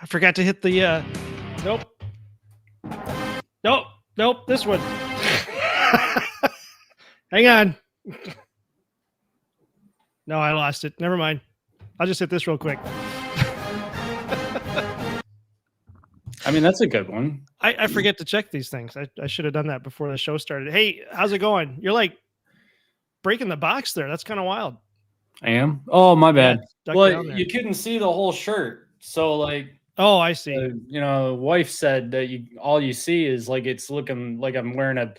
forgot to hit the, nope. Nope, this one. Hang on. No, I lost it. Never mind. I'll just hit this real quick. I mean, that's a good one. I forget to check these things. I should have done that before the show started. Hey, how's it going? You're like breaking the box there. That's kind of wild. I am? Oh, my bad. Yeah, well, you couldn't see the whole shirt. So, like... Oh, I see. The wife said that all you see is, like, it's looking like I'm wearing a...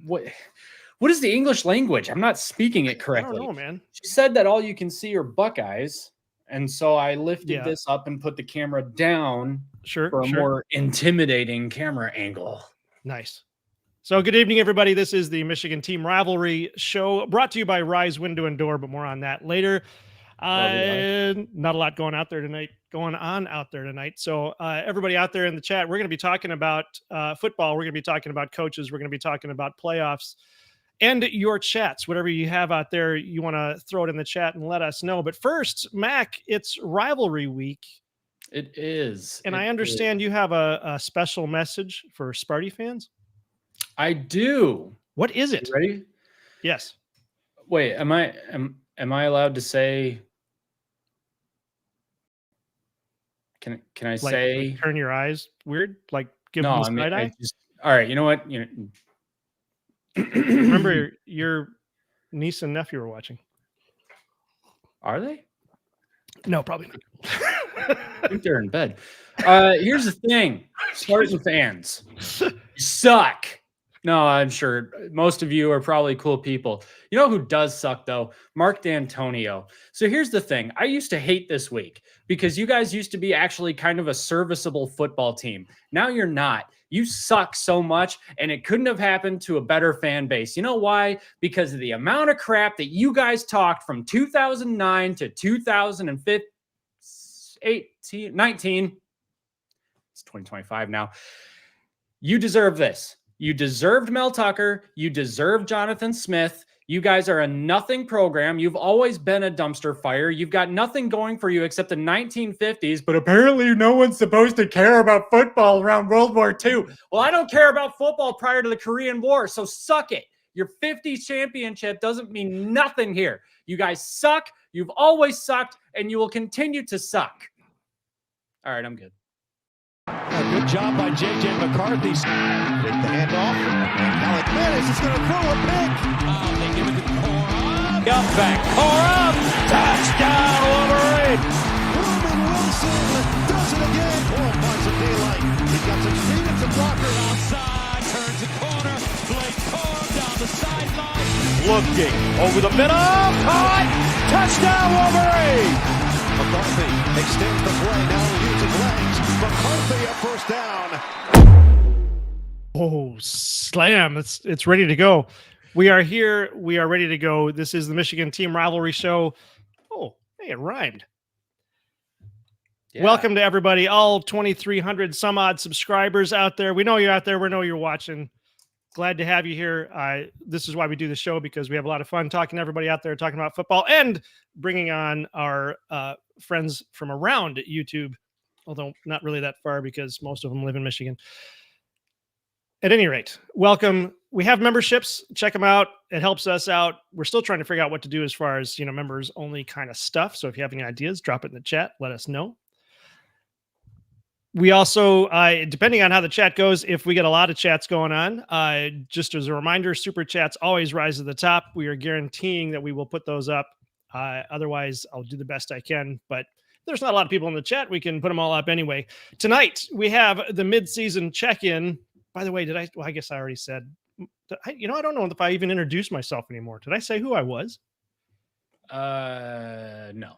What is the English language? I'm not speaking it correctly. I don't know, man. She said that all you can see are Buckeyes. And so I lifted this up and put the camera down for a more intimidating camera angle. Nice. So good evening, everybody. This is the Michigan Team Rivalry Show brought to you by Rise Window and Door, but more on that later. Not a lot going on out there tonight. So everybody out there in the chat, we're going to be talking about football. We're going to be talking about coaches. We're going to be talking about playoffs. And your chats, whatever you have out there, you want to throw it in the chat and let us know. But first, Mac, it's rivalry week. It is. And I understand you have a special message for Sparty fans. I do. What is it? You ready? Yes. Wait, am I allowed to say? Can I say? Like turn your eyes weird? Like give no, them the side eye? All right. You know what? Remember your niece and nephew were watching. Are they? No, probably not. I think they're in bed. Here's the thing. Spartan fans, you suck. No, I'm sure most of you are probably cool people. You know who does suck, though? Mark D'Antonio. So here's the thing. I used to hate this week because you guys used to be actually kind of a serviceable football team. Now you're not. You suck so much, and it couldn't have happened to a better fan base. You know why? Because of the amount of crap that you guys talked from 2009 to 2015, 19. It's 2025 now. You deserve this. You deserved Mel Tucker. You deserved Jonathan Smith. You guys are a nothing program. You've always been a dumpster fire. You've got nothing going for you except the 1950s, but apparently no one's supposed to care about football around World War II. Well, I don't care about football prior to the Korean War, so suck it. Your 50s championship doesn't mean nothing here. You guys suck. You've always sucked, and you will continue to suck. All right, I'm good. Good job by J.J. McCarthy. Take the handoff. And Alec Manis is going to throw a pick. They give it to Corum. Up back. Corum. Touchdown, Wolverine. Ruben Wilson does it again. 4 points of daylight. He got some speed and some blockers. Outside. Turns the corner. Blake Corum down the sideline. Looking over the middle. Caught. Touchdown, Wolverine. McCarthy extends the play, now using legs. McCarthy a first down. Oh, slam. It's ready to go. We are here. We are ready to go. This is the Michigan Team Rivalry Show. Oh, hey, it rhymed. Yeah. Welcome to everybody, all 2,300 some odd subscribers out there. We know you're out there. We know you're watching. Glad to have you here. This is why we do the show, because we have a lot of fun talking to everybody out there, talking about football and bringing on our friends from around YouTube, although not really that far because most of them live in Michigan. At any rate, welcome. We have memberships. Check them out. It helps us out. We're still trying to figure out what to do as far as, members only kind of stuff. So if you have any ideas, drop it in the chat. Let us know. We also, depending on how the chat goes, if we get a lot of chats going on, just as a reminder, super chats always rise to the top. We are guaranteeing that we will put those up. Otherwise, I'll do the best I can. But there's not a lot of people in the chat. We can put them all up anyway. Tonight, we have the mid-season check-in. By the way, I guess I already said, I don't know if I even introduced myself anymore. Did I say who I was? No.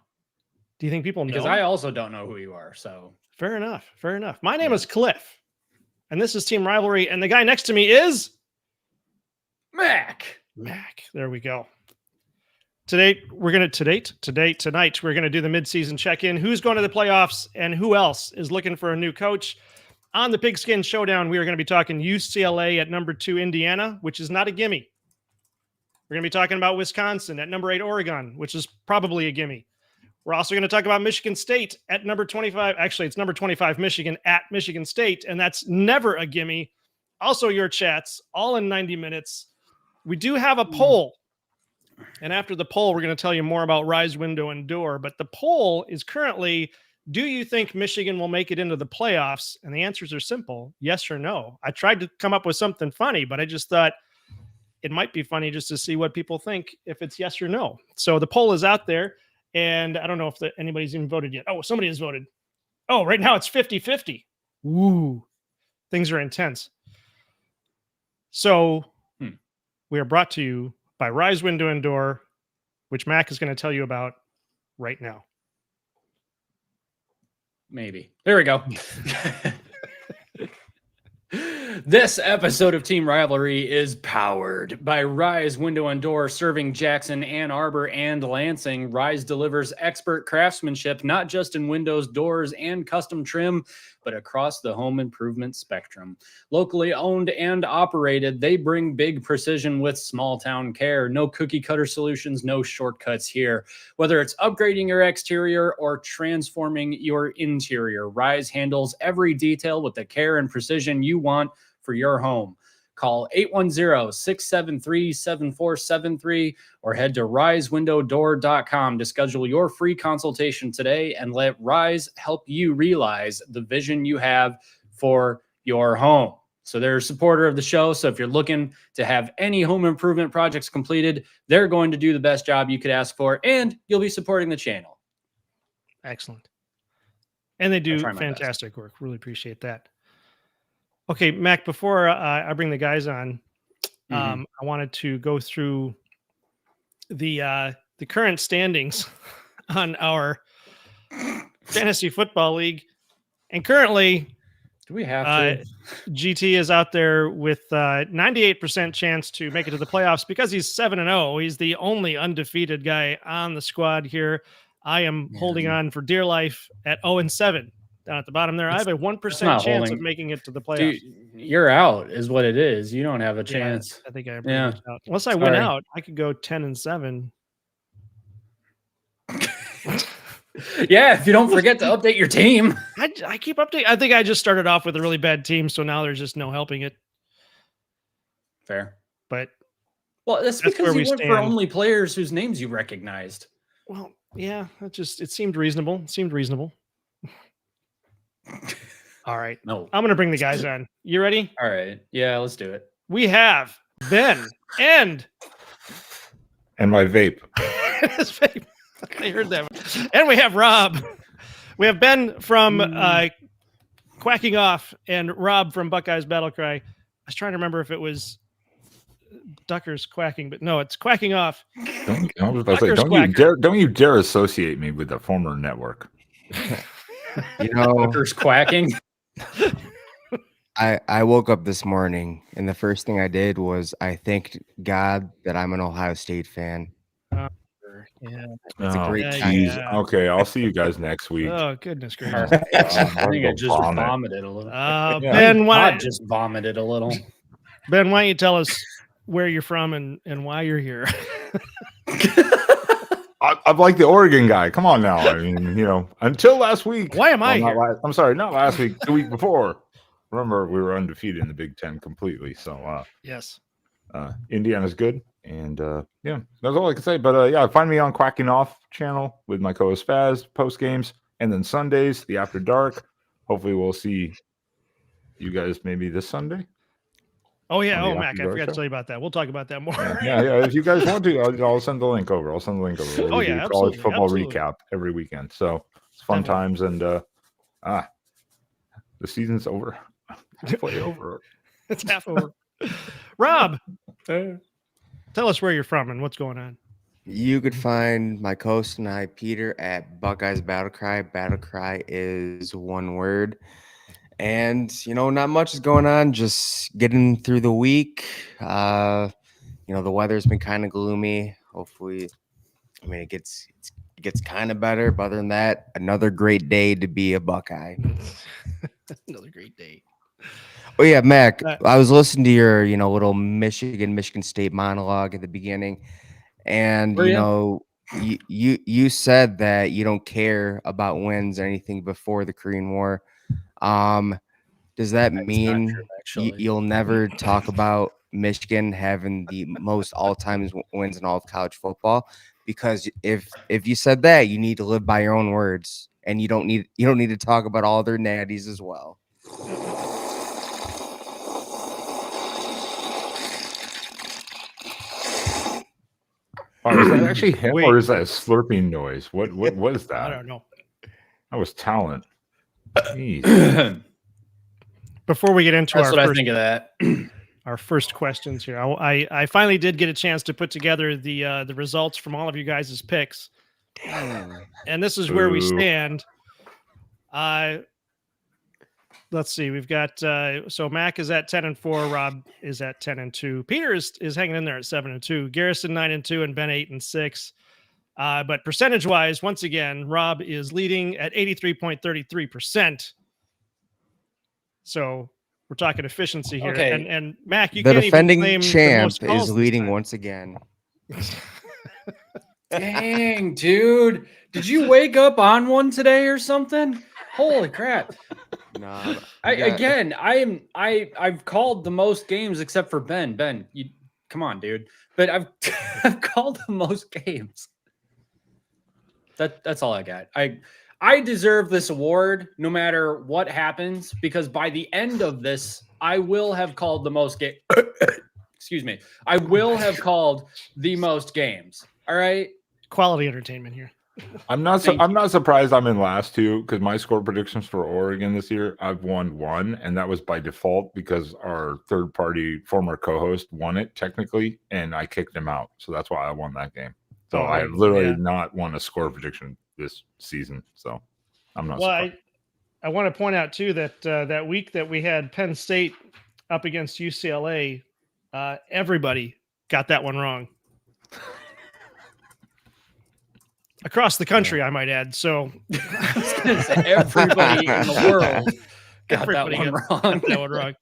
Do you think people know? Because I also don't know who you are, so... Fair enough. My name is Cliff, and this is Team Rivalry, and the guy next to me is... Mac. There we go. Tonight, we're going to do the mid-season check-in. Who's going to the playoffs, and who else is looking for a new coach? On the Pigskin Showdown, we are going to be talking UCLA at number 2, Indiana, which is not a gimme. We're going to be talking about Wisconsin at number 8, Oregon, which is probably a gimme. We're also going to talk about Michigan State at number 25. Actually, it's number 25 Michigan at Michigan State, and that's never a gimme. Also, your chats, all in 90 minutes. We do have a poll, and after the poll, we're going to tell you more about Rise, Window, and Door. But the poll is currently, do you think Michigan will make it into the playoffs? And the answers are simple, yes or no. I tried to come up with something funny, but I just thought it might be funny just to see what people think if it's yes or no. So the poll is out there. And I don't know if anybody's even voted yet. Oh, somebody has voted. Oh, right now it's 50-50. Woo. Things are intense. So we are brought to you by Rise, Window, and Door, which Mac is going to tell you about right now. Maybe. There we go. This episode of Team Rivalry is powered by Rise Window and Door, serving Jackson, Ann Arbor, and Lansing. Rise delivers expert craftsmanship, not just in windows, doors, and custom trim, but across the home improvement spectrum. Locally owned and operated, they bring big precision with small town care. No cookie cutter solutions, no shortcuts here. Whether it's upgrading your exterior or transforming your interior, Rise handles every detail with the care and precision you want for your home. Call 810-673-7473 or head to risewindowdoor.com to schedule your free consultation today and let Rise help you realize the vision you have for your home. So they're a supporter of the show. So if you're looking to have any home improvement projects completed, they're going to do the best job you could ask for, and you'll be supporting the channel. Excellent. And they do fantastic work. Really appreciate that. Okay, Mac, before I bring the guys on, I wanted to go through the current standings on our fantasy football league. And currently, do we have to? GT is out there with 98% chance to make it to the playoffs because he's 7-0. He's the only undefeated guy on the squad here. I am holding on for dear life at 0-7. Down at the bottom there, I have a 1% chance of making it to the playoffs. Dude, you're out, is what it is. You don't have a chance. I think I out. Unless I win out, I could go 10-7. Yeah, if you don't forget to update your team. I keep updating. I think I just started off with a really bad team, so now there's just no helping it. Fair, but that's because you went for only players whose names you recognized. Well, yeah, it seemed reasonable. All right. No. I'm going to bring the guys on. You ready? All right. Yeah, let's do it. We have Ben and my vape. His vape. I heard that. And we have Rob. We have Ben from Quacking Off and Rob from Buckeye's Battlecry. I was trying to remember if it was Ducker's Quacking, but no, it's Quacking Off. Don't you dare associate me with the former network. Ducker's Quacking. I woke up this morning and the first thing I did was I thanked God that I'm an Ohio State fan. It's a great time. Yeah. Okay, I'll see you guys next week. Oh, goodness gracious. I think I just vomited a little. Ben, why just vomited a little? Ben, why don't you tell us where you're from and why you're here? I'm like the Oregon guy. Come on now. I mean, until last week. Why am I here? I'm sorry, not last week, the week before. Remember, we were undefeated in the Big Ten completely. So, yes. Indiana's good. And, that's all I can say. But, find me on Quacking Off channel with my co-host Spaz, post games. And then Sundays, the After Dark. Hopefully, we'll see you guys maybe this Sunday. Oh, yeah. Oh, Mac, I forgot to tell you about that. We'll talk about that more. Yeah. If you guys want to, I'll send the link over. Oh, yeah. College football recap every weekend. So it's fun times. And the season's over. Halfway over. It's half over. Rob, tell us where you're from and what's going on. You could find my co-host and I, Peter, at Buckeye's Battlecry. Battlecry is one word. And, not much is going on, just getting through the week. The weather's been kind of gloomy. Hopefully, it gets kind of better. But other than that, another great day to be a Buckeye. Another great day. Oh, yeah, Mac, I was listening to your, little Michigan State monologue at the beginning. And, you said that you don't care about wins or anything before the Korean War. Does that That's not mean true, actually. you'll never talk about Michigan having the most all-time wins in all of college football? Because if you said that, you need to live by your own words, and you don't need to talk about all their natties as well. Oh, is that actually him Wait. or is that a slurping noise? What was that? I don't know. That was talent. Jeez. Before we get into That's our what I first, think of that. our first questions here, I finally did get a chance to put together the results from all of you guys' picks, and this is where we Boo. stand. Let's see. We've got so Mac is at 10-4, Rob is at 10-2, Peter is hanging in there at 7-2, Garrison 9-2, and Ben 8-6. But percentage wise, once again, Rob is leading at 83.33%. So we're talking efficiency here. Okay. And Mac, you The can't defending even claim the champ most calls is this leading time. once again. Dang, dude. Did you wake up on one today or something? Holy crap. No, I've called the most games except for Ben. Ben, you come on, dude. But I've called the most games. That's all I got. I deserve this award no matter what happens, because by the end of this, I will have called the most game. Excuse me. I will have called the most games. All right. Quality entertainment here. I'm not surprised I'm in last too, because my score predictions for Oregon this year, I've won one, and that was by default because our third party former co-host won it technically, and I kicked him out. So that's why I won that game. So I have literally not won a score prediction this season. So I'm not surprised. I want to point out too that that week that we had Penn State up against UCLA, everybody got that one wrong. Across the country, I might add. So I was gonna say everybody in the world got that one wrong. That one wrong.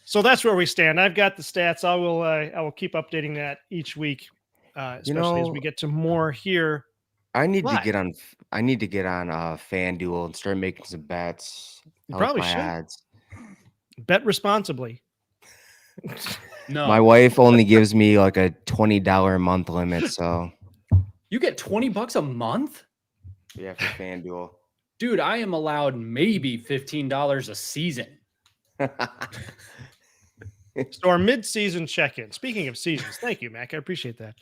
So that's where we stand. I've got the stats. I will keep updating that each week, especially as we get to more here. I need to get on FanDuel and start making some bets. You probably should. Ads. Bet responsibly. No, my wife only gives me like a $20 a month limit, so you get $20 a month? Yeah, for FanDuel. Dude, I am allowed maybe $15 a season. So our mid-season check-in. Speaking of seasons, thank you, Mac. I appreciate that.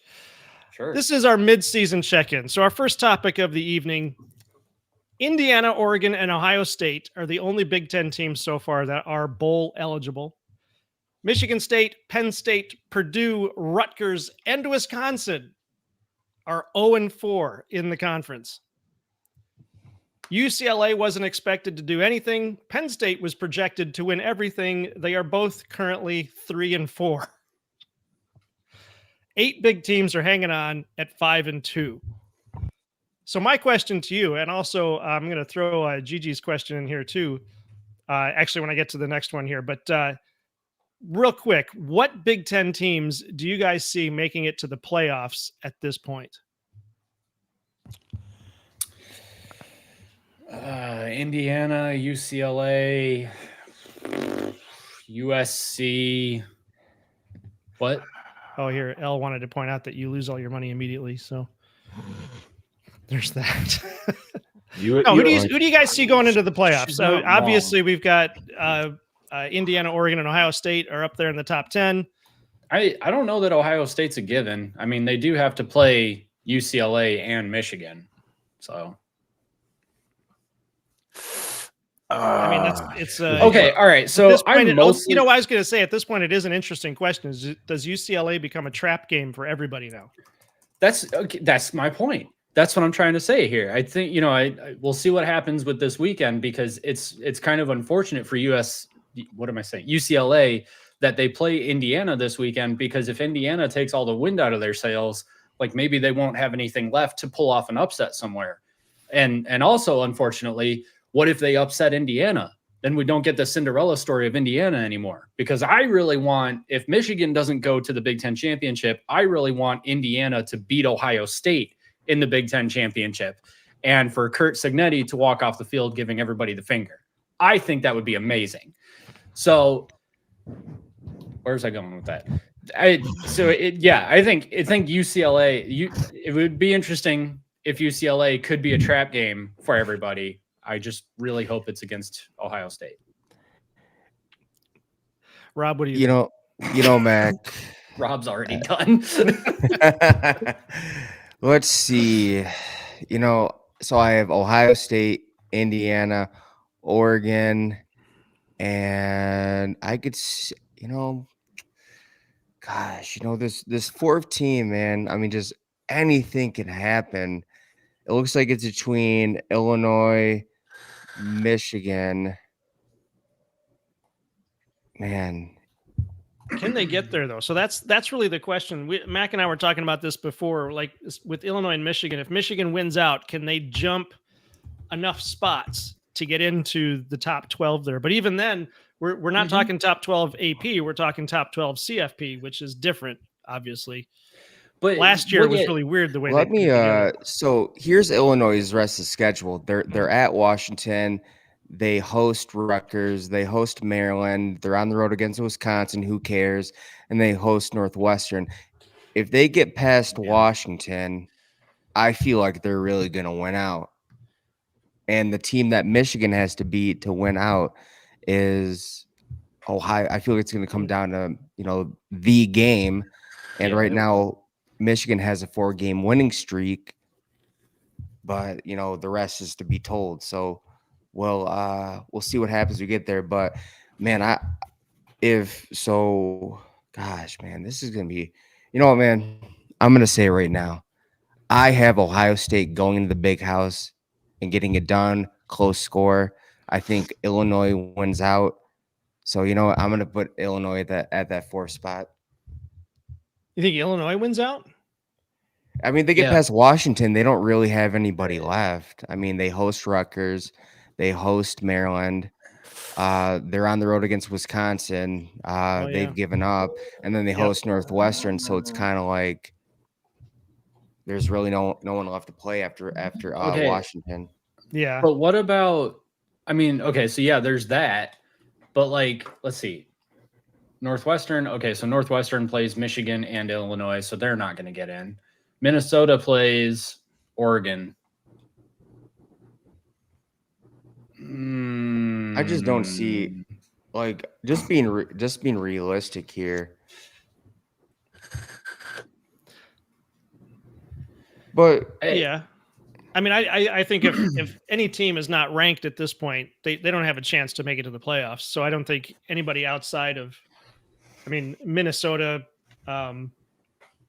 Sure. This is our mid-season check-in. So our first topic of the evening, Indiana, Oregon, and Ohio State are the only Big Ten teams so far that are bowl eligible. Michigan State, Penn State, Purdue, Rutgers, and Wisconsin are 0-4 in the conference. UCLA wasn't expected to do anything. Penn State was projected to win everything. They are both currently 3-4. 8 big teams are hanging on at 5-2. So my question to you, and also I'm going to throw Gigi's question in here too, actually when I get to the next one here, but real quick, what Big Ten teams do you guys see making it to the playoffs at this point? Indiana, UCLA, USC. What? Oh, here, Elle wanted to point out that you lose all your money immediately. So there's that. Who do you guys see going into the playoffs? So obviously we've got Indiana, Oregon, and Ohio State are up there in the top 10. I don't know that Ohio State's a given. I mean, they do have to play UCLA and Michigan. So. I mean, it's okay. All right. So I was going to say at this point, it is an interesting question. Does UCLA become a trap game for everybody now? That's my point. That's what I'm trying to say here. I think, we'll see what happens with this weekend, because it's kind of unfortunate for UCLA that they play Indiana this weekend, because if Indiana takes all the wind out of their sails, like maybe they won't have anything left to pull off an upset somewhere. And also, unfortunately, what if they upset Indiana? then we don't get the Cinderella story of Indiana anymore. Because I really want, if Michigan doesn't go to the Big Ten championship, I really want Indiana to beat Ohio State in the Big Ten championship, and for Kurt Signetti to walk off the field giving everybody the finger. I think that would be amazing. So where's I going with that? I think UCLA, it would be interesting if UCLA could be a trap game for everybody. I just really hope it's against Ohio State. Rob, what do You know, Mac. Rob's already done. Let's see. So I have Ohio State, Indiana, Oregon, and I could, this fourth team, man. I mean, just anything can happen. It looks like it's between Illinois, Michigan. Man, Can they get there though? So that's really the question. Mac and I were talking about this before, like with Illinois and Michigan. If Michigan wins out, can they jump enough spots to get into the top 12 there? But even then, we're not talking top 12 AP. We're talking top 12 CFP, which is different, obviously. But last year it was really weird the way. So here's Illinois' rest of the schedule. They're at Washington. They host Rutgers. They host Maryland. They're on the road against Wisconsin. Who cares? And they host Northwestern. If they get past Washington, I feel like they're really going to win out. And the team that Michigan has to beat to win out is Ohio. I feel like it's going to come down to, the game. And right now, Michigan has a 4-game winning streak. But, the rest is to be told. So, we'll see what happens when we get there. But man, gosh, man, this is gonna be, man, I'm gonna say right now, I have Ohio State going into the big house and getting it done, close score. I think Illinois wins out. So I'm gonna put Illinois at that 4th spot. You think Illinois wins out? I mean, they get past Washington, they don't really have anybody left. I mean, they host Rutgers. They host Maryland. They're on the road against Wisconsin. They've given up, and then they host Northwestern. So it's kind of like there's really no one left to play after Washington. Yeah. But what about? I mean, okay, so there's that. But let's see, Northwestern. Okay, so Northwestern plays Michigan and Illinois, so they're not going to get in. Minnesota plays Oregon. I just don't see, just being realistic here. But yeah, I mean, I think if any team is not ranked at this point, they don't have a chance to make it to the playoffs. So I don't think anybody outside of, Minnesota,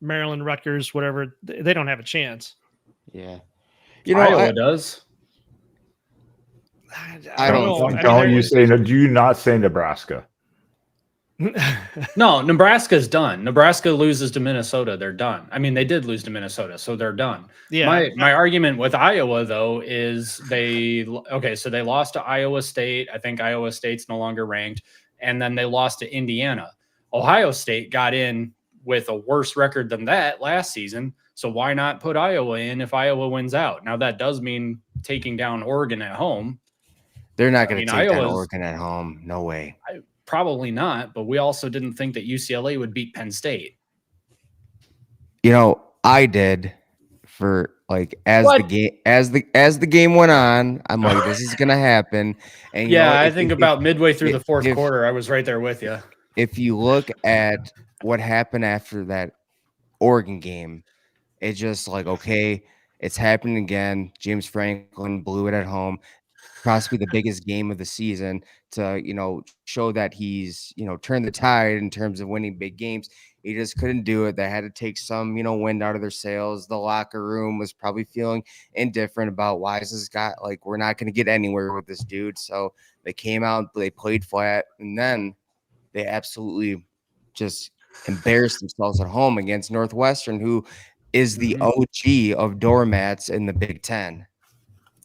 Maryland, Rutgers, whatever, they don't have a chance. Yeah, Iowa does. I don't know. Don't you say? Do you not say Nebraska? No, Nebraska's done. Nebraska loses to Minnesota. They're done. I mean, they did lose to Minnesota, so they're done. Yeah. My argument with Iowa, though, is so they lost to Iowa State. I think Iowa State's no longer ranked. And then they lost to Indiana. Ohio State got in with a worse record than that last season. So why not put Iowa in if Iowa wins out? Now, that does mean taking down Oregon at home. They're not going to take down Oregon at home. No way. Probably not, but we also didn't think that UCLA would beat Penn State. I did for as the game went on. I'm like, this is gonna happen. And I think about midway through the fourth quarter, I was right there with you. If you look at what happened after that Oregon game, it's just okay, it's happening again. James Franklin blew it at home. Possibly the biggest game of the season to, show that he's, turned the tide in terms of winning big games. He just couldn't do it. They had to take some, wind out of their sails. The locker room was probably feeling indifferent about why is this guy, we're not going to get anywhere with this dude. So they came out, they played flat, and then they absolutely just embarrassed themselves at home against Northwestern, who is the OG of doormats in the Big Ten.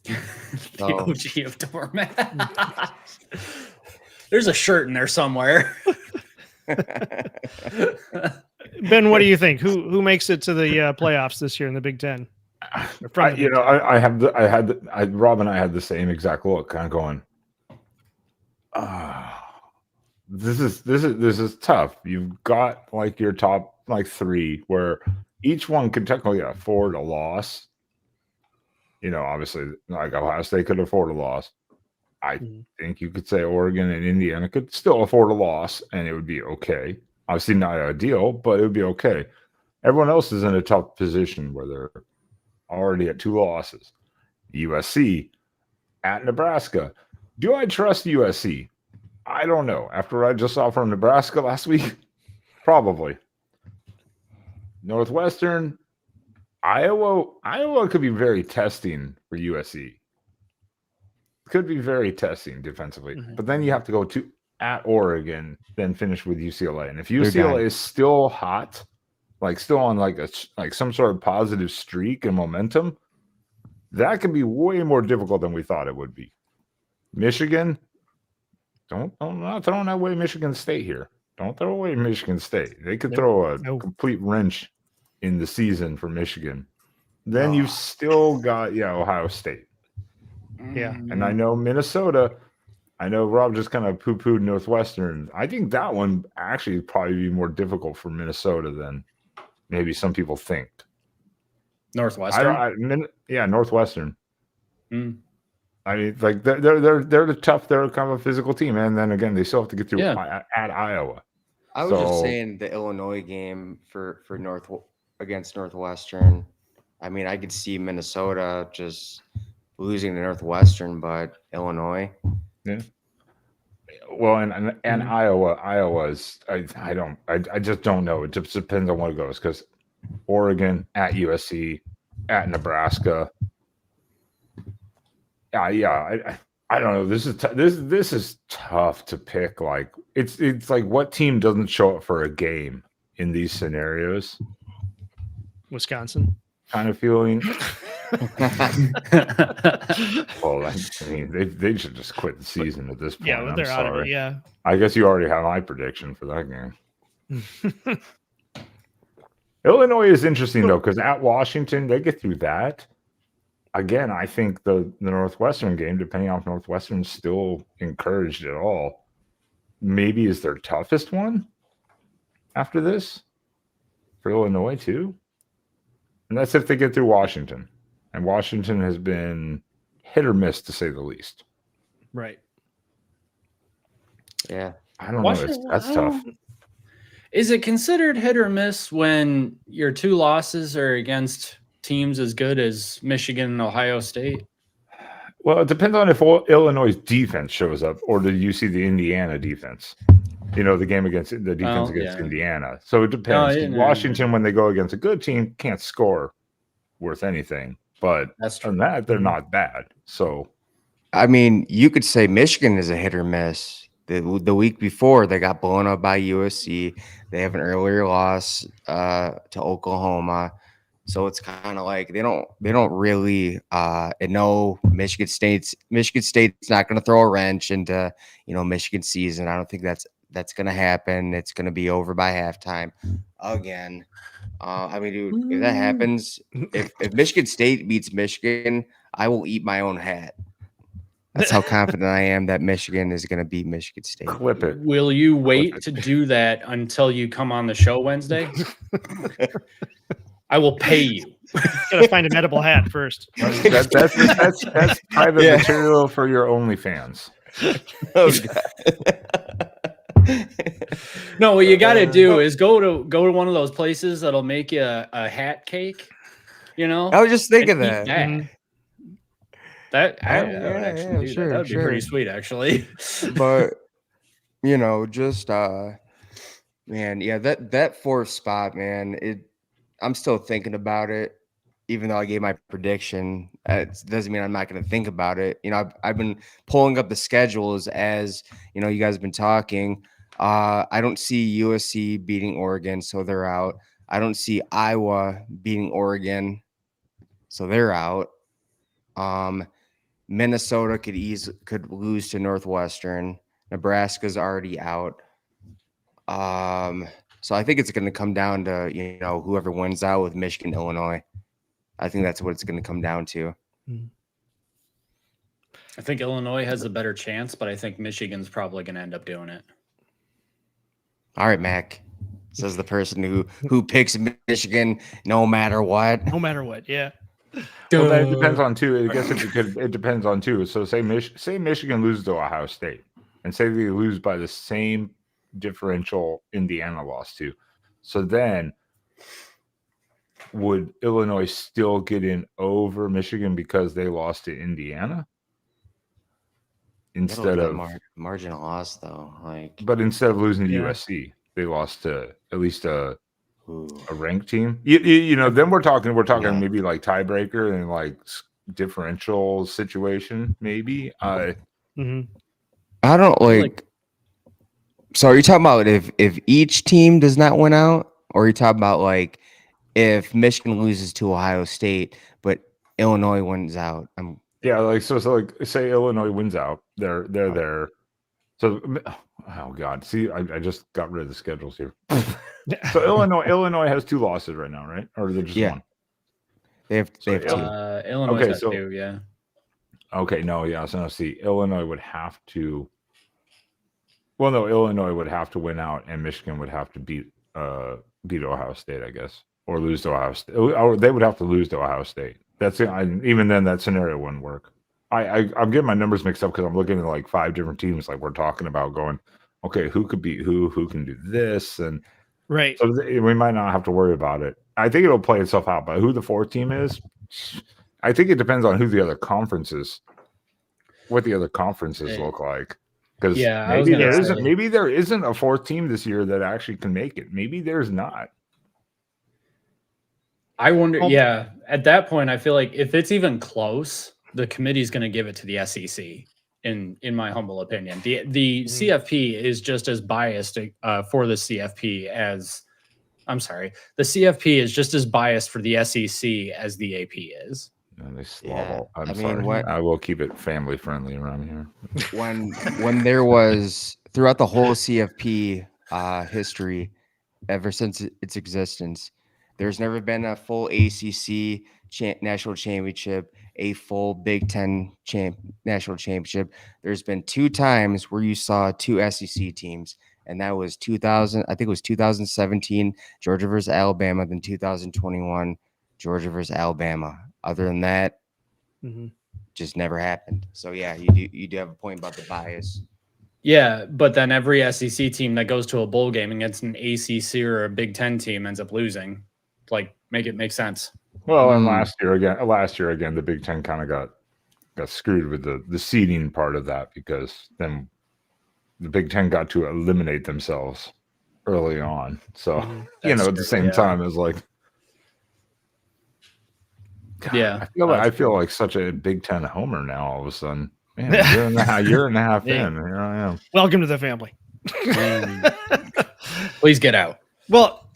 The OG of doormat. There's a shirt in there somewhere. Ben, what do you think? Who makes it to the playoffs this year in the Big Ten? Rob and I had the same exact look, kind of going, this is tough. You've got like your top like three where each one could technically afford a loss. Obviously, like Ohio State could afford a loss. I think you could say Oregon and Indiana could still afford a loss, and it would be okay. Obviously, not ideal, but it would be okay. Everyone else is in a tough position where they're already at 2 losses. USC at Nebraska. Do I trust USC? I don't know. After what I just saw from Nebraska last week, probably. Northwestern, Iowa could be very testing for USC. Could be very testing defensively. But then you have to go to at Oregon, then finish with UCLA. And if UCLA is still hot, like still on like some sort of positive streak and momentum, that can be way more difficult than we thought it would be. Michigan, don't not throwing away Michigan State here. Don't throw away Michigan State. They could throw a complete wrench in the season for Michigan. Then you've still got Ohio State. Yeah. And I know Minnesota. I know Rob just kind of poo-pooed Northwestern. I think that one actually would probably be more difficult for Minnesota than maybe some people think. Northwestern? Northwestern. I mean, like they're the tough. They're kind of a physical team, and then again, they still have to get through at Iowa. I was just saying the Illinois game against Northwestern. I mean, I could see Minnesota just losing to Northwestern, but Illinois. Yeah. Well, and Iowa's I just don't know. It just depends on what it goes because Oregon at USC at Nebraska. I don't know. This is tough to pick. Like it's like what team doesn't show up for a game in these scenarios? Wisconsin. Kind of feeling. Well, I mean, they should just quit the season at this point. Yeah, well, they're out of it. Yeah. I guess you already have my prediction for that game. Illinois is interesting though, because at Washington they get through that. Again, I think the Northwestern game, depending on if Northwestern's still encouraged at all, maybe is their toughest one after this for Illinois too. And that's if they get through Washington. And Washington has been hit or miss, to say the least. Right. Yeah. I don't know. That's tough. Is it considered hit or miss when your 2 losses are against teams as good as Michigan and Ohio State? Well, it depends on if Illinois' defense shows up, or do you see the Indiana defense? The game against the defense against Indiana. So it depends. Washington, when they go against a good team, can't score worth anything. But that's true. On that, they're not bad. So, I mean, you could say Michigan is a hit or miss. The week before, they got blown up by USC. They have an earlier loss to Oklahoma. So it's kind of like they don't really know Michigan State's not going to throw a wrench into Michigan season. I don't think that's going to happen. It's going to be over by halftime again. I mean, dude, if that happens, if Michigan State beats Michigan, I will eat my own hat. That's how confident I am that Michigan is going to beat Michigan State. Clip it. Will you wait to do that until you come on the show Wednesday? I will pay you. Gotta find an edible hat first. That's private material for your OnlyFans. No, what you got to do is go to one of those places that'll make you a hat cake. I was just thinking that. That I would actually do that. That would be pretty sweet, actually. But just man, that 4th spot, man. I'm still thinking about it, even though I gave my prediction. It doesn't mean I'm not going to think about it. I've been pulling up the schedules as you guys have been talking. I don't see USC beating Oregon, so they're out. I don't see Iowa beating Oregon, so they're out. Minnesota could lose to Northwestern. Nebraska's already out. So I think it's going to come down to, whoever wins out with Michigan, Illinois. I think that's what it's going to come down to. I think Illinois has a better chance, but I think Michigan's probably going to end up doing it. All right, Mac, says the person who picks Michigan no matter what. No matter what, yeah. Well, that depends on two. I guess it depends on two. So say Michigan loses to Ohio State, and say they lose by the same differential Indiana lost to. So then, would Illinois still get in over Michigan because they lost to Indiana? Instead of marginal loss, though, but instead of losing to USC, they lost to at least a ranked team. Then we're talking maybe like tiebreaker and like differential situation, maybe. I don't like. So are you talking about if each team does not win out, or are you talking about like if Michigan loses to Ohio State but Illinois wins out? So say Illinois wins out, they're there. So oh god, see, I just got rid of the schedules here. So Illinois has 2 losses right now, right? Or they're just one? They have 2. Illinois has 2, yeah. Okay, no, yeah. So see, Illinois would have to. Well, no, Illinois would have to win out, and Michigan would have to beat Ohio State, I guess, or lose to Ohio State. Or they would have to lose to Ohio State. That's it. Even then, that scenario wouldn't work. I'm getting my numbers mixed up because I'm looking at like 5 different teams, like we're talking about going, okay, who could beat who can do this, and right. So we might not have to worry about it. I think it'll play itself out. But who the 4th team is, I think it depends on who the other conferences, what the other conferences look like. Because maybe there isn't a 4th team this year that actually can make it. Maybe there's not. I wonder. Yeah, at that point, I feel like if it's even close, the committee's going to give it to the SEC. In my humble opinion, the CFP is just as biased for the CFP as. I'm sorry, the CFP is just as biased for the SEC as the AP is. I'm sorry. I will keep it family friendly around here. When there was throughout the whole CFP history, ever since its existence, there's never been a full ACC national championship, a full Big Ten national championship. There's been 2 times where you saw 2 SEC teams, and that was 2017 Georgia versus Alabama, then 2021 Georgia versus Alabama. Other than that, just never happened. So yeah, you do have a point about the bias. Yeah, but then every SEC team that goes to a bowl game against an ACC or a Big Ten team ends up losing. Like, make it make sense. Well, and last year again, the Big Ten kind of got screwed with the seeding part of that, because then the Big Ten got to eliminate themselves early on. So at the same time, it's like. God, yeah, I feel like such a Big Ten homer now. All of a sudden, man, year and a half in, here I am. Welcome to the family. Please get out. Well,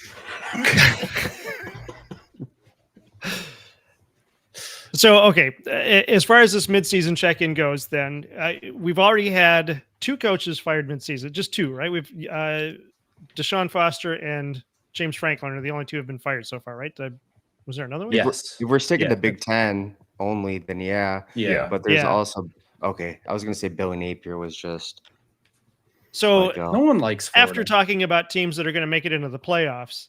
so okay, as far as this midseason check-in goes, then we've already had 2 coaches fired midseason, just 2, right? We've Deshaun Foster and James Franklin are the only 2 have been fired so far, right? Was there another one? Yes. If we're sticking to Big Ten only, then yeah. But there's also I was gonna say Billy Napier was just so no one likes Florida. After talking about teams that are going to make it into the playoffs,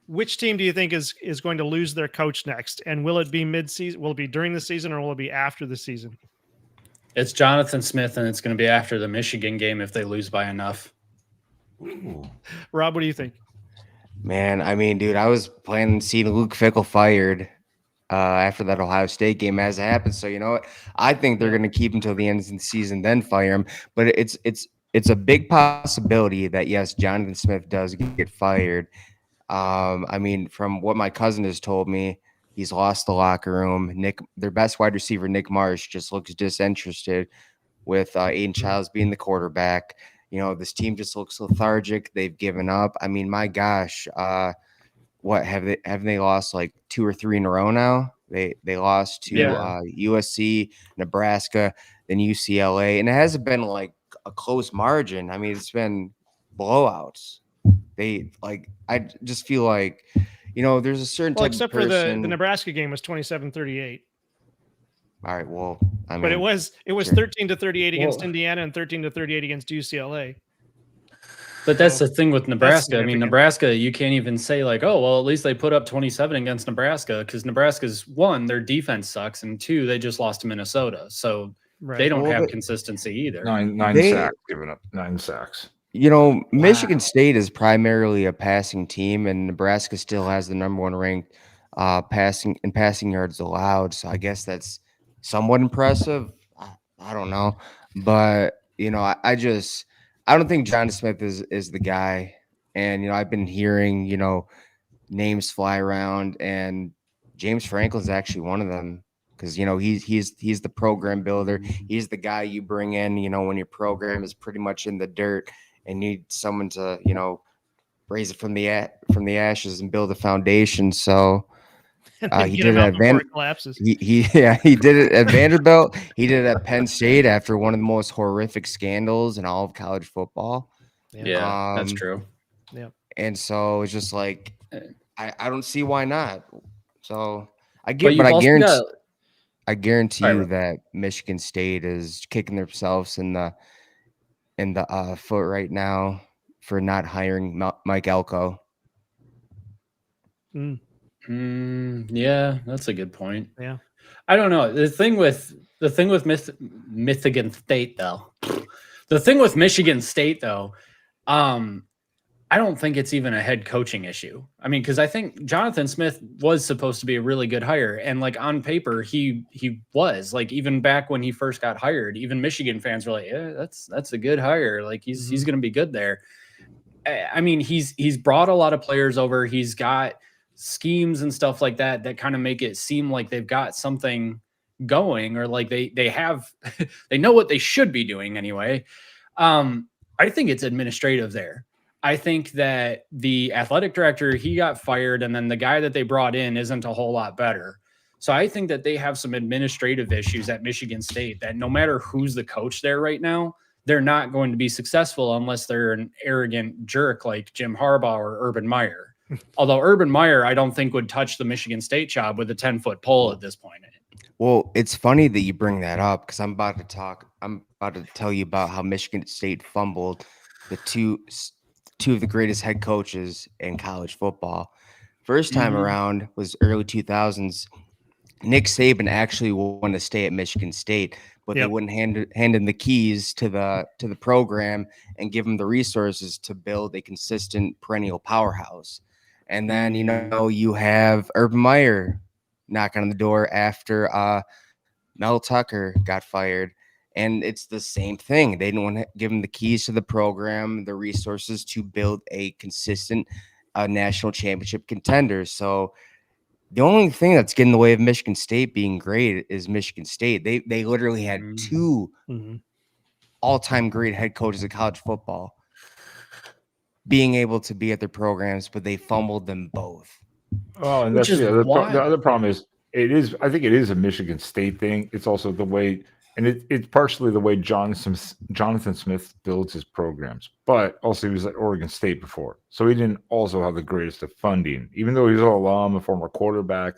which team do you think is going to lose their coach next? And will it be mid-season? Will it be during the season, or will it be after the season? It's Jonathan Smith, and it's going to be after the Michigan game if they lose by enough. Ooh. Rob, what do you think? Man, I mean, dude, I was planning on seeing Luke Fickell fired after that Ohio State game as it happened. So you know what? I think they're going to keep him till the end of the season, then fire him. But it's a big possibility that yes, Jonathan Smith does get fired. I mean, from what my cousin has told me, he's lost the locker room. Their best wide receiver, Nick Marsh, just looks disinterested with Aiden Childs being the quarterback. You know, this team just looks lethargic. They've given up. I mean, my gosh, what have they lost like 2 or 3 in a row now? They lost to Yeah. USC, Nebraska, then UCLA, and it hasn't been like a close margin. I mean, it's been blowouts. I just feel like, there's a certain Well, type except of for person. the Nebraska game was 27-38. All right, well, I mean, But it was sure. 13-38 against Well- Indiana and 13-38 against UCLA. But that's So, the thing with Nebraska. I mean, significant. Nebraska, you can't even say like, oh, well, at least they put up 27 against Nebraska, because Nebraska's, one, their defense sucks, and two, they just lost to Minnesota. So Right. they don't Well, have but- consistency either. Nine They- sacks given up. 9 sacks. Michigan State is primarily a passing team, and Nebraska still has the number 1 ranked passing yards allowed. So I guess that's somewhat impressive. I don't know, but I don't think John Smith is the guy. And I've been hearing names fly around, and James Franklin's actually one of them, because he's the program builder. He's the guy you bring in when your program is pretty much in the dirt and need someone to raise it from the ashes and build a foundation. So he Get did him it out at before it collapses. he did it at Vanderbilt. He did it at Penn State after one of the most horrific scandals in all of college football. Yeah, that's Um, true. And so it's just like I don't see why not. So I But get, but I also guarantee got- I guarantee Sorry, you Rob. that Michigan State is kicking themselves in the foot right now for not hiring Mike Elko. Yeah, that's a good point. Yeah. I don't know. The thing with Michigan State, though, the thing with Michigan State, though, I don't think it's even a head coaching issue. I mean, because I think Jonathan Smith was supposed to be a really good hire, and like on paper, he was, like, even back when he first got hired, even Michigan fans were like, yeah, that's a good hire. Like he's going to be good there. I mean, he's brought a lot of players over. He's got schemes and stuff like that kind of make it seem like they've got something going, or like they have they know what they should be doing anyway. I think it's administrative there. I think that the athletic director, he got fired, and then the guy that they brought in isn't a whole lot better. So I think that they have some administrative issues at Michigan State that no matter who's the coach there right now, they're not going to be successful unless they're an arrogant jerk like Jim Harbaugh or Urban Meyer. Although Urban Meyer, I don't think would touch the Michigan State job with a 10-foot pole at this point. Well, it's funny that you bring that up, because I'm about to tell you about how Michigan State fumbled the two of the greatest head coaches in college football. First time around was early 2000s. Nick Saban actually wanted to stay at Michigan State, but they wouldn't hand him the keys to the program and give him the resources to build a consistent perennial powerhouse. And then you have Urban Meyer knocking on the door after Mel Tucker got fired. And it's the same thing. They didn't want to give him the keys to the program, the resources to build a consistent national championship contender. So the only thing that's getting in the way of Michigan State being great is Michigan State. They literally had two all-time great head coaches of college football being able to be at their programs, but they fumbled them both. Oh, and Which that's is the why- other problem is I think it is a Michigan State thing. It's also the way, and it's partially the way Jonathan Smith builds his programs, but also he was at Oregon State before, so he didn't also have the greatest of funding. Even though he's an alum, a former quarterback,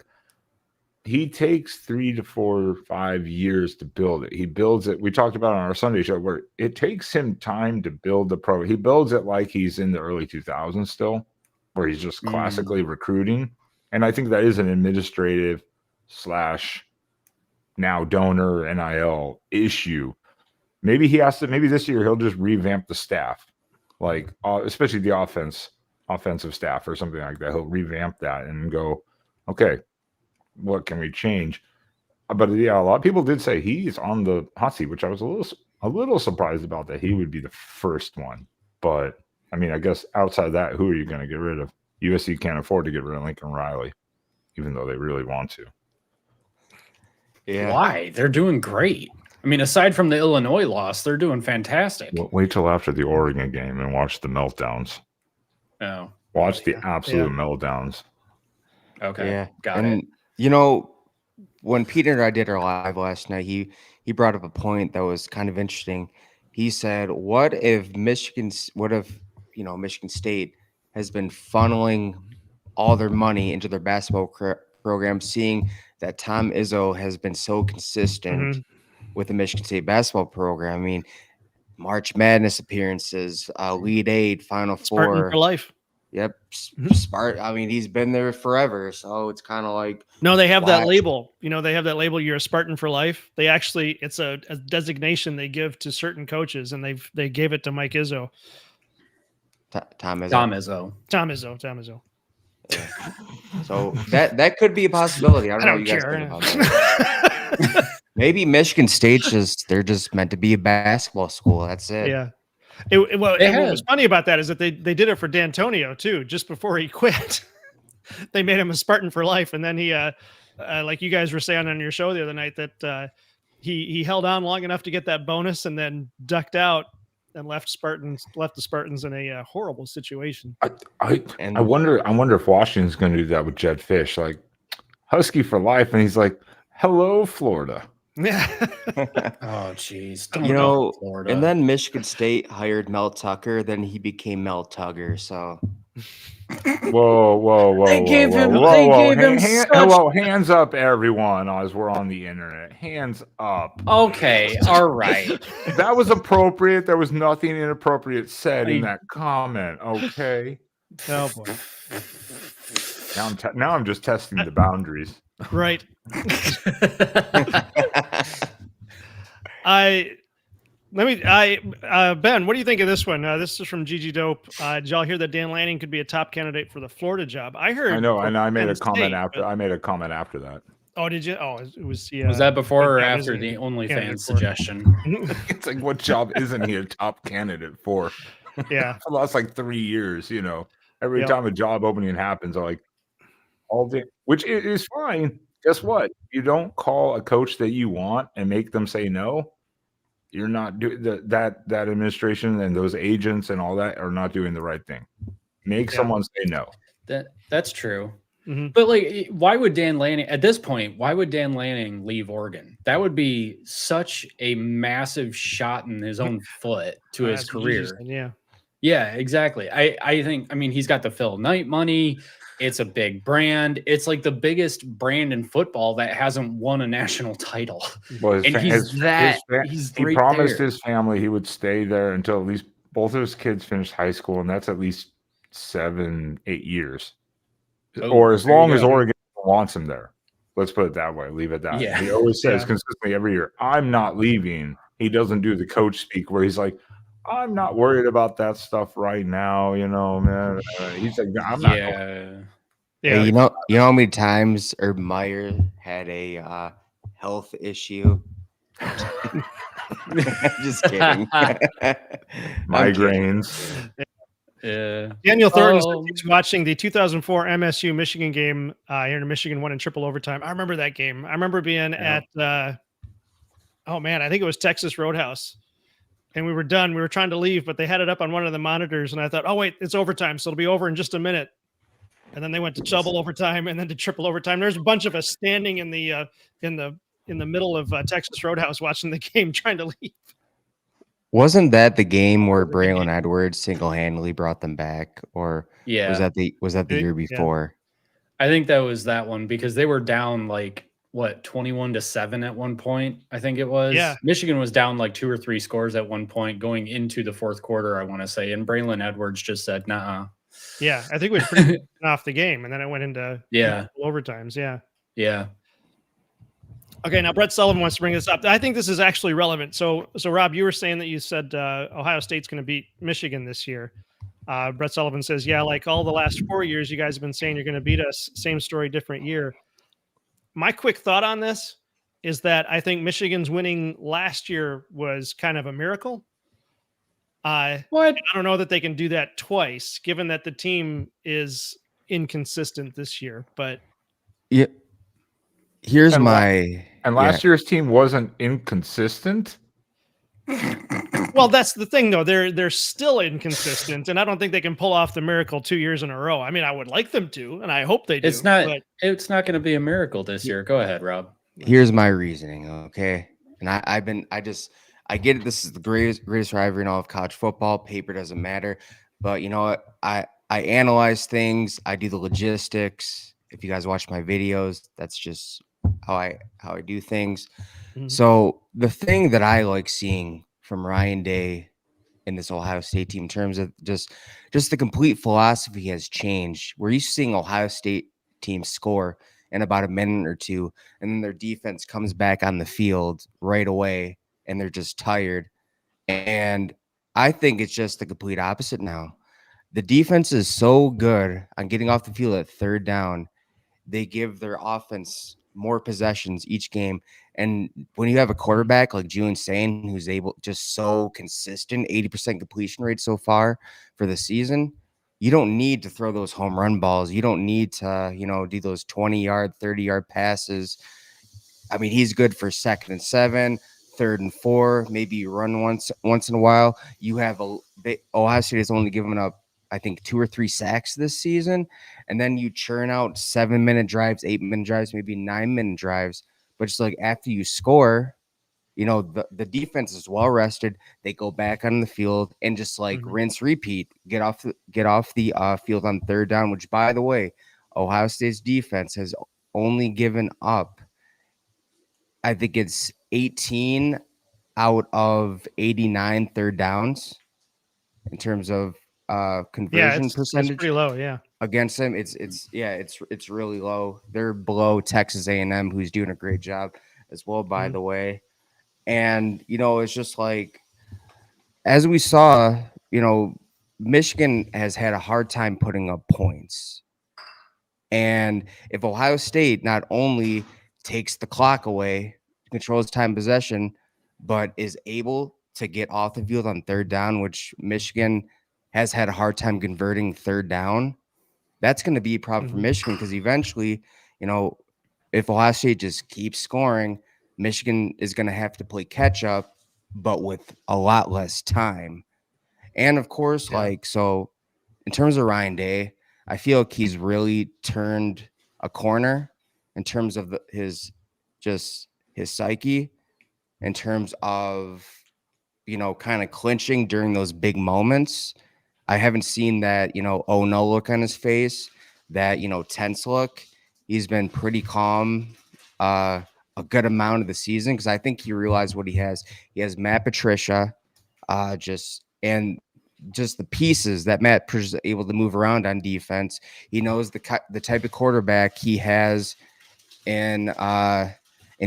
he takes 3 to 4 or 5 years to build it. He builds it. We talked about it on our Sunday show where it takes him time to build the program. He builds it like he's in the early 2000s still, where he's just classically recruiting. And I think that is an administrative / now donor NIL issue. Maybe this year he'll just revamp the staff, like especially the offensive staff or something like that. He'll revamp that and go, okay, what can we change? But yeah, a lot of people did say he's on the hot seat, which I was a little surprised about, that he would be the first one. But I mean, I guess outside of that, who are you going to get rid of? USC can't afford to get rid of Lincoln Riley, even though they really want to. Yeah. Why? They're doing great. I mean, aside from the Illinois loss, they're doing fantastic. Wait till after the Oregon game and watch the meltdowns. Oh, Watch the absolute meltdowns. okay. Yeah. Got and it. when Peter and I did our live last night, he brought up a point that was kind of interesting. He said, "What if Michigan State has been funneling all their money into their basketball program, seeing that Tom Izzo has been so consistent with the Michigan State basketball program? I mean, March Madness appearances, Elite Eight, Final Spartan Four for life. Yep, Spartan. I mean, he's been there forever, so it's kind of like no, they have that label. They have that label. You're a Spartan for life. They actually, it's a designation they give to certain coaches, and they gave it to Mike Izzo. Tom Izzo. Yeah. So that could be a possibility. I don't know what you guys think about that. Maybe Michigan State they're just meant to be a basketball school. That's it. Yeah. What was funny about that is that they did it for D'Antonio too. Just before he quit, they made him a Spartan for life, and then he, like you guys were saying on your show the other night, that he held on long enough to get that bonus, and then ducked out and left the Spartans in a horrible situation. I wonder if Washington's going to do that with Jed Fish, like Husky for life, and he's like, "Hello, Florida." Yeah. Oh, jeez. Florida. And then Michigan State hired Mel Tucker. Then he became Mel Tugger. So. Whoa! They gave him. Hands up, everyone! As we're on the internet, hands up. Okay, all right. That was appropriate. There was nothing inappropriate said in that comment. Okay. Oh boy. Now I'm just testing the boundaries. Right. Ben, what do you think of this one? This is from Gigi Dope. Did y'all hear that Dan Lanning could be a top candidate for the Florida job? I heard. I know, and I made a comment after. I made a comment after that. Oh, did you? Oh, it was. Was that before or after the OnlyFans suggestion? It's like, what job isn't he a top candidate for? Yeah, for the last like 3 years. Every time a job opening happens, I'm like, all day, which is fine. Guess what? You don't call a coach that you want and make them say no. You're not doing that administration and those agents and all that are not doing the right thing. Make someone say no. That's true. Mm-hmm. But like, why would Dan Lanning at this point? Why would Dan Lanning leave Oregon? That would be such a massive shot in his own foot to his career. Yeah, exactly. I think. I mean, he's got the Phil Knight money. It's a big brand. It's like the biggest brand in football that hasn't won a national title. Well, he promised his family he would stay there until at least both of his kids finished high school, and that's at least 7-8 years, or as long as Oregon wants him there. Let's put it that way. Leave it that. Yeah. He always says consistently every year, "I'm not leaving." He doesn't do the coach speak where he's like, "I'm not worried about that stuff right now, man." He's like, "I'm not." Yeah. Hey, you know how many times Urban Meyer had a health issue? Just kidding. Migraines. Daniel Thornton says he's watching the 2004 MSU Michigan game here in Michigan, won in triple overtime. I remember that game. I remember being at I think it was Texas Roadhouse. And we were done. We were trying to leave, but they had it up on one of the monitors. And I thought, oh, wait, it's overtime. So it'll be over in just a minute. And then they went to double overtime and then to triple overtime. There's a bunch of us standing in the middle of Texas Roadhouse watching the game, trying to leave. Wasn't that the game where Braylon Edwards single-handedly brought them back? Or was that the year before? I think that was that one because they were down like 21-7 at one point, I think it was. Yeah. Michigan was down like 2 or 3 scores at one point going into the fourth quarter, I want to say. And Braylon Edwards just said, "Nuh-uh." Yeah, I think we were pretty off the game. And then it went into overtimes. Yeah. Yeah. Okay, now Brett Sullivan wants to bring this up. I think this is actually relevant. So Rob, you were saying that you said Ohio State's going to beat Michigan this year. Brett Sullivan says, yeah, like all the last 4 years, you guys have been saying you're going to beat us. Same story, different year. My quick thought on this is that I think Michigan's winning last year was kind of a miracle. I don't know that they can do that twice, given that the team is inconsistent this year. But yeah, last year's team wasn't inconsistent. Well, that's the thing, though. They're still inconsistent, and I don't think they can pull off the miracle 2 years in a row. I mean, I would like them to, and I hope they do. It's not. But It's not going to be a miracle this year. Go ahead, Rob. Here's my reasoning, okay? And I get it. This is the greatest rivalry in all of college football. Paper doesn't matter, but you know what? I analyze things. I do the logistics. If you guys watch my videos, that's just how I do things. Mhm. So the thing that I like seeing from Ryan Day in this Ohio State team in terms of just the complete philosophy has changed. We're used to seeing Ohio State teams score in about a minute or two, and then their defense comes back on the field right away, and they're just tired. And I think it's just the complete opposite now. The defense is so good on getting off the field at third down. They give their offense more possessions each game. And when you have a quarterback like Julian Sain, who's able just so consistent, 80% completion rate so far for the season, you don't need to throw those home run balls. You don't need to, do those 20-yard, 30-yard passes. I mean, he's good for 2nd and 7, 3rd and 4, maybe you run once in a while. You have Ohio State has only given up, I think, 2 or 3 sacks this season, and then you churn out 7-minute drives, 8-minute drives, maybe 9-minute drives. But just like after you score, the defense is well rested. They go back on the field and just rinse, repeat, get off the field on third down. Which, by the way, Ohio State's defense has only given up, I think it's 18 out of 89 third downs in terms of conversion percentage. It's pretty low, yeah. Against them, it's really low. They're below Texas A&M, who's doing a great job as well, by the way. And it's just like, as we saw, Michigan has had a hard time putting up points. And if Ohio State not only takes the clock away, controls time possession, but is able to get off the field on third down, which Michigan has had a hard time converting third down, that's going to be a problem for Michigan, because eventually, if Ohio State just keeps scoring, Michigan is going to have to play catch up, but with a lot less time. And of course, so in terms of Ryan Day, I feel like he's really turned a corner in terms of his psyche, in terms of, kind of clinching during those big moments. I haven't seen that, oh no look on his face, that, tense look. He's been pretty calm a good amount of the season, because I think he realized what he has. He has Matt Patricia, just the pieces that Matt Patricia is able to move around on defense. He knows the type of quarterback he has in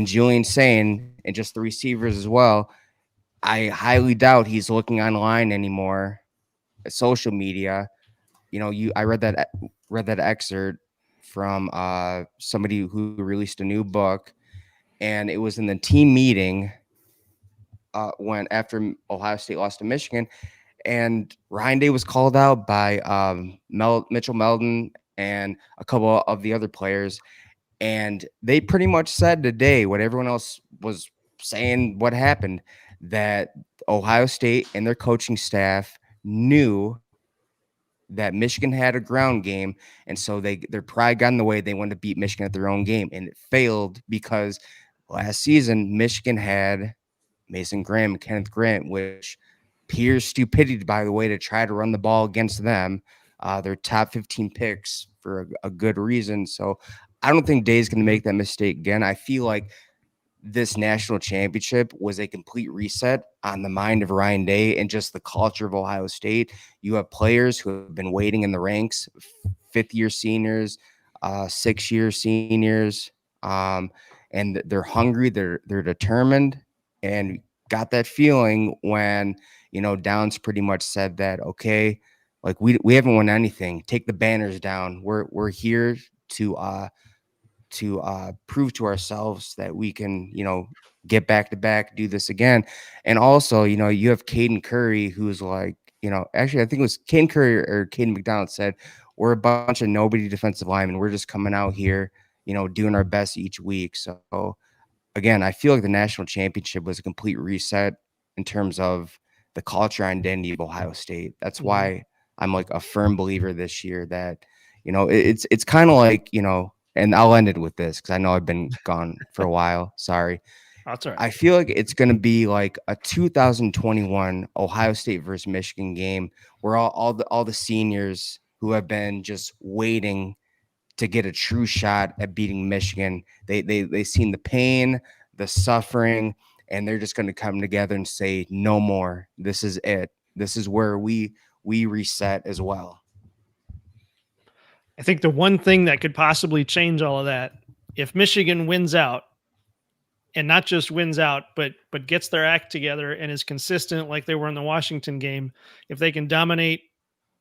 Julian Sain, and just the receivers as well. I highly doubt he's looking online anymore, social media. I read that excerpt from somebody who released a new book, and it was in the team meeting when after Ohio State lost to Michigan, and Ryan Day was called out by Mitchell Meldon and a couple of the other players, and they pretty much said today what everyone else was saying, what happened, that Ohio State and their coaching staff knew that Michigan had a ground game, and so their pride got in the way. They wanted to beat Michigan at their own game, and it failed because last season Michigan had Mason Graham and Kenneth Grant, which pure stupidity, by the way, to try to run the ball against them. They're top 15 picks for a good reason. So I don't think Day's going to make that mistake again. I feel like this national championship was a complete reset on the mind of Ryan Day and just the culture of Ohio State. You have players who have been waiting in the ranks, 5th-year seniors, 6-year seniors, and they're hungry, they're determined, and got that feeling when, Downs pretty much said that, okay, like we haven't won anything. Take the banners down. We're here to prove to ourselves that we can, get back to back, do this again. And also, you have Caden Curry, who's like, actually, I think it was Caden Curry or Caden McDonald said, we're a bunch of nobody defensive linemen. We're just coming out here, doing our best each week. So again, I feel like the national championship was a complete reset in terms of the culture and identity of Ohio State. That's why I'm like a firm believer this year that, you know, it's kind of like, you know, and I'll end it with this because I know I've been gone for a while. Sorry. That's all right. I feel like it's going to be like a 2021 Ohio State versus Michigan game where all the seniors who have been just waiting to get a true shot at beating Michigan, they've seen the pain, the suffering, and they're just going to come together and say, no more. This is it. This is where we reset as well. I think the one thing that could possibly change all of that, if Michigan wins out, and not just wins out, but gets their act together and is consistent like they were in the Washington game, if they can dominate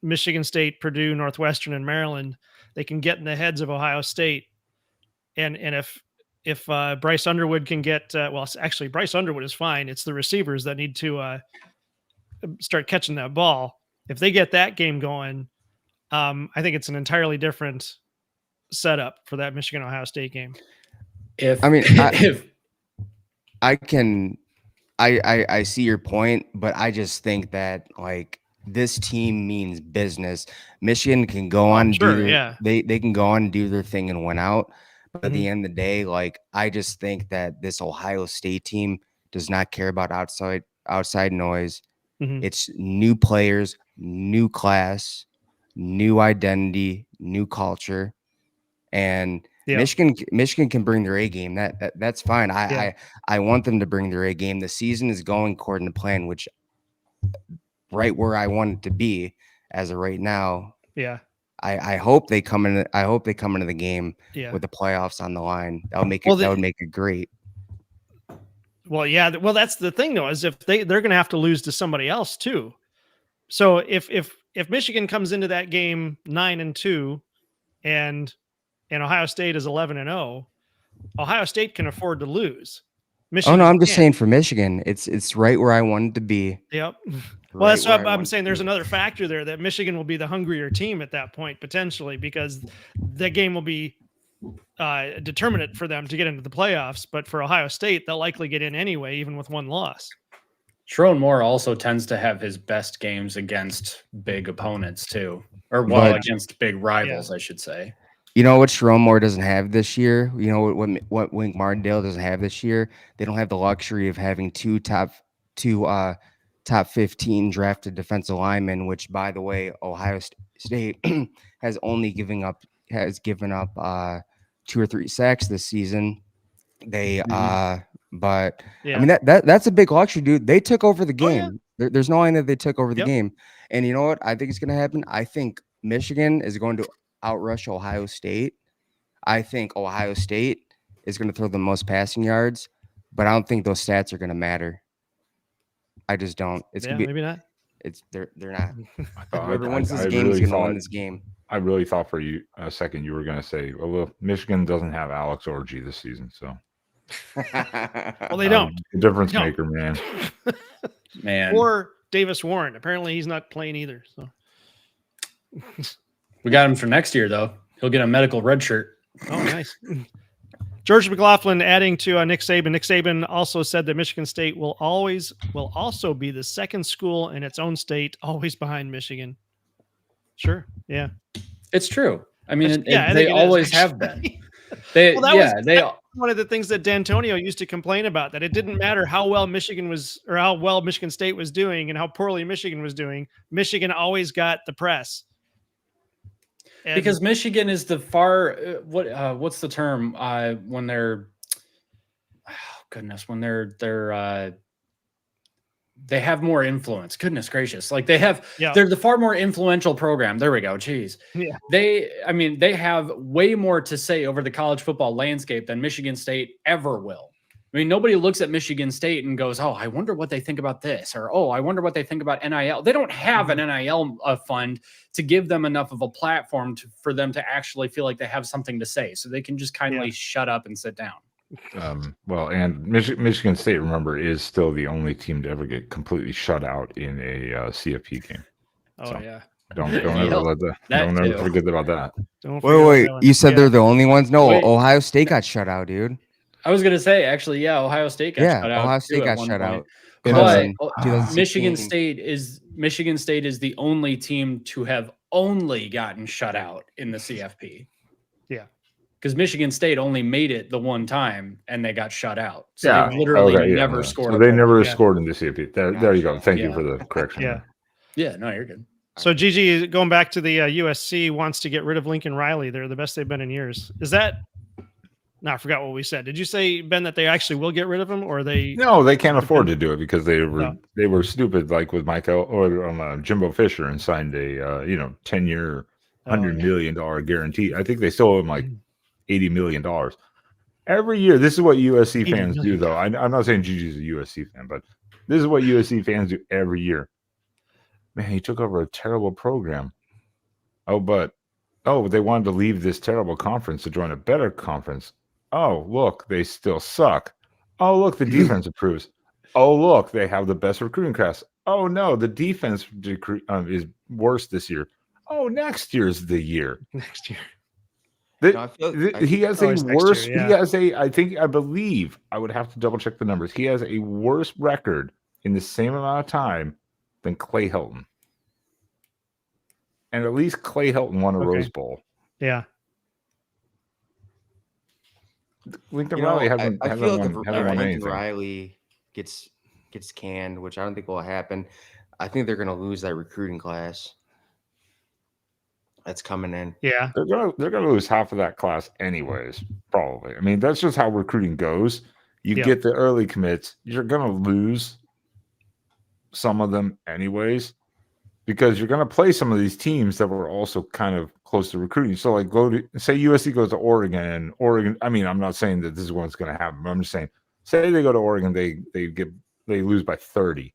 Michigan State, Purdue, Northwestern, and Maryland, they can get in the heads of Ohio State. And if Bryce Underwood can get actually Bryce Underwood is fine. It's the receivers that need to start catching that ball. If they get that game going, I think it's an entirely different setup for that Michigan Ohio State game. I see your point, but I just think that like this team means business. Michigan can go on, they can go on and do their thing and win out. But at the end of the day, like I just think that this Ohio State team does not care about outside noise. It's new players, new class, new identity, new culture, and Michigan can bring their A game. That's fine. I want them to bring their A game. The season is going according to plan, which right where I want it to be as of right now. Yeah. I hope they come in. I hope they come into the game with the playoffs on the line. That would make it great. Well, yeah. Well, that's the thing though, is if they're going to have to lose to somebody else too. So if Michigan comes into that game 9-2 and Ohio State is 11-0, Ohio State can afford to lose. Michigan I'm just saying for Michigan, it's right where I want it to be. Yep. Well, that's what I'm saying. There's another factor there that Michigan will be the hungrier team at that point, potentially, because that game will be determinate for them to get into the playoffs. But for Ohio State, they'll likely get in anyway, even with one loss. Sharon Moore also tends to have his best games against big opponents too, against big rivals, I should say. You know what Sharon Moore doesn't have this year? You know what Wink Martindale doesn't have this year? They don't have the luxury of having two top 15 drafted defensive linemen, which, by the way, Ohio State has given up 2 or 3 sacks this season. They but I mean that's a big luxury, dude. They took over the game. There's no line that they took over the game. And you know what I think is going to happen? I think Michigan is going to outrush Ohio State. I think Ohio State is going to throw the most passing yards, but I don't think those stats are going to matter. I just don't. It's gonna be, maybe not. They're not. Whoever wins this game is going to win this game. I really thought for you a second you were going to say, well, Michigan doesn't have Alex Orji this season, so. Well, they don't. Difference maker, man. Or Davis Warren. Apparently, he's not playing either. So. We got him for next year, though. He'll get a medical red shirt. Oh, nice. George McLaughlin adding to Nick Saban. Nick Saban also said that Michigan State will also be the second school in its own state, always behind Michigan. Sure. Yeah. It's true. I mean, they always have been. One of the things that D'Antonio used to complain about, that it didn't matter how well Michigan was or how well Michigan State was doing and how poorly Michigan was doing. Michigan always got the press. Because Michigan is the what's the term when they're they have more influence. Goodness gracious. Like they're the far more influential program. There we go. Jeez. Yeah. They have way more to say over the college football landscape than Michigan State ever will. I mean, nobody looks at Michigan State and goes, oh, I wonder what they think about this, or, oh, I wonder what they think about NIL. They don't have an NIL fund to give them enough of a platform for them to actually feel like they have something to say. So they can just kindly shut up and sit down. Well, and Michigan State, remember, is still the only team to ever get completely shut out in a CFP game. Oh, so yeah. Don't ever forget about that. Wait. You said they're the only ones? No, Ohio State got shut out, dude. I was going to say, actually, Ohio State got shut out. Ohio State got shut out. But 2016. Michigan State is the only team to have only gotten shut out in the CFP. Yeah. Because Michigan State only made it the one time and they got shut out. So Yeah. they literally Okay, yeah, never no. scored. So they never Yeah. scored in the CFP. There you go. Thank you Yeah. for the correction. Yeah. Yeah, no, you're good. So Gigi, going back to the USC, wants to get rid of Lincoln Riley. They're the best they've been in years. Is that? No, I forgot what we said. Did you say, Ben, that they actually will get rid of him, or they? No, they can't afford to do it because they were stupid, like with Michael or Jimbo Fisher, and signed a 10-year, $100 million guarantee. I think they still owe him like $80 million every year. This is what USC fans do, though. I'm not saying Gigi's a USC fan, but this is what USC fans do every year. Man, he took over a terrible program. But they wanted to leave this terrible conference to join a better conference. Oh, look, they still suck. Oh, look, the defense improves. Oh, look, they have the best recruiting class. Oh, no, the defense is worse this year. Oh, next year's the year. Next year. He has a worse. Year, yeah. He has I believe I would have to double check the numbers. He has a worse record in the same amount of time than Clay Helton. And at least Clay Helton won a Rose Bowl. Yeah. Lincoln Riley hasn't. I feel like if won Lincoln anything. Riley gets canned, which I don't think will happen, I think they're going to lose that recruiting class that's coming in. Yeah. They're gonna lose half of that class anyways, probably. I mean, that's just how recruiting goes. You get the early commits, you're gonna lose some of them anyways, because you're gonna play some of these teams that were also kind of close to recruiting. So like say USC goes to Oregon, and Oregon, I mean, I'm not saying that this is what's gonna happen, but I'm just saying, say they go to Oregon, they lose by 30.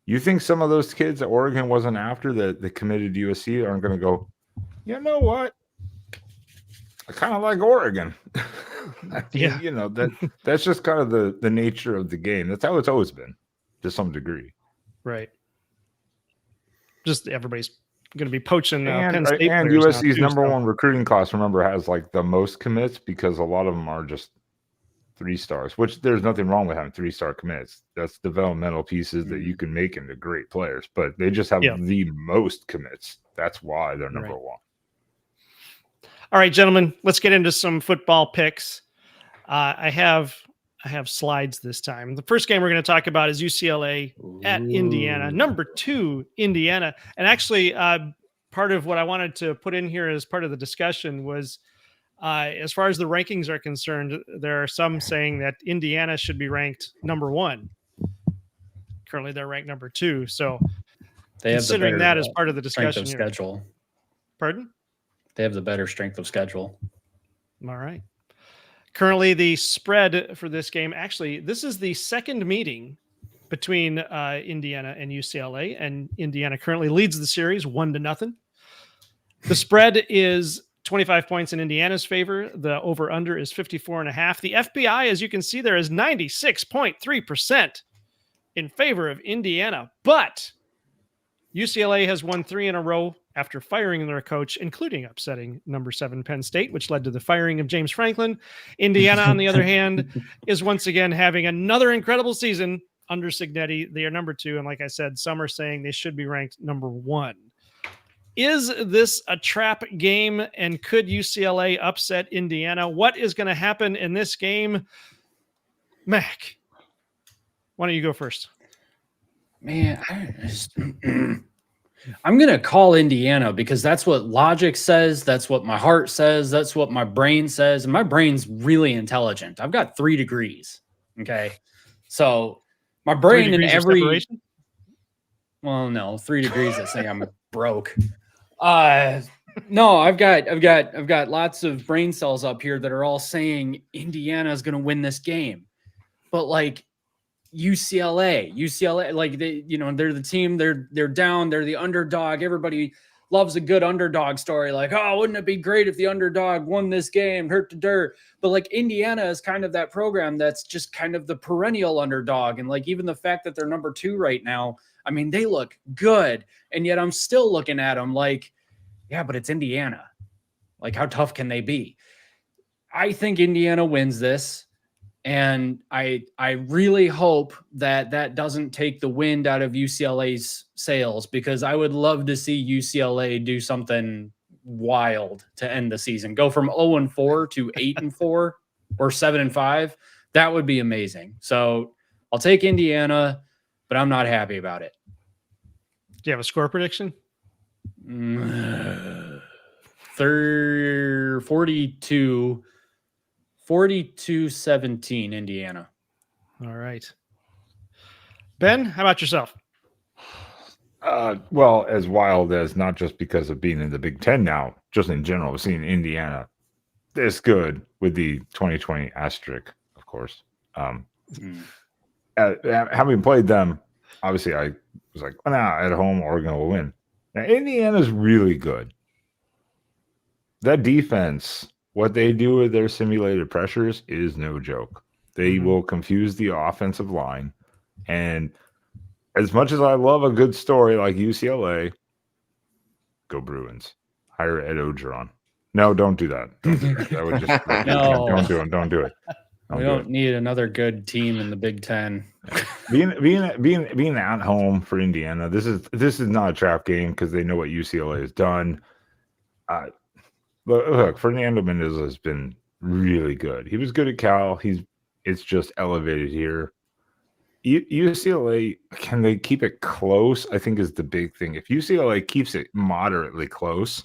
You think some of those kids that Oregon wasn't after that committed to USC aren't gonna go, you know what? I kind of like Oregon. That's just kind of the nature of the game. That's how it's always been, to some degree. Right. Just everybody's going to be poaching And Penn State and players USC's now, too, number so. one recruiting class, remember, has like the most commits because a lot of them are just 3 stars, which there's nothing wrong with having 3-star commits. That's developmental pieces that you can make into great players, but they just have the most commits. That's why they're number one. All right, gentlemen, let's get into some football picks. I have slides this time. The first game we're going to talk about is UCLA at Indiana, number 2 Indiana. And actually, part of what I wanted to put in here as part of the discussion was, as far as the rankings are concerned, there are some saying that Indiana should be ranked number 1. Currently, they're ranked number 2. So, considering that as part of the discussion here. Schedule. Pardon? They have the better strength of schedule. All right. Currently, the spread for this game, actually, this is the second meeting between Indiana and UCLA, and Indiana currently leads the series 1-0. The spread is 25 points in Indiana's favor. The over-under is 54.5. The FBI, as you can see there, is 96.3% in favor of Indiana, but UCLA has won 3 in a row after firing their coach, including upsetting number 7 Penn State, which led to the firing of James Franklin. Indiana, on the other hand, is once again having another incredible season under Cignetti. They are number 2, and like I said, some are saying they should be ranked number 1. Is this a trap game, and could UCLA upset Indiana? What is going to happen in this game? Mac, why don't you go first? Man, I'm going to call Indiana because that's what logic says. That's what my heart says. That's what my brain says. And my brain's really intelligent. I've got 3 degrees. Okay. So my brain in every, well, no, 3 degrees that say I'm broke. No, I've got lots of brain cells up here that are all saying Indiana is going to win this game. But like, UCLA, like they're the team, they're down, they're the underdog. Everybody loves a good underdog story. Like, oh, wouldn't it be great if the underdog won this game, hurt to dirt? But like Indiana is kind of that program that's just kind of the perennial underdog. And like, even the fact that they're number 2 right now, I mean, they look good. And yet I'm still looking at them like, yeah, but it's Indiana. Like, how tough can they be? I think Indiana wins this. And I really hope that doesn't take the wind out of UCLA's sails, because I would love to see UCLA do something wild to end the season. Go from 0-4 to 8-4 or 7-5. That would be amazing. So I'll take Indiana, but I'm not happy about it. Do you have a score prediction? 42-17 Indiana. All right. Ben, how about yourself? Well, as wild as, not just because of being in the Big Ten now, just in general, seeing Indiana this good with the 2020 asterisk, of course. Having played them, obviously I was like, well, nah, at home, Oregon will win. Now, Indiana's really good. That defense, what they do with their simulated pressures is no joke. They will confuse the offensive line. And as much as I love a good story like UCLA, go Bruins. Hire Ed Ogeron. No, don't do that. Don't do that. That would just No. Don't do it. Don't do it. We don't need another good team in the Big Ten. Being at home for Indiana, this is not a trap game because they know what UCLA has done. Look, Fernando Mendoza has been really good. He was good at Cal. It's just elevated here. UCLA, can they keep it close? I think is the big thing. If UCLA keeps it moderately close,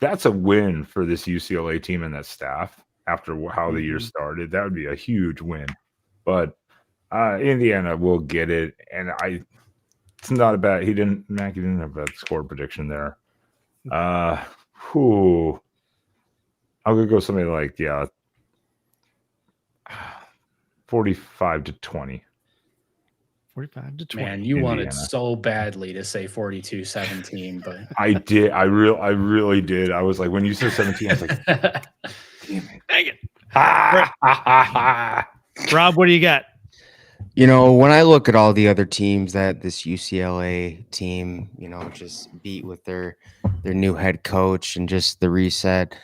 that's a win for this UCLA team and that staff after how the year started. That would be a huge win. But Indiana will get it, and it's not a bad. Mackey didn't have a bad score prediction there. I'm gonna go something like 45-20. 45-20. Man, you Indiana. wanted so badly to say 42-17, but I did. I really did. I was like, when you said 17, I was like, damn it. Dang it. Rob, what do you got? You know, when I look at all the other teams that this UCLA team, you know, just beat with their new head coach and just the reset,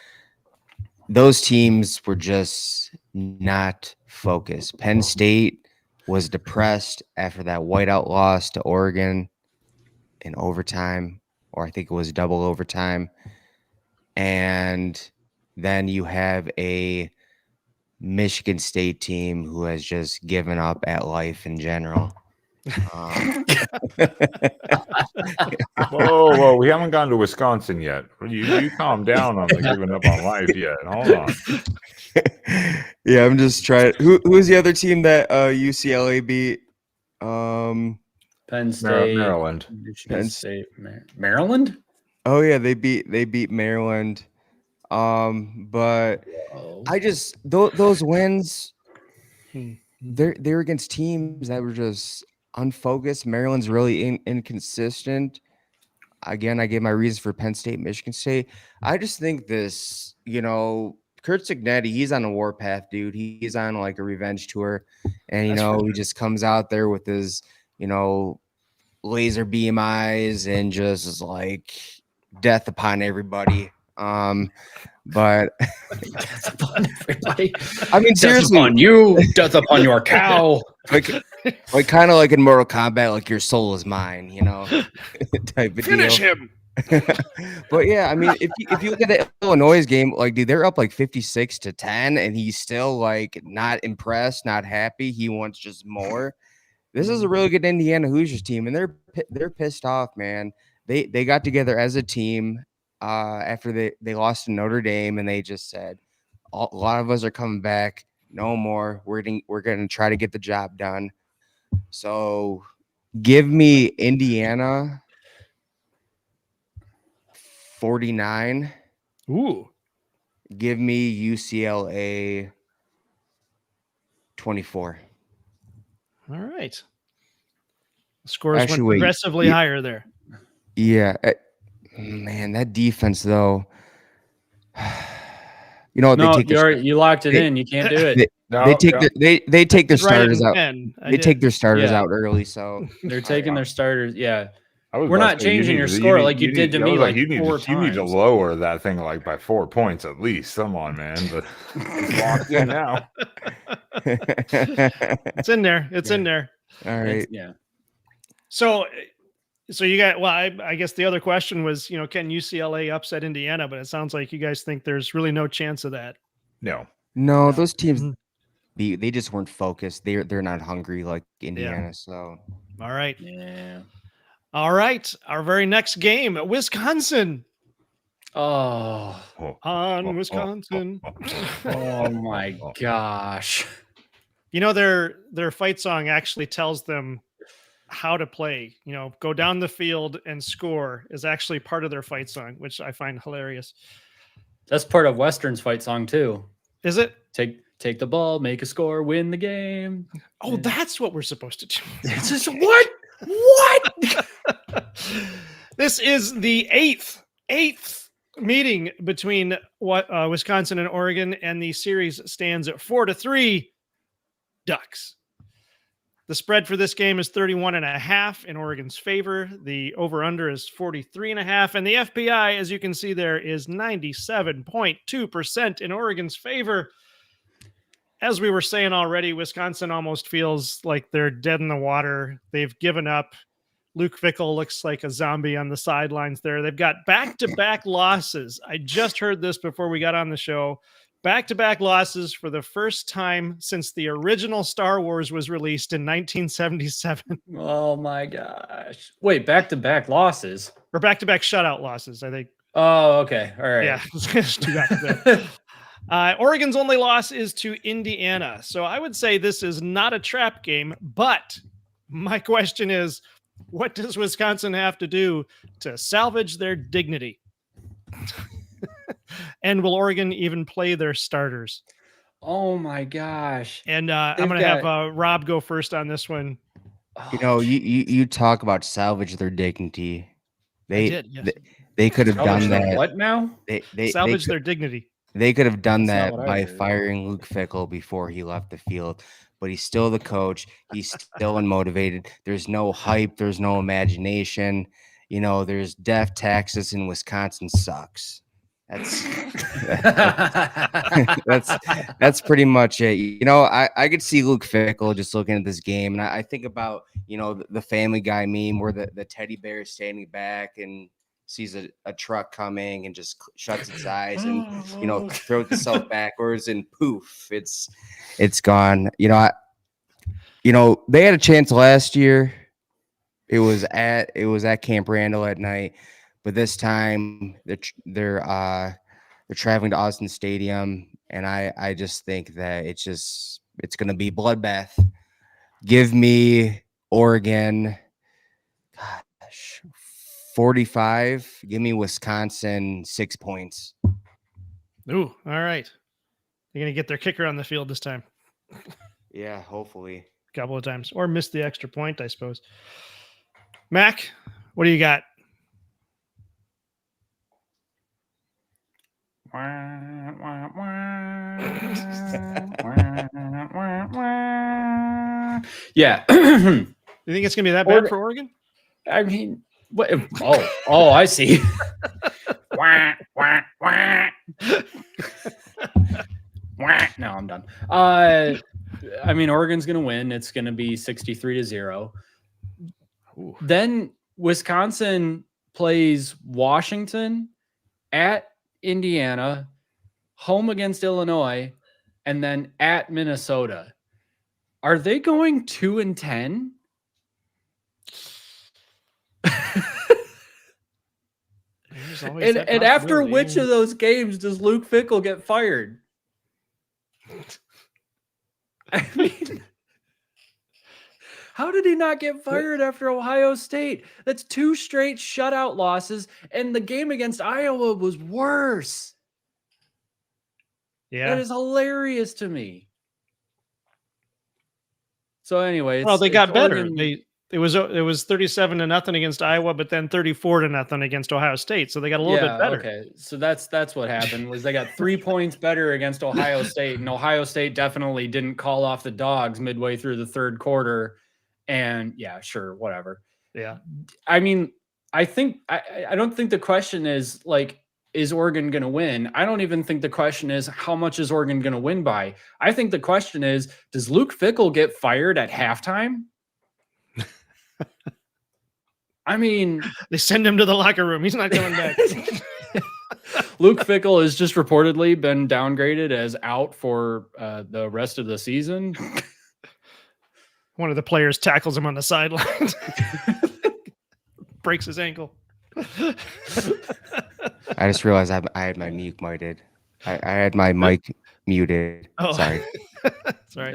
those teams were just not focused. Penn State was depressed after that whiteout loss to Oregon in overtime, or I think it was double overtime. And then you have a Michigan State team who has just given up at life in general. Whoa, we haven't gone to Wisconsin yet. You calm down on the giving up on life yet. Hold on. Yeah, I'm just trying. Who's the other team that UCLA beat? Penn State, Maryland. Michigan State, Maryland. Oh yeah, they beat Maryland. But I just those wins, they're against teams that were just unfocused. Maryland's really inconsistent. Again, I gave my reasons for Penn State, Michigan State. I just think this, you know, Kurt Cignetti, he's on a warpath, dude. He's on like a revenge tour, and he just comes out there with his, laser beam eyes and just is like death upon everybody. But Death upon everybody. I mean, seriously, death upon you, death upon your cow. like kind of like in Mortal Kombat, like your soul is mine, type of Finish deal. him. But yeah, I mean, if you look at the Illinois game, like, dude, they're up like 56-10, and he's still like not impressed, not happy. He wants just more. This is a really good Indiana Hoosiers team, and they're pissed off, man. They got together as a team after they lost to Notre Dame, and they just said, a lot of us are coming back. No more. We're gonna try to get the job done. So give me Indiana 49. Ooh. Give me UCLA 24. All right. Scores Actually, went wait. progressively higher there. Yeah. Man, that defense, though. You locked it in. You can't do it. They take their starters out. They take their starters out early, so they're taking their starters. Yeah. We're not changing your score like you did to me like 4 times. You need to lower that thing like by 4 points at least. Come on, man. But it's locked in now. It's in there. It's in there. All right. Yeah. So you got, well, I guess the other question was, can UCLA upset Indiana? But it sounds like you guys think there's really no chance of that. No. No, those teams, Mhm. they just weren't focused. They're not hungry like Indiana. So All right. Yeah. All right. Our very next game, Wisconsin Oh. on Wisconsin. Oh my gosh. Their fight song actually tells them how to play. Go down the field and score is actually part of their fight song, which I find hilarious. That's part of Western's fight song too. Is it? Take the ball, make a score, win the game. Oh, that's what we're supposed to do. It's just what? What? This is the eighth meeting between Wisconsin and Oregon, and the series stands at 4-3 Ducks. The spread for this game is 31.5 in Oregon's favor. The over-under is 43.5, and the FPI, as you can see there, is 97.2% in Oregon's favor. As we were saying already, Wisconsin almost feels like they're dead in the water. They've given up. Luke Fickell looks like a zombie on the sidelines there. They've got back-to-back losses. I just heard this before we got on the show. Back-to-back losses for the first time since the original Star Wars was released in 1977. Oh my gosh. Wait, back-to-back losses? Or back-to-back shutout losses, I think. Oh, okay. All right. Yeah, let's do back-to-back. Oregon's only loss is to Indiana. So I would say this is not a trap game, but my question is, what does Wisconsin have to do to salvage their dignity? And will Oregon even play their starters? Oh my gosh. And I'm going to have Rob go first on this one. You talk about salvage their dignity. Yes. They could have done Salvage that. what now? They Salvage their dignity. They could have done That's that not what I by heard. firing Luke Fickell before he left the field, but he's still the coach. He's still unmotivated. There's no hype. There's no imagination. There's death taxes, and Wisconsin sucks. That's pretty much it. I could see Luke Fickell just looking at this game, and I think about the Family Guy meme where the teddy bear is standing back and sees a truck coming and just shuts its eyes and throws itself backwards and poof, it's gone. They had a chance last year. It was at Camp Randall at night, but this time they're traveling to Austin Stadium, and I just think that it's going to be bloodbath. Give me Oregon. Gosh, 45. Give me Wisconsin 6 points. Ooh, all right. They're going to get their kicker on the field this time. Yeah, hopefully. A couple of times. Or miss the extra point, I suppose. Mac, what do you got? Yeah. You think it's going to be that bad for Oregon? I mean, what? Oh, I see. Wah, wah, wah. Wah. No, I'm done. I mean, Oregon's going to win. It's going to be 63-0. Ooh. Then Wisconsin plays Washington, at Indiana, home against Illinois, and then at Minnesota. Are they going 2-10? And after which of those games does Luke Fickell get fired? I mean, how did he not get fired after Ohio State? That's 2 straight shutout losses, and the game against Iowa was worse. Yeah, that is hilarious to me. So anyway, they got better. Oregon. It was 37-0 against Iowa, but then 34-0 against Ohio State. So they got a little bit better. Okay, so that's what happened. Was they got 3 points better against Ohio State, and Ohio State definitely didn't call off the dogs midway through the third quarter. And yeah, sure, whatever. Yeah, I mean, I don't think the question is like is Oregon going to win? I don't even think the question is how much is Oregon going to win by. I think the question is, does Luke Fickell get fired at halftime? I mean, They send him to the locker room. He's not coming back. Luke Fickell has just reportedly been downgraded as out for the rest of the season. One of the players tackles him on the sidelines, breaks his ankle. I just realized I had my mic muted. I had my mic muted. Oh, Sorry. Sorry.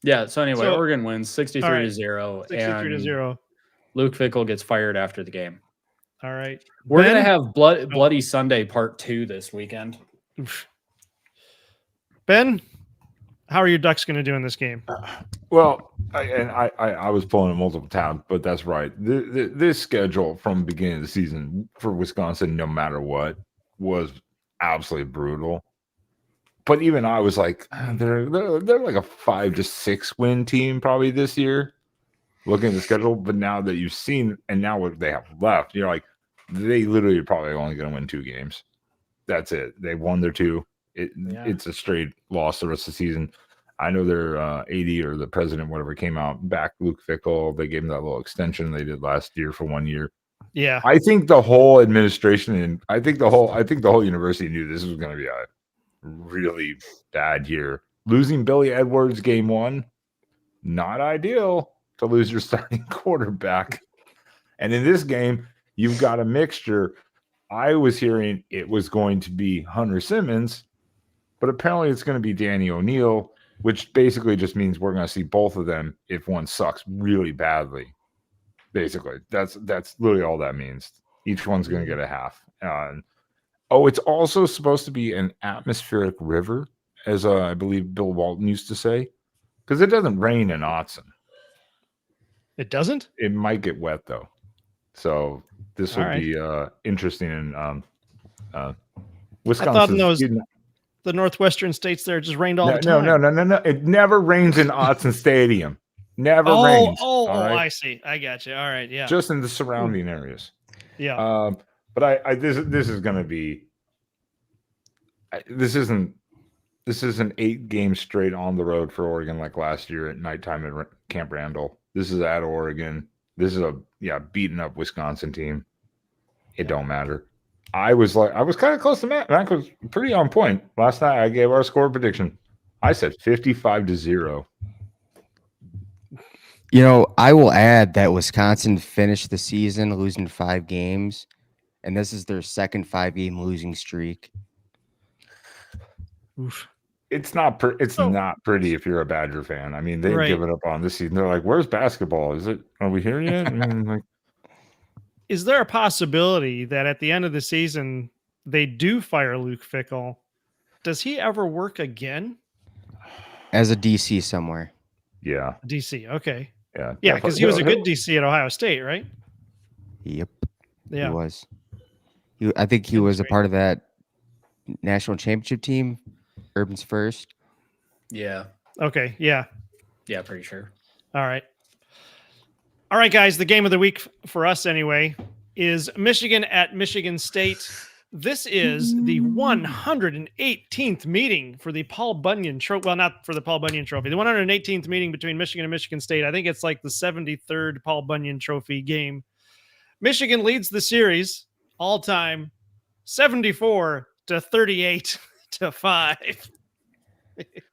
Yeah. So anyway, So- Oregon wins 63-0. 63-0. Luke Fickell gets fired after the game. All right. We're Ben? going to have Bloody Sunday Part 2 this weekend. Ben, how are your Ducks going to do in this game? Well, I was pulling it multiple tabs, but that's right. This schedule from the beginning of the season for Wisconsin, no matter what, was absolutely brutal. But even I was like, they're like a 5 to 6 win team probably this year, looking at the schedule. But now that you've seen, and now what they have left, you're like, they literally are probably only going to win 2 games. That's it. They won their 2. It's a straight loss the rest of the season. I know their AD or the president, whatever, came out, back Luke Fickell. They gave him that little extension they did last year for 1 year. Yeah. I think the whole administration and I think the whole university knew this was going to be a really bad year. Losing Billy Edwards game 1, not ideal to lose your starting quarterback. And in this game, you've got a mixture. I was hearing it was going to be Hunter Simmons, but apparently it's going to be Danny O'Neal, which basically just means we're going to see both of them if one sucks really badly. Basically, that's literally all that means. Each one's going to get a half. It's also supposed to be an atmospheric river, as I believe Bill Walton used to say, because it doesn't rain in Autzen. It doesn't? It might get wet though, so this will be interesting. In Wisconsin, I thought the Northwestern states there just rained all the time. No. It never rains in Autzen Stadium. Never rains. Right? I see. I got you. All right. Yeah. Just in the surrounding areas. Yeah. But this is going to be. This isn't 8 games straight on the road for Oregon like last year at nighttime at Camp Randall. This is at Oregon. This is a beaten up Wisconsin team. It don't matter. I was kind of close to Matt. Matt was pretty on point. Last night I gave our score prediction. I said 55-0. You know, I will add that Wisconsin finished the season losing 5 games, and this is their second 5-game losing streak. Oof. It's not pretty if you're a Badger fan. I mean, they've given up on this season. They're like, "Where's basketball? Are we here yet?" I mean, like, is there a possibility that at the end of the season they do fire Luke Fickell? Does he ever work again? As a DC somewhere. Yeah. DC. Okay. Yeah. Yeah, because he was a good DC at Ohio State, right? Yep. Yeah. He was. I think he was a part of that national championship team, Urban's first. Yeah. Okay. Yeah. Yeah, pretty sure. All right. All right, guys. The game of the week for us, anyway, is Michigan at Michigan State. This is the 118th meeting for the Paul Bunyan Trophy. Well, not for the Paul Bunyan Trophy. The 118th meeting between Michigan and Michigan State. I think it's like the 73rd Paul Bunyan Trophy game. Michigan leads the series all time 74-38-5.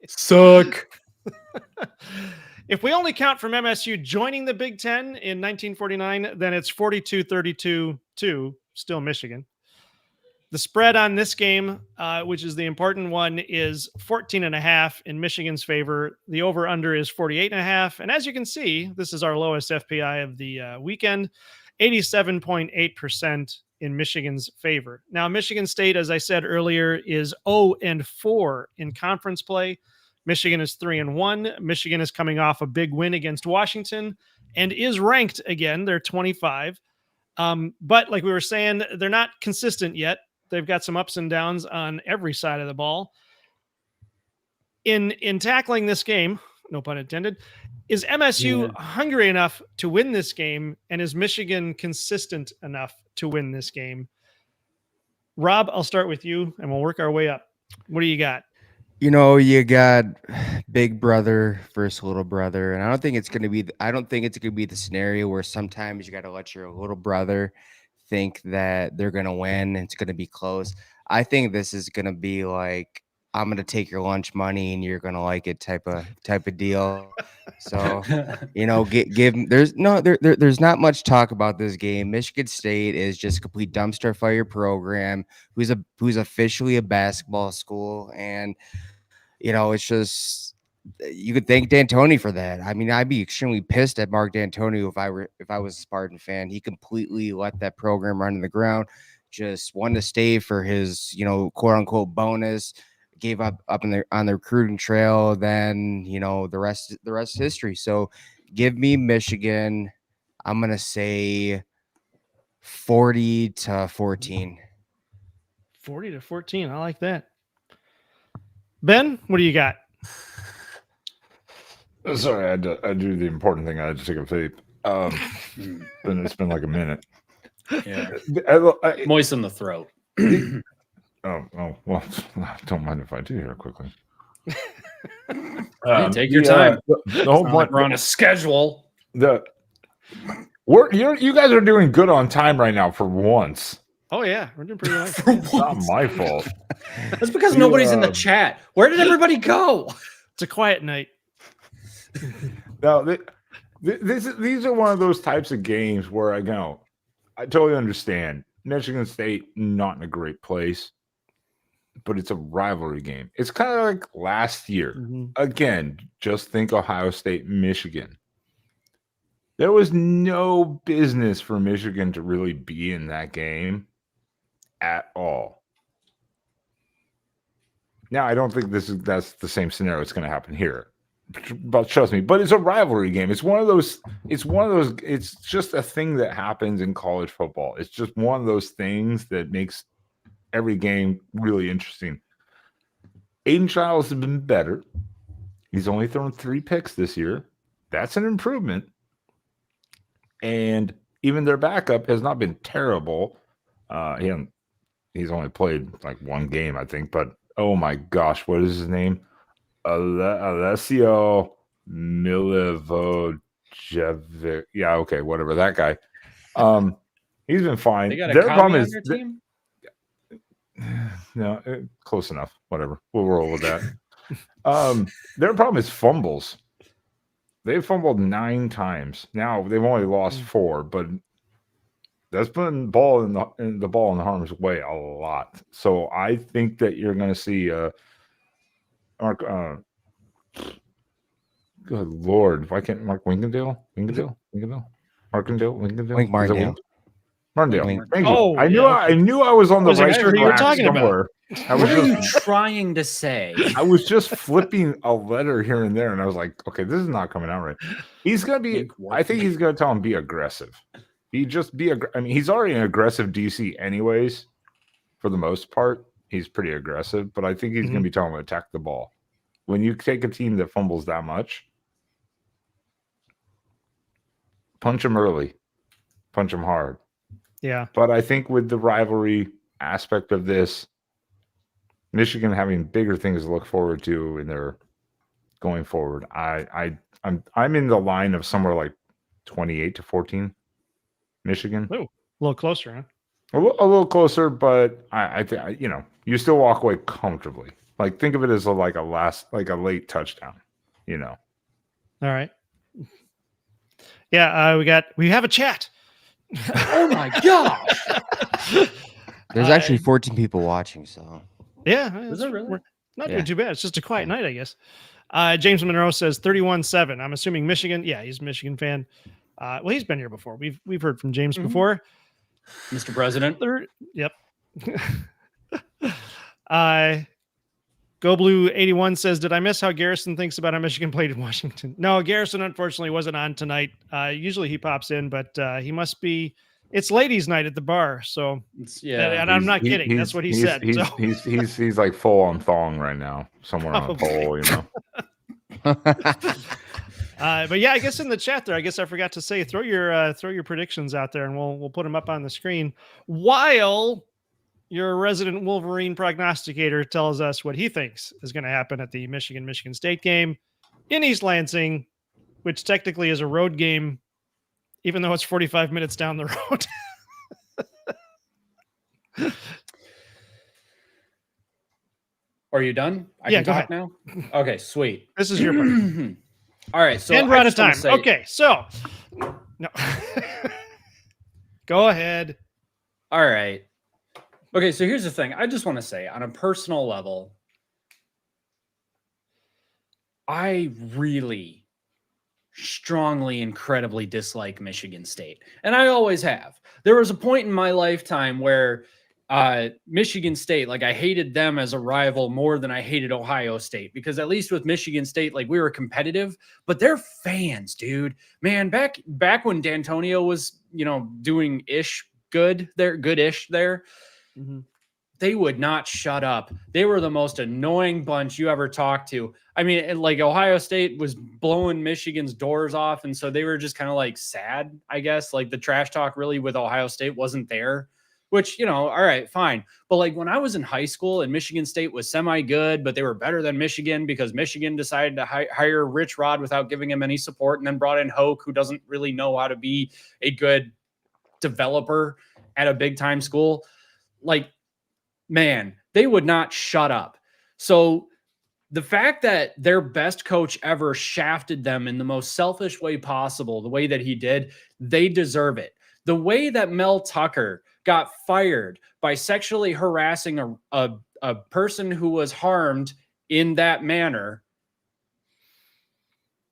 Suck. If we only count from MSU joining the Big Ten in 1949, then it's 42-32-2, still Michigan. The spread on this game, which is the important one, is 14.5 in Michigan's favor. The over-under is 48.5. And as you can see, this is our lowest FPI of the weekend, 87.8% in Michigan's favor. Now, Michigan State, as I said earlier, is 0-4 in conference play. Michigan is 3-1. Michigan is coming off a big win against Washington and is ranked again. They're 25. But like we were saying, they're not consistent yet. They've got some ups and downs on every side of the ball. In tackling this game, no pun intended, Is MSU hungry enough to win this game? And is Michigan consistent enough to win this game? Rob, I'll start with you and we'll work our way up. What do you got? You know, you got big brother versus little brother, and I don't think it's going to be the scenario where sometimes you got to let your little brother think that they're going to win and it's going to be close. I think this is going to be like, I'm going to take your lunch money and you're going to like it type of deal. So, you know, there's not much talk about this game. Michigan State is just a complete dumpster fire program who's officially a basketball school. And, you know, it's just, you could thank D'Antoni for that. I mean, I'd be extremely pissed at Mark D'Antoni if I was a Spartan fan. He completely let that program run to the ground, just wanted to stay for his, you know, quote unquote bonus, gave up on the recruiting trail. Then, you know, the rest is history. So give me Michigan. I'm going to say 40-14. 40-14. I like that. Ben, what do you got? Sorry, I do the important thing. I had to take a vape. But it's been like a minute. Yeah. I Moisten the throat. Oh, well, don't mind if I do here quickly. Take your time. The whole point, we're on a schedule. You guys are doing good on time right now for once. Oh yeah, we're doing pretty nice. It's not my fault. That's because nobody's in the chat. Where did everybody go? It's a quiet night. Now, these are one of those types of games where I totally understand. Michigan State, not in a great place, but it's a rivalry game. It's kind of like last year. Mm-hmm. Again, just think Ohio State, Michigan. There was no business for Michigan to really be in that game at all. Now, I don't think that's the same scenario that's going to happen here. But trust me, but it's a rivalry game. It's one of those, it's just a thing that happens in college football. It's just one of those things that makes every game really interesting. Aiden Childs has been better. He's only thrown 3 picks this year. That's an improvement. And even their backup has not been terrible. He's only played like 1 game, I think, but oh my gosh, what is his name? Alessio Milivojevic. Yeah, okay, whatever, that guy. He's been fine. They got a Their problem is on their team? No, close enough. Whatever. We'll roll with that. Their problem is fumbles. They've fumbled 9 times. Now they've only lost 4, but that's putting the ball in the harm's way a lot. So I think that you're going to see Mark. Good Lord! Why can't Mark Winkendale? Martindale. Thank you. Oh, I knew I was on the right sure who you were talking somewhere. What are you trying to say? I was just flipping a letter here and there, and I was like, okay, this is not coming out right. He's gonna be. I think he's gonna tell him be aggressive. I mean, he's already an aggressive DC anyways. For the most part, he's pretty aggressive, but I think he's gonna be telling him to attack the ball. When you take a team that fumbles that much, punch them early, punch them hard. Yeah. But I think with the rivalry aspect of this, Michigan having bigger things to look forward to in their going forward, I'm in the line of somewhere like 28-14, Michigan. Oh, a little closer, huh? A little closer, but I think you still walk away comfortably. Like, think of it as a late touchdown, All right. Yeah, we have a chat. Oh my gosh. There's actually 14 people watching, so yeah, is it really? We're not doing too bad. It's just a quiet night, I guess. James Monroe says 31-7. I'm assuming Michigan. Yeah, he's a Michigan fan. Well, he's been here before. We've heard from James before. Mr. President. Yep. Go Blue 81 says, did I miss how Garrison thinks about how Michigan played in Washington? No, Garrison unfortunately wasn't on tonight. Usually he pops in, but he must be. It's ladies' night at the bar, so yeah. And I'm not kidding. That's what he said. He's like full on thong right now, somewhere on a pole, But yeah, I guess in the chat there, I guess I forgot to say, throw your predictions out there, and we'll put them up on the screen while your resident Wolverine prognosticator tells us what he thinks is going to happen at the Michigan State game in East Lansing, which technically is a road game, even though it's 45 minutes down the road. Are you done? I Yeah, can go talk now. Okay, sweet. This is your part. All right, so and we're I out of just wanna time. say- Okay, so no. Go ahead. All right. Okay, so here's the thing. I just want to say, on a personal level, I really strongly, incredibly dislike Michigan State. And I always have. There was a point in my lifetime where Michigan State, like I hated them as a rival more than I hated Ohio State, because at least with Michigan State, like we were competitive, but they're fans, dude. Man, back when D'Antonio was, doing good-ish there, they would not shut up. They were the most annoying bunch you ever talked to. I mean, like Ohio State was blowing Michigan's doors off, and so they were just kind of like sad, I guess. Like the trash talk really with Ohio State wasn't there, which, all right, fine. But like when I was in high school and Michigan State was semi-good, but they were better than Michigan because Michigan decided to hire Rich Rod without giving him any support, and then brought in Hoke, who doesn't really know how to be a good developer at a big-time school. Like, man, they would not shut up. So the fact that their best coach ever shafted them in the most selfish way possible, the way that he did, they deserve it. The way that Mel Tucker got fired by sexually harassing a person who was harmed in that manner,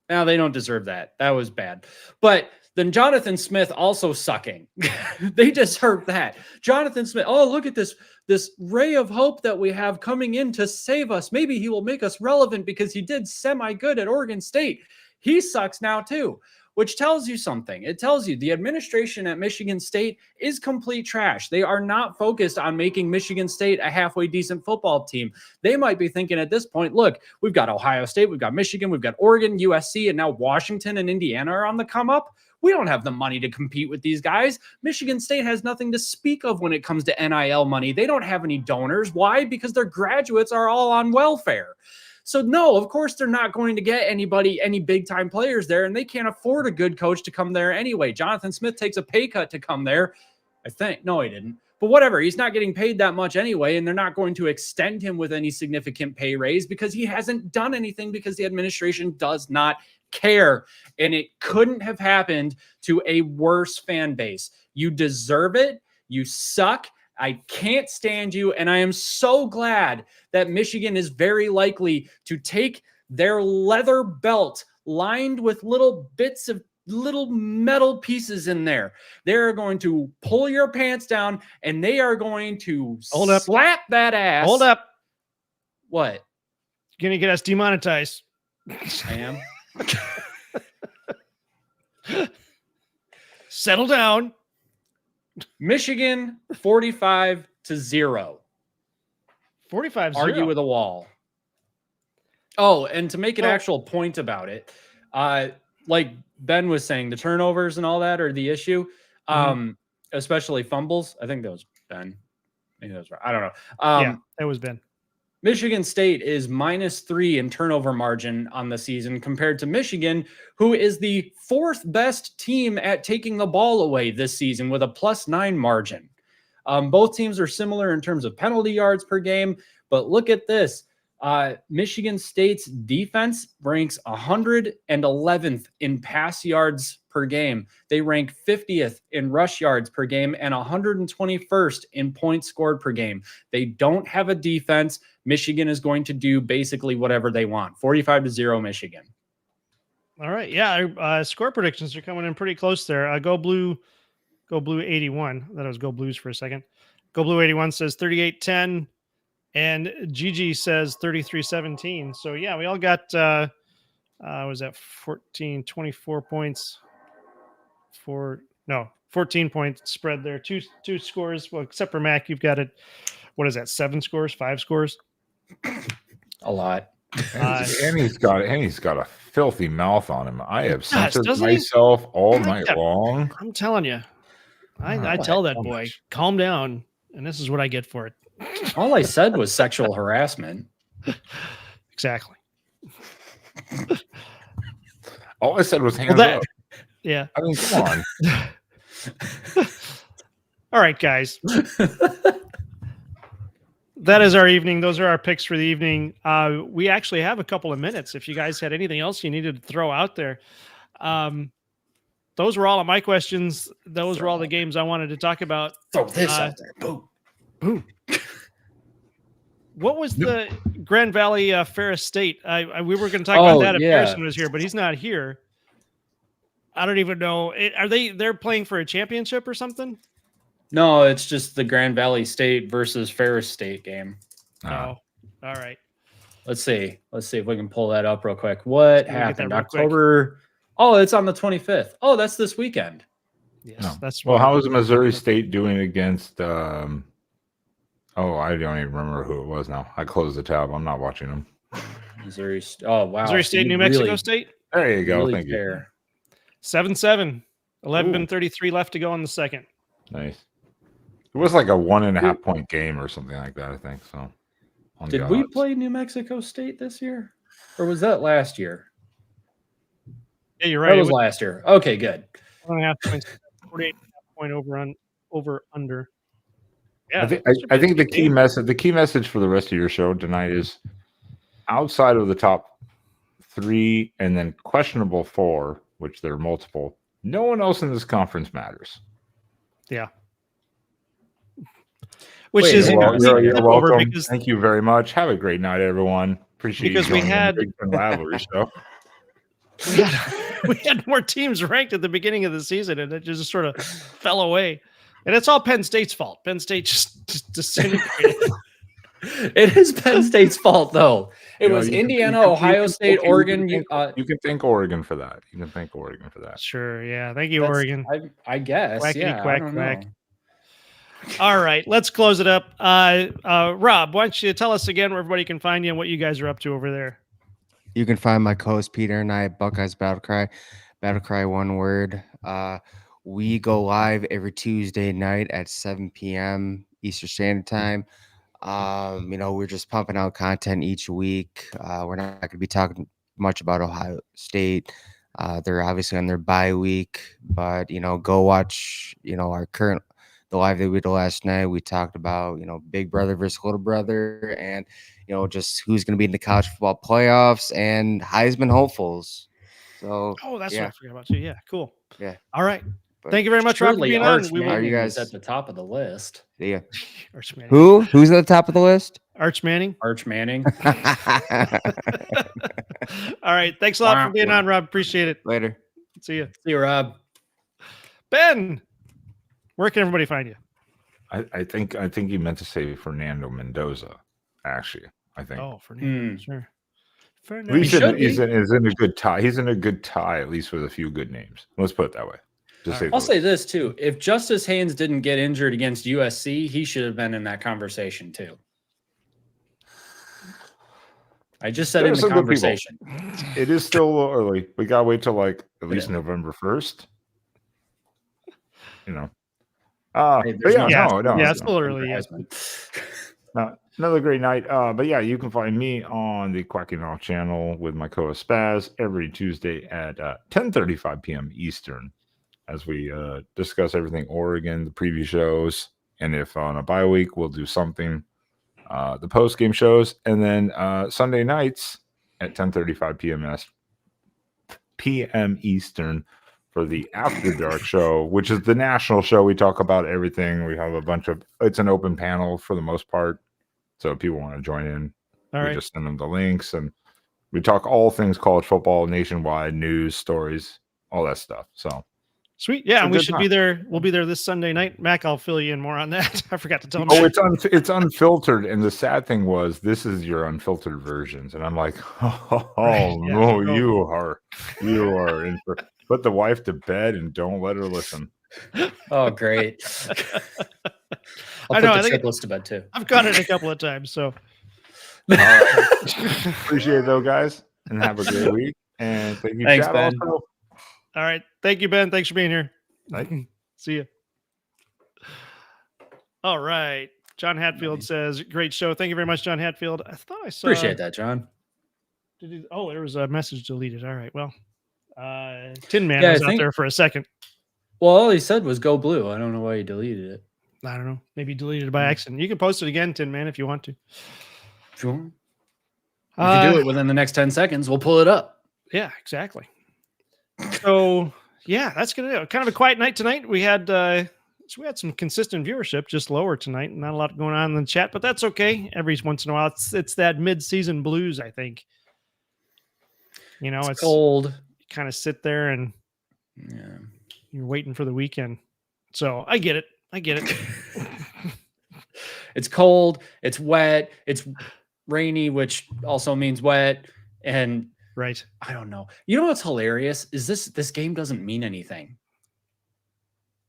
now they don't deserve that. That was bad. But then Jonathan Smith also sucking. They deserve that. Jonathan Smith, oh, look at this ray of hope that we have coming in to save us. Maybe he will make us relevant because he did semi-good at Oregon State. He sucks now too, which tells you something. It tells you the administration at Michigan State is complete trash. They are not focused on making Michigan State a halfway decent football team. They might be thinking at this point, look, we've got Ohio State, we've got Michigan, we've got Oregon, USC, and now Washington and Indiana are on the come up. We don't have the money to compete with these guys. Michigan State has nothing to speak of when it comes to NIL money. They don't have any donors. Why? Because their graduates are all on welfare. So no, of course they're not going to get any big-time players there, and they can't afford a good coach to come there anyway. Jonathan Smith takes a pay cut to come there, I think. No, he didn't. But whatever, he's not getting paid that much anyway, and they're not going to extend him with any significant pay raise because he hasn't done anything, because the administration does not care. And it couldn't have happened to a worse fan base. You deserve it. You suck. I can't stand you. And I am so glad that Michigan is very likely to take their leather belt lined with little bits of little metal pieces in there. They're going to pull your pants down and they are going to slap that ass. Hold up. What? You're going to get us demonetized. I am. Settle down. Michigan 45-0. 45-0. Argue with a wall. Oh, and to make an actual point about it, like Ben was saying, the turnovers and all that are the issue, especially fumbles. I think that was Ben. Maybe that was right. I don't know. Yeah, that was Ben. Michigan State is -3 in turnover margin on the season compared to Michigan, who is the 4th best team at taking the ball away this season with a +9 margin. Both teams are similar in terms of penalty yards per game, but look at this. Michigan State's defense ranks 111th in pass yards per game. They rank 50th in rush yards per game and 121st in points scored per game. They don't have a defense. Michigan is going to do basically whatever they want. 45-0 Michigan. All right. Yeah. Score predictions are coming in pretty close there. Go Blue 81. That was Go Blues for a second. Go Blue 81 says 38-10. And Gigi says 33-17. So yeah, we all got was that 24 points 14 point spread there. Two scores. Well, except for Mac, you've got it. What is that? 7 scores, 5 scores? A lot. And he's got a filthy mouth on him. I have censored doesn't he? myself all night Yeah. long. I'm telling you, I Oh, tell that so boy, much. calm down, and this is what I get for it. All I said was sexual harassment. Exactly. All I said was hands that- up. Yeah. I mean, come on. All right, guys. That is our evening. Those are our picks for the evening. We actually have a couple of minutes. If you guys had anything else you needed to throw out there, those were all of my questions. Those were all the games I wanted to talk about. Throw this out there. Boom. Boom. What was the Grand Valley Ferris State? We were going to talk about that if Garrison was here, but he's not here. I don't even know. They're playing for a championship or something? No, it's just the Grand Valley State versus Ferris State game. Oh, all right. Let's see if we can pull that up real quick. What Let me get that happened? real quick. October. Oh, it's on the 25th. Oh, that's this weekend. Yes, No. that's Well, what- how is Missouri State doing against? I don't even remember who it was now. I closed the tab. I'm not watching them. Missouri. Oh, wow. Missouri So State, you New Mexico really- State, There you go. really Thank you. care. 7-7, 11:33 left to go in the second. Nice. It was like a 1.5 point game or something like that, I think. So, on Did the we odds. play New Mexico State this year? Or was that last year? Yeah, you're right. That It was was last year. Okay, good. 1.5 points, 48.5 point over under. Yeah, I think that should I be a think the good key game. message for the rest of your show tonight is outside of the top 3 and then questionable 4, which there are multiple. No one else in this conference matters. Yeah. Which Wait, is hang on a second. You're over welcome. because Thank you very much. Have a great night, everyone. Appreciate Because you we joining the had- Big Ten Rivalry show. we had more teams ranked at the beginning of the season, and it just sort of fell away. And it's all Penn State's fault. Penn State just disintegrated. It is Penn State's fault, though. It You know, was you can- Indiana, you can- Ohio you can- State, you can Oregon. thank- You can thank Oregon for that. You can thank Oregon for that. Sure, yeah. Thank you, That's- Oregon. I guess. Quackity Yeah. quack I don't quack. know. All right, let's close it up. Rob, why don't you tell us again where everybody can find you and what you guys are up to over there? You can find my co-host Peter and I at Buckeyes Battlecry. Battlecry, one word. We go live every Tuesday night at 7 p.m. Eastern Standard Time. We're just pumping out content each week. We're not going to be talking much about Ohio State. They're obviously on their bye week, but go watch the live that we did last night. We talked about big brother versus little brother, and just who's going to be in the college football playoffs and Heisman hopefuls. So Oh, that's yeah. what I forgot about too. Yeah, cool. Yeah. All right. but Thank you very much, Rob, for Surely being Arch on. We will Are you Manning guys- is at the top of the list? yeah. Arch Manning. Who's at the top of the list? Arch Manning. Arch Manning. All right. Thanks a lot for being on, Rob. Appreciate it. Later. See you. See you, Rob. Ben, where can everybody find you? I think you meant to say Fernando Mendoza. Actually, I think. Oh, Fernando. Hmm. Sure. At Fernando. least should be. he's in a good tie. He's in a good tie, at least with a few good names. Let's put it that way. Just say I'll say this too: if Justice Haynes didn't get injured against USC, he should have been in that conversation too. I just said There in are the some good people. conversation. it is still a little early. We gotta wait till like at least is. November 1st. Hey, But there's yeah, no- no, yeah, it's a little early. Yeah. another great night. But yeah, you can find me on the Quacking Off channel with my co-host Spaz every Tuesday at 10:35 p.m. Eastern, as we discuss everything Oregon, the preview shows, and if on a bye week we'll do something, the post game shows, and then Sunday nights at 10:35 p.m. Eastern for the After Dark show, which is the national show. We talk about everything. We have it's an open panel for the most part. So if people want to join in, All we right. just send them the links and we talk all things college football, nationwide news, stories, all that stuff. So Sweet. Yeah, a and we good should time. be there. We'll be there this Sunday night. Mac, I'll fill you in more on that. I forgot to tell him. it's unfiltered, and the sad thing was this is your unfiltered versions, and I'm like, oh Right, yeah, no, so- you are in for put the wife to bed and don't let her listen. Oh, great! I'll I put know, I the think triplets to bed too. I've got it a couple of times. So, All right. Appreciate it, though, guys, and have a great week. And thank you, Thanks, Chad, Ben. also. All right. Thank you, Ben. Thanks for being here. Thank you. See you. All right. John Hatfield says, great show. Thank you very much, John Hatfield. I thought I saw. Appreciate that, John. Oh, there was a message deleted. All right. Well, Tin Man Yeah, was I out think- there for a second. Well, all he said was go blue. I don't know why he deleted it. I don't know. Maybe deleted it by accident. You can post it again, Tin Man, if you want to. Sure. If you do it within the next 10 seconds, we'll pull it up. Yeah, exactly. So yeah, that's gonna do it. Kind of a quiet night tonight. We had some consistent viewership, just lower tonight. Not a lot going on in the chat, but that's okay. Every once in a while, it's that mid-season blues, I think. You know, it's cold. You kind of sit there and Yeah. you're waiting for the weekend. So I get it. It's cold. It's wet. It's rainy, which also means wet. And Right. I don't know. You know what's hilarious is this game doesn't mean anything.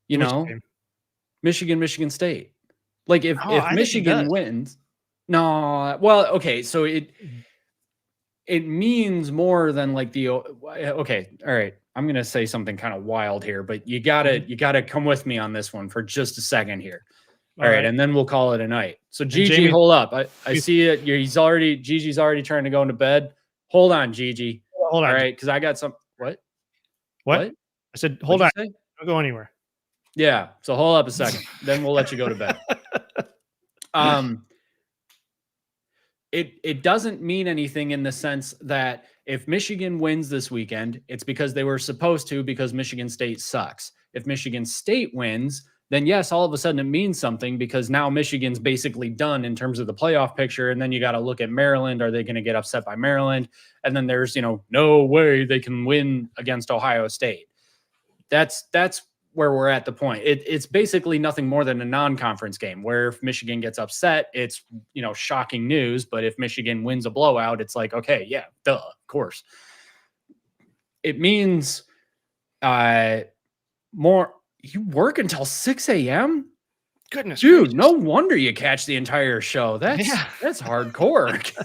You Which know, game? Michigan State. Like if I think it Michigan does. wins, no. Well, okay, so it means more than like the okay. All right, I'm gonna say something kind of wild here, but you gotta come with me on this one for just a second here. All right, and then we'll call it a night. So Gigi, Jamie- hold up. I see it. Gigi's already trying to go into bed. Hold on, Gigi. Hold on. All right, because I got some. What? What? I said, hold on. What'd you say? Don't go anywhere. Yeah. So hold up a second. Then we'll let you go to bed. It doesn't mean anything in the sense that if Michigan wins this weekend, it's because they were supposed to, because Michigan State sucks. If Michigan State wins, then yes, all of a sudden it means something because now Michigan's basically done in terms of the playoff picture. And then you got to look at Maryland. Are they going to get upset by Maryland? And then there's, no way they can win against Ohio State. That's where we're at the point. It's basically nothing more than a non-conference game where if Michigan gets upset, it's, shocking news. But if Michigan wins a blowout, it's like, okay, yeah, duh, of course. It means more. You work until 6 a.m.? Goodness, dude, gracious. no wonder you catch the entire show. That's hardcore.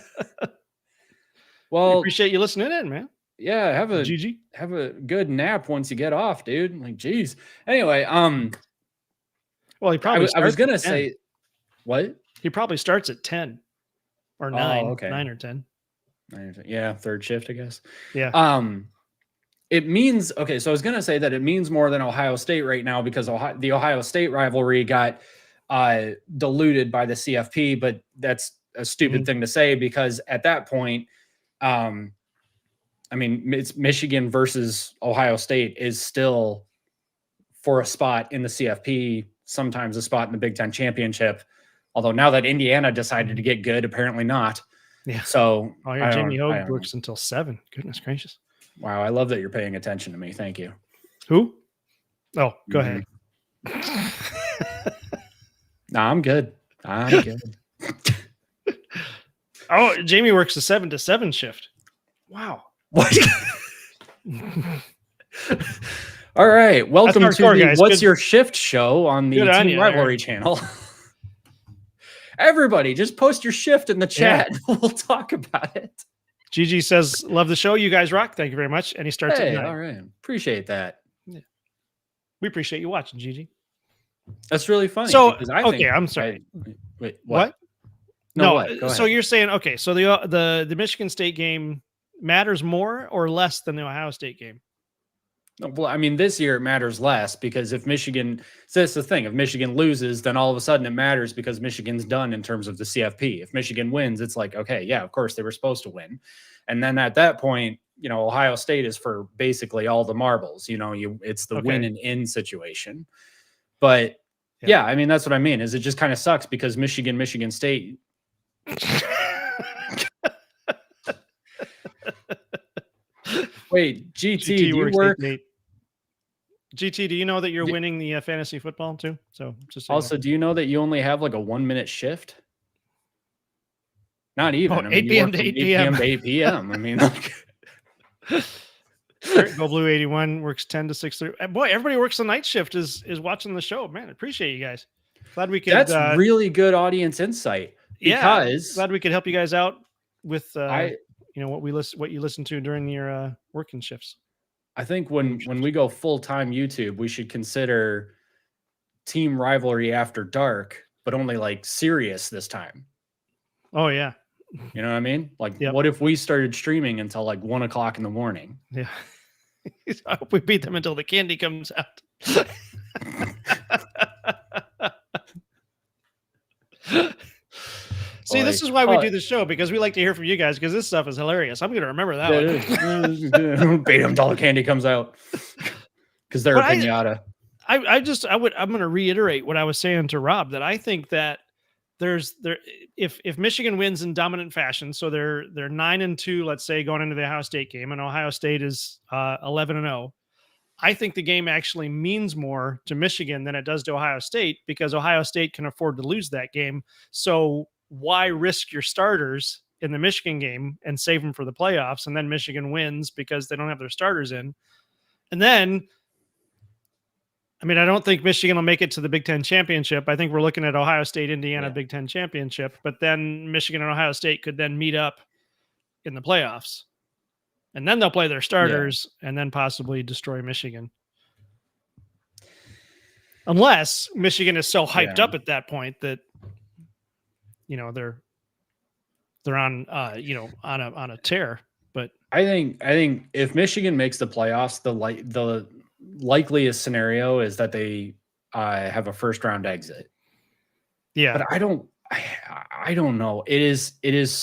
Well, I appreciate you listening in, man. Yeah, have a Gigi. Have a good nap once you get off, dude. Like, geez. Anyway, well, he probably. I was gonna at 10. say, what? He probably starts at 10 or 9. okay. 9 or 10. Yeah, third shift, I guess. Yeah. It means okay. So I was gonna say that it means more than Ohio State right now because the Ohio State rivalry got diluted by the CFP, but that's a stupid thing to say because at that point, it's Michigan versus Ohio State is still for a spot in the CFP, sometimes a spot in the Big Ten championship. Although now that Indiana decided to get good, apparently not. Yeah. So Jamie Hogue works until 7. Goodness gracious. Wow. I love that you're paying attention to me. Thank you. Who? Oh, go ahead. Nah, I'm good. I'm good. Oh, Jamie works the 7 to 7 shift. Wow. What? All right. Welcome to hardcore, the guys. What's Good. Your Shift show on the Good on Team you Rivalry channel. Everybody, just post your shift in the chat. We'll talk about it. Gigi says, love the show. You guys rock. Thank you very much. And he starts at 9. All right. Appreciate that. We appreciate you watching, Gigi. That's really funny. So, because I okay, think, I'm sorry. Wait, what? No, what? Go so ahead. you're saying, okay, so the Michigan State game matters more or less than the Ohio State game? Well, I mean, this year it matters less because if Michigan, so that's the thing, if Michigan loses, then all of a sudden it matters because Michigan's done in terms of the CFP. If Michigan wins, it's like, okay, yeah, of course they were supposed to win. And then at that point, Ohio State is for basically all the marbles, it's the win and in situation. But yeah, I mean, that's what I mean is it just kind of sucks because Michigan State. Wait, GT, do you work? GT, do you know that you're winning the fantasy football too? So just also, do you know that you only have like a 1-minute shift? Not even. 8 p.m. to 8 p.m. to 8 p.m. I mean, like. Go Blue 81 works 10 to 6:30. Boy, everybody works the night shift is watching the show. Man, I appreciate you guys. Glad we could. That's really good audience insight. Because glad we could help you guys out. with what you listen to during your working shifts? I think when we go full-time YouTube, we should consider team rivalry after dark, but only like serious this time. Oh yeah. You know what I mean? Like, Yep. what if we started streaming until like 1 o'clock in the morning? Yeah. I hope we beat them until the candy comes out. See, this is why we do the show, because we like to hear from you guys, because this stuff is hilarious. I'm going to remember that one. Beat them until the candy comes out. Because they're a pinata. I'm going to reiterate what I was saying to Rob, that I think that if Michigan wins in dominant fashion, so they're 9-2, let's say, going into the Ohio State game, and Ohio State is 11-0. I think the game actually means more to Michigan than it does to Ohio State, because Ohio State can afford to lose that game. So why risk your starters in the Michigan game and save them for the playoffs? And then Michigan wins because they don't have their starters in. And then, I mean, I don't think Michigan will make it to the Big Ten championship. I think we're looking at Ohio State, Indiana, Big Ten championship, but then Michigan and Ohio State could then meet up in the playoffs, and then they'll play their starters and then possibly destroy Michigan. Unless Michigan is so hyped up at that point that, they're on, on a tear. But I think if Michigan makes the playoffs, the likeliest scenario is that they have a first round exit. Yeah, but I don't know. It's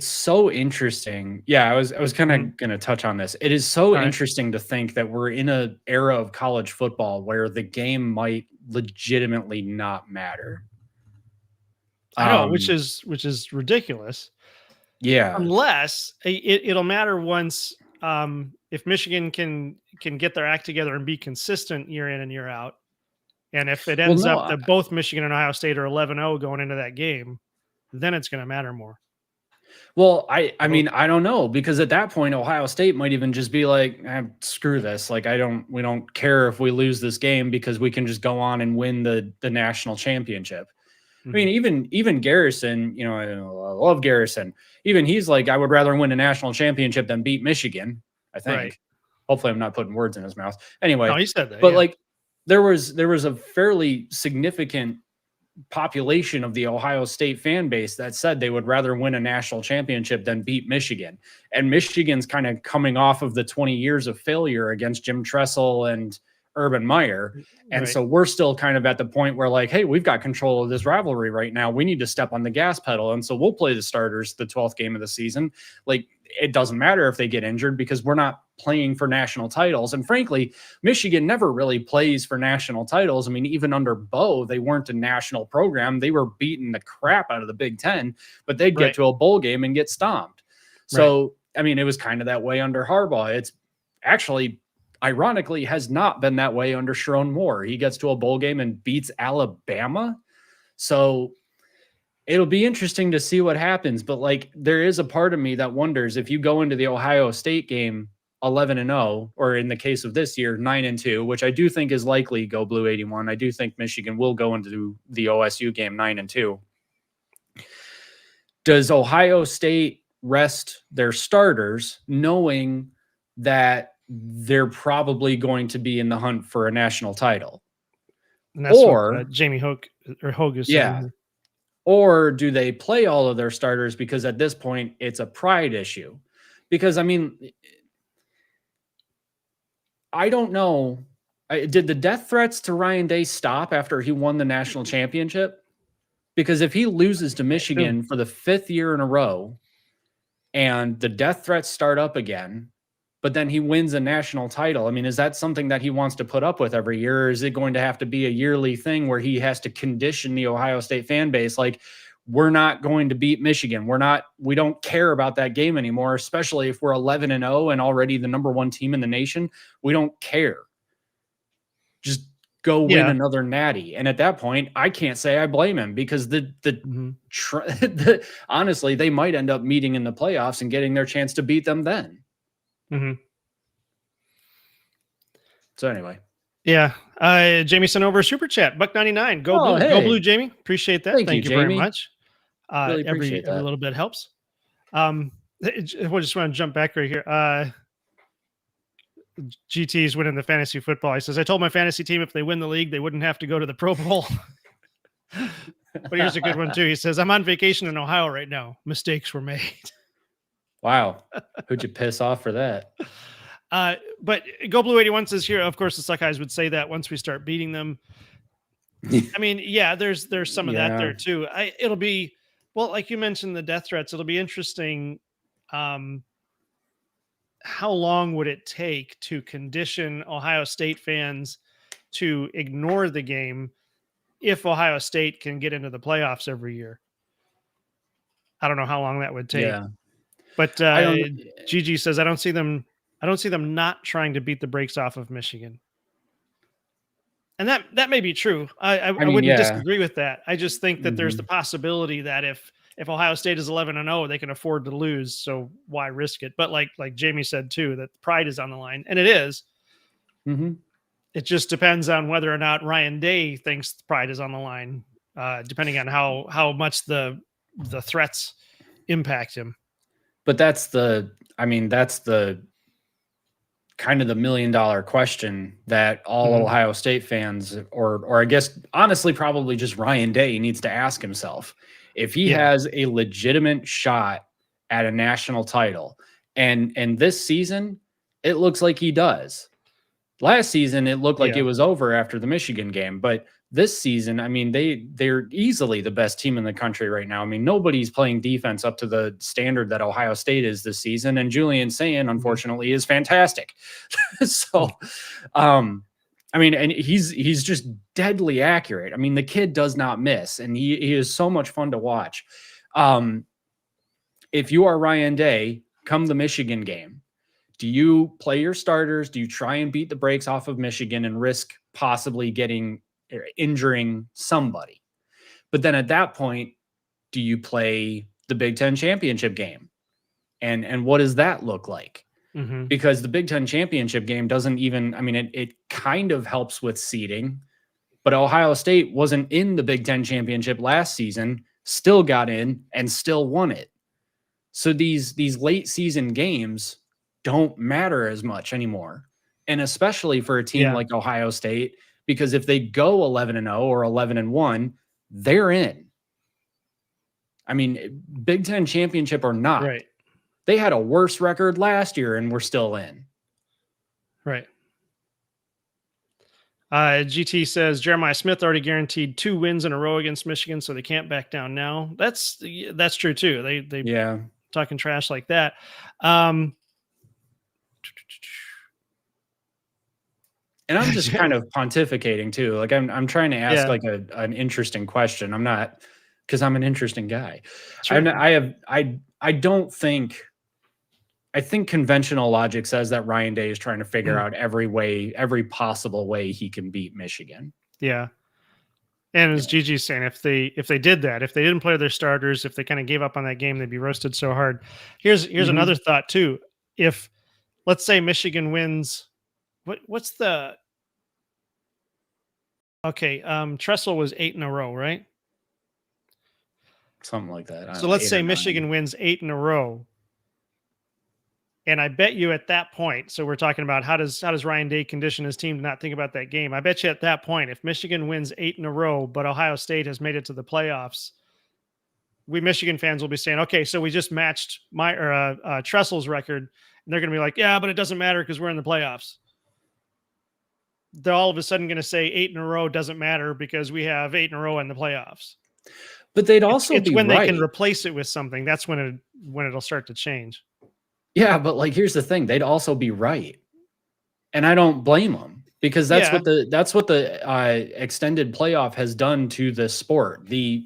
so interesting. Yeah, I was kind of going to touch on this. It is so interesting to think that we're in an era of college football where the game might legitimately not matter. I know, which is ridiculous. Yeah, unless it'll matter once. If Michigan can get their act together and be consistent year in and year out, and if it ends up that both Michigan and Ohio State are 11-0 going into that game, then it's going to matter more. Well, I mean, I don't know, because at that point, Ohio State might even just be like, screw this. Like, we don't care if we lose this game, because we can just go on and win the national championship. I mean, even Garrison, I love Garrison. Even he's like, I would rather win a national championship than beat Michigan, I think. Right. Hopefully I'm not putting words in his mouth. Anyway, no, he said that. But like, there was a fairly significant population of the Ohio State fan base that said they would rather win a national championship than beat Michigan. And Michigan's kind of coming off of the 20 years of failure against Jim Tressel and Urban Meyer. And so we're still kind of at the point where, like, hey, we've got control of this rivalry right now. We need to step on the gas pedal. And so we'll play the starters the 12th game of the season. Like, it doesn't matter if they get injured, because we're not playing for national titles. And frankly, Michigan never really plays for national titles. I mean, even under Bo, they weren't a national program. They were beating the crap out of the Big Ten, but they'd get to a bowl game and get stomped. So, I mean, it was kind of that way under Harbaugh. It's actually, ironically, has not been that way under Sharon Moore. He gets to a bowl game and beats Alabama. So it'll be interesting to see what happens. But like, there is a part of me that wonders, if you go into the Ohio State game 11-0, or in the case of this year, 9-2, which I do think is likely, go Blue 81. I do think Michigan will go into the OSU game 9-2. Does Ohio State rest their starters, knowing that they're probably going to be in the hunt for a national title? And that's what Jamie Hogue is saying. Or do they play all of their starters, because at this point it's a pride issue? Because, I mean, I don't know. Did the death threats to Ryan Day stop after he won the national championship? Because if he loses to Michigan for the 5th year in a row and the death threats start up again, but then he wins a national title, I mean, is that something that he wants to put up with every year? Or is it going to have to be a yearly thing where he has to condition the Ohio State fan base? Like, we're not going to beat Michigan. We don't care about that game anymore, especially if we're 11-0 and already the number 1 team in the nation. We don't care. Just go win another natty. And at that point, I can't say I blame him, because honestly, they might end up meeting in the playoffs and getting their chance to beat them then. So anyway. Yeah. Jamie sent over a super chat. $1.99. Go Blue. Hey. Go Blue, Jamie. Appreciate that. Thank you very much. Really every appreciate that. little bit helps. We'll just want to jump back right here. GT's winning the fantasy football. He says, I told my fantasy team if they win the league, they wouldn't have to go to the Pro Bowl. But here's a good one too. He says, I'm on vacation in Ohio right now. Mistakes were made. Wow. Who'd you piss off for that? But Go Blue 81 says here, of course, the Suckeyes would say that once we start beating them. I mean, yeah, there's some of that there too. It'll be, well, like you mentioned, the death threats, it'll be interesting. How long would it take to condition Ohio State fans to ignore the game if Ohio State can get into the playoffs every year? I don't know how long that would take. Yeah. But Gigi says, I don't see them not trying to beat the brakes off of Michigan. And that may be true. I mean, wouldn't yeah. disagree with that. I just think that there's the possibility that if Ohio State is 11-0, they can afford to lose. So why risk it? But like Jamie said too, that pride is on the line, and it is. Mm-hmm. It just depends on whether or not Ryan Day thinks pride is on the line, depending on how much the threats impact him. But that's the kind of the $1 million question that all Ohio State fans, or I guess honestly, probably just Ryan Day needs to ask himself. If he has a legitimate shot at a national title, and this season, it looks like he does. Last season, it looked like it was over after the Michigan game, but this season, I mean, they're easily the best team in the country right now. I mean, nobody's playing defense up to the standard that Ohio State is this season, and Julian Sayin, unfortunately, is fantastic. So, I mean, and he's just deadly accurate. I mean, the kid does not miss, and he is so much fun to watch. If you are Ryan Day, come the Michigan game, do you play your starters? Do you try and beat the brakes off of Michigan and risk possibly injuring somebody? But then at that point, do you play the Big Ten championship game? And what does that look like? Mm-hmm. Because the Big Ten championship game doesn't even, I mean, it kind of helps with seeding, but Ohio State wasn't in the Big Ten championship last season, still got in and still won it. So these late season games don't matter as much anymore. And especially for a team like Ohio State, because if they go 11-0 or 11-1, they're in. I mean, Big Ten championship or not, right? They had a worse record last year and we're still in. Right. GT says Jeremiah Smith already guaranteed 2 wins in a row against Michigan, so they can't back down now. That's true too. They talking trash like that. And I'm just kind of pontificating too. Like I'm trying to ask like an interesting question. I'm not, because I'm an interesting guy. Sure. I think conventional logic says that Ryan Day is trying to figure out every possible way he can beat Michigan. Yeah. And as Gigi's saying, if they did that, if they didn't play their starters, if they kind of gave up on that game, they'd be roasted so hard. Here's another thought too. If, let's say, Michigan wins, what's the Tressel was 8 in a row, right? Something like that. So let's say Michigan wins 8 in a row. And I bet you at that point, so we're talking about how does Ryan Day condition his team to not think about that game? I bet you at that point, if Michigan wins 8 in a row, but Ohio State has made it to the playoffs, we Michigan fans will be saying, okay, so we just matched Tressel's record. And they're going to be like, yeah, but it doesn't matter because we're in the playoffs. They're all of a sudden going to say 8 in a row doesn't matter because we have 8 in a row in the playoffs. But they'd also it's when they can replace it with something. That's when it'll start to change. Yeah, but like here's the thing: they'd also be right, and I don't blame them because that's what the extended playoff has done to the sport. The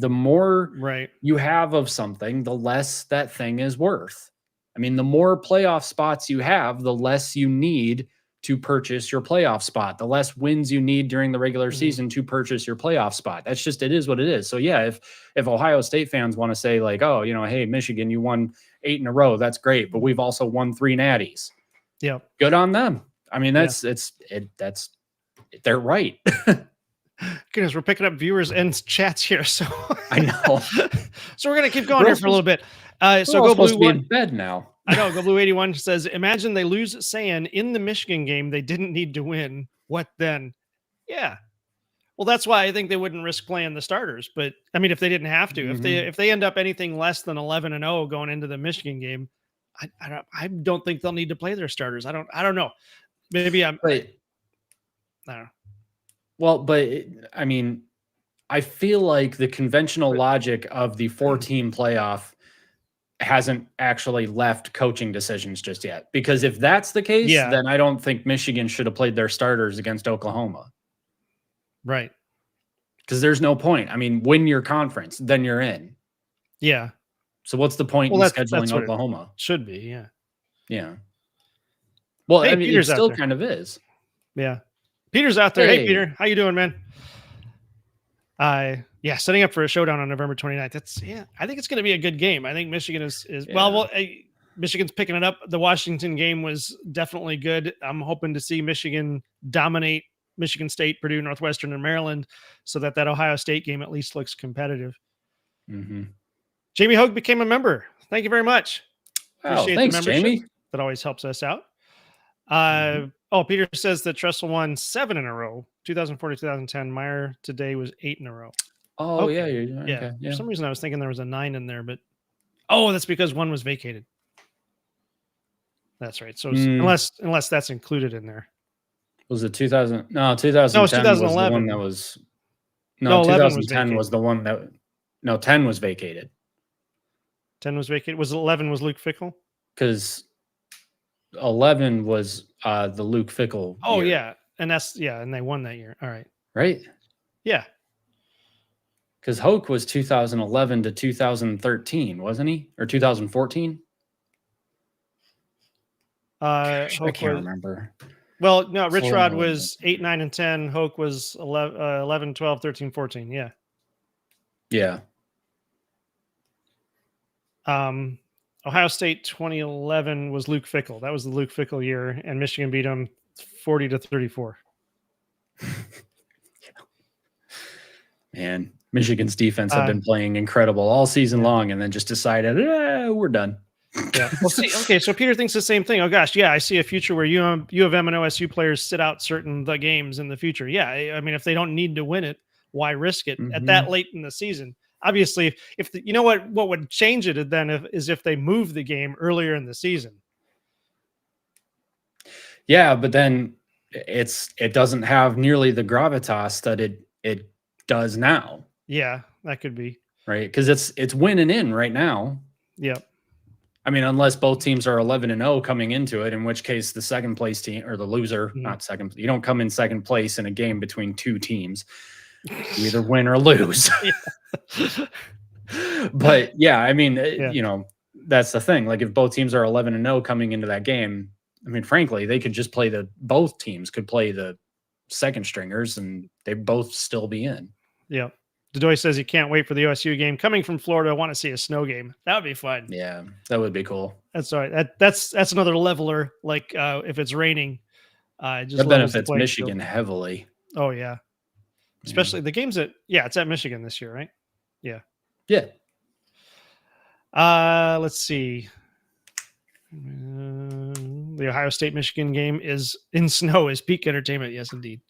more you have of something, the less that thing is worth. I mean, the more playoff spots you have, the less you need to purchase your playoff spot, the less wins you need during the regular season to purchase your playoff spot. That's just, it is what it is. So yeah, if Ohio State fans want to say like, oh, hey, Michigan, you won 8 in a row. That's great. But we've also won 3 natties. Yeah. Good on them. I mean, they're right. Goodness, we're picking up viewers and chats here. So I know. So we're gonna keep going here for a little bit. So We're all Go supposed Blue to be One. in bed now. I know. Go Blue 81 says, imagine they lose saying in the Michigan game they didn't need to win. What then? Yeah. Well, that's why I think they wouldn't risk playing the starters. But I mean, if they didn't have to, if they end up anything less than 11-0 going into the Michigan game, I don't think they'll need to play their starters. I don't know. Maybe I don't know. Well, but I mean, I feel like the conventional logic of the 4-team playoff hasn't actually left coaching decisions just yet. Because if that's the case, then I don't think Michigan should have played their starters against Oklahoma. Right. Because there's no point. I mean, win your conference, then you're in. Yeah. So what's the point in scheduling Oklahoma? Should be, yeah. Yeah. Well, hey, I mean, Peter's it still kind of is. Yeah. Peter's out there. Hey, Peter. How you doing, man? Yeah, setting up for a showdown on November 29th. I think it's going to be a good game. I think Michigan is Michigan's picking it up. The Washington game was definitely good. I'm hoping to see Michigan dominate Michigan State, Purdue, Northwestern, and Maryland, so that Ohio State game at least looks competitive. Mm-hmm. Jamie Hogue became a member. Thank you very much. Appreciate thanks, the membership. Jamie. That always helps us out. Peter says that Tressel won 7 in a row. 2004 to 2010. Meyer today was 8 in a row. Oh, okay. Yeah. For some reason, I was thinking there was a 9 in there, but that's because 1 was vacated. That's right. So unless that's included in there. Was it 2000? No, 2010 was 2011. Was the one that was. No, 2010 was the one that. No, 10 was vacated. 10 was vacated. Was 11 was Luke Fickell? Because 11 was the Luke Fickell. Oh, year. And and they won that year. All right. Right? Yeah. Because Hoke was 2011 to 2013, wasn't he? Or 2014? I can't remember. Well, no, Rich Rod was 8, 9, and 10. Hoke was 11, 12, 13, 14. Yeah. Yeah. Ohio State 2011 was Luke Fickell. That was the Luke Fickell year, and Michigan beat them 40 to 34. Man, Michigan's defense have been playing incredible all season long, and then just decided, we're done. Yeah. Well, see, okay, so Peter thinks the same thing. Oh gosh, yeah, I see a future where U of M and OSU players sit out the games in the future. Yeah, I mean, if they don't need to win it, why risk it at that late in the season? Obviously, what would change it then is if they move the game earlier in the season. Yeah, but then it doesn't have nearly the gravitas that it does now. Yeah, that could be right, because it's winning in right now. Yep. I mean, unless both teams are 11-0 coming into it, in which case the second place team or the loser, not second, you don't come in second place in a game between two teams. You either win or lose. But yeah, I mean, that's the thing. Like if both teams are 11-0 coming into that game, I mean, frankly, they could just play both teams could play the second stringers and they'd both still be in. Yeah. Dedoy says he can't wait for the OSU game. Coming from Florida, I want to see a snow game. That would be fun. Yeah, that would be cool. That's all right. That's another leveler. Like if it's raining, just that benefits Michigan heavily. Oh yeah, especially the games it's at Michigan this year, right? Yeah. Yeah. Let's see. The Ohio State Michigan game is in snow is peak entertainment. Yes, indeed.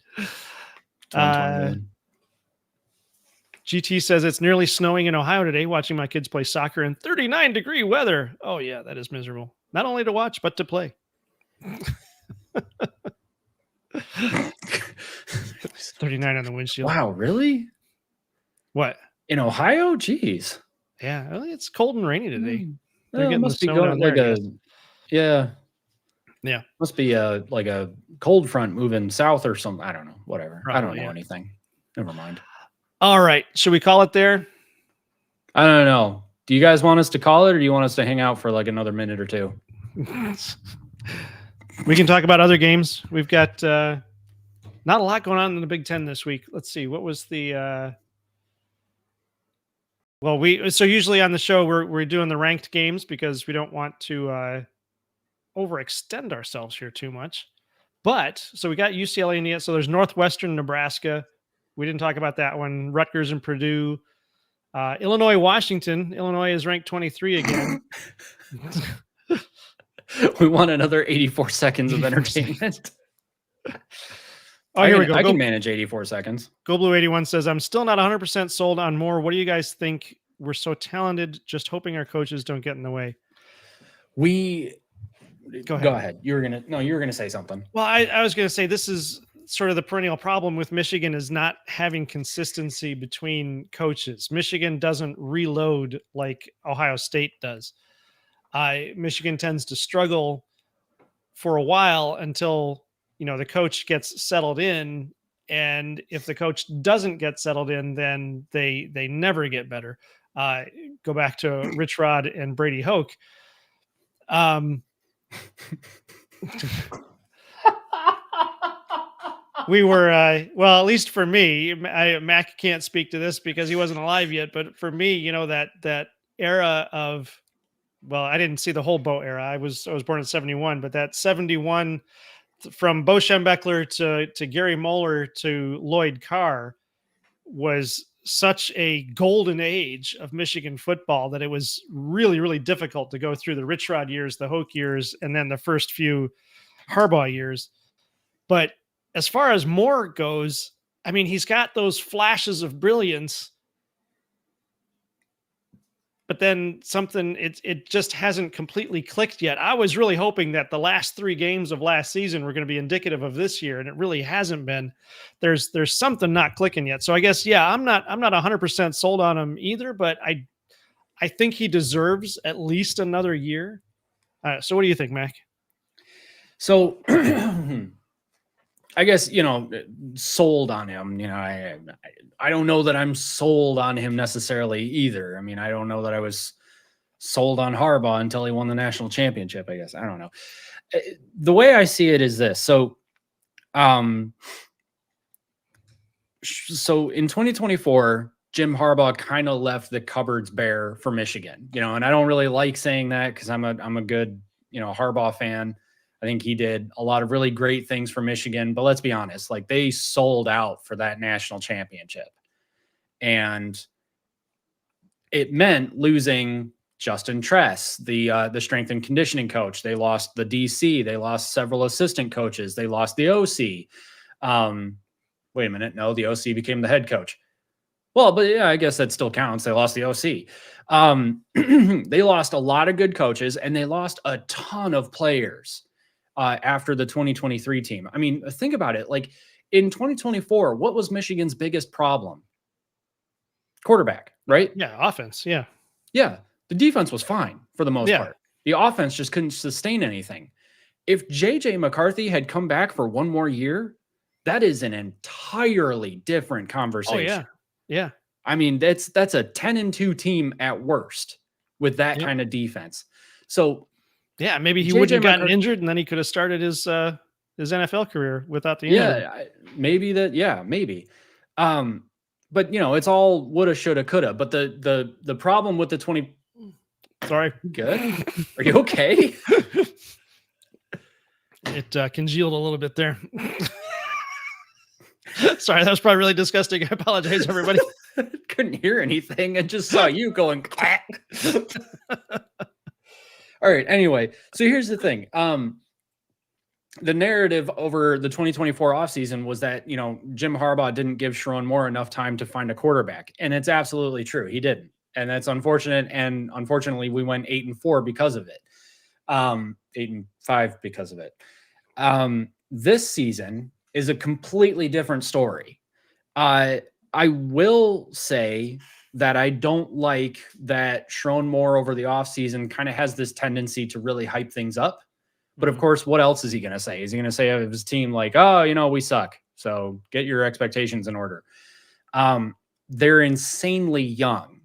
GT says it's nearly snowing in Ohio today. Watching my kids play soccer in 39-degree weather. Oh yeah, that is miserable. Not only to watch, but to play. 39 on the windshield. Wow, really? What? In Ohio? Jeez. Yeah, it's cold and rainy today. They're getting must be going like yeah. Must be like a cold front moving south or something. I don't know. Whatever. Probably, I don't know anything. Never mind. All right. Should we call it there? I don't know. Do you guys want us to call it, or do you want us to hang out for like another minute or two? We can talk about other games. We've got not a lot going on in the Big Ten this week. Let's see. What was the so usually on the show we're doing the ranked games because we don't want to overextend ourselves here too much. But so we got UCLA and so there's Northwestern, Nebraska, We didn't talk about that one. Rutgers and Purdue. Illinois, Washington. Illinois is ranked 23 again. We want another 84 seconds of entertainment. Here we go. I can manage 84 seconds. Go Blue 81 says, I'm still not 100% sold on Moore. What do you guys think? We're so talented, just hoping our coaches don't get in the way. Go ahead. You were gonna say something. Well, I was gonna say this is sort of the perennial problem with Michigan is not having consistency between coaches. Michigan doesn't reload like Ohio State does. Michigan tends to struggle for a while until the coach gets settled in, and if the coach doesn't get settled in, then they never get better. Go back to Rich Rod and Brady Hoke. We were well, at least for me, Mac can't speak to this because he wasn't alive yet, but for me, that era of, well, I didn't see the whole Bo era. I was born in 71, but that 71 from Bo Schembechler to Gary Moeller to Lloyd Carr was such a golden age of Michigan football that it was really, really difficult to go through the Rich Rod years, the Hoke years, and then the first few Harbaugh years. But as far as Moore goes, I mean, he's got those flashes of brilliance, but then it just hasn't completely clicked yet. I was really hoping that the last 3 games of last season were going to be indicative of this year, and it really hasn't been. There's something not clicking yet. So I guess, yeah, I'm not 100% sold on him either, but I think he deserves at least another year. So what do you think, Mac? So I guess, sold on him, I don't know that I'm sold on him necessarily either. I mean, I don't know that I was sold on Harbaugh until he won the national championship, I guess. I don't know. The way I see it is this. So in 2024, Jim Harbaugh kind of left the cupboards bare for Michigan, and I don't really like saying that because I'm a good, Harbaugh fan. I think he did a lot of really great things for Michigan, but let's be honest, like they sold out for that national championship. And it meant losing Justin Tress, the strength and conditioning coach. They lost the DC. They lost several assistant coaches. They lost the OC. Wait a minute. No, the OC became the head coach. Well, but yeah, I guess that still counts. They lost the OC. They lost a lot of good coaches, and they lost a ton of players. After the 2023 team. I mean, think about it. Like in 2024, what was Michigan's biggest problem? Quarterback, right? Yeah, offense. Yeah. Yeah. The defense was fine for the most part. The offense just couldn't sustain anything. If JJ McCarthy had come back for one more year, that is an entirely different conversation. Oh, yeah. Yeah. I mean, that's a 10-2 team at worst with that kind of defense. So yeah, maybe he wouldn't have gotten injured, and then he could have started his NFL career without the injury. Yeah, maybe that. Yeah, maybe. But it's all woulda, shoulda, coulda. But the problem with the 20. Sorry. Good. Are you okay? It congealed a little bit there. Sorry, that was probably really disgusting. I apologize, everybody. Couldn't hear anything. I just saw you going. All right. Anyway, so here's the thing. The narrative over the 2024 offseason was that, Jim Harbaugh didn't give Sherrone Moore enough time to find a quarterback. And it's absolutely true. He didn't. And that's unfortunate. And unfortunately, we went 8-4 because of it. 8-5 because of it. This season is a completely different story. I will say that I don't like that Sherrone Moore over the offseason kind of has this tendency to really hype things up. But of course, what else is he going to say? Is he going to say of his team like, oh, we suck, so get your expectations in order? They're insanely young.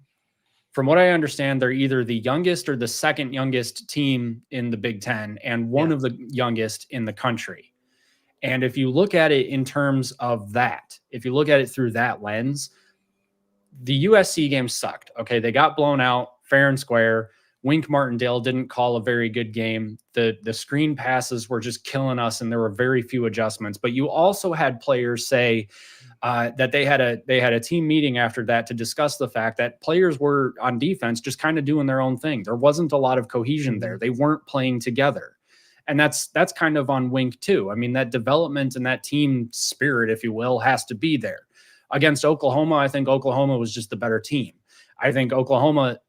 From what I understand, they're either the youngest or the second youngest team in the Big Ten and one of the youngest in the country. And if you look at it in terms of that, if you look at it through that lens, the USC game sucked. Okay, they got blown out fair and square. Wink Martindale didn't call a very good game. The screen passes were just killing us, and there were very few adjustments. But you also had players say that they had a team meeting after that to discuss the fact that players were on defense just kind of doing their own thing. There wasn't a lot of cohesion there. They weren't playing together. And that's kind of on Wink too. I mean, that development and that team spirit, if you will, has to be there. Against Oklahoma, I think Oklahoma was just the better team. I think Oklahoma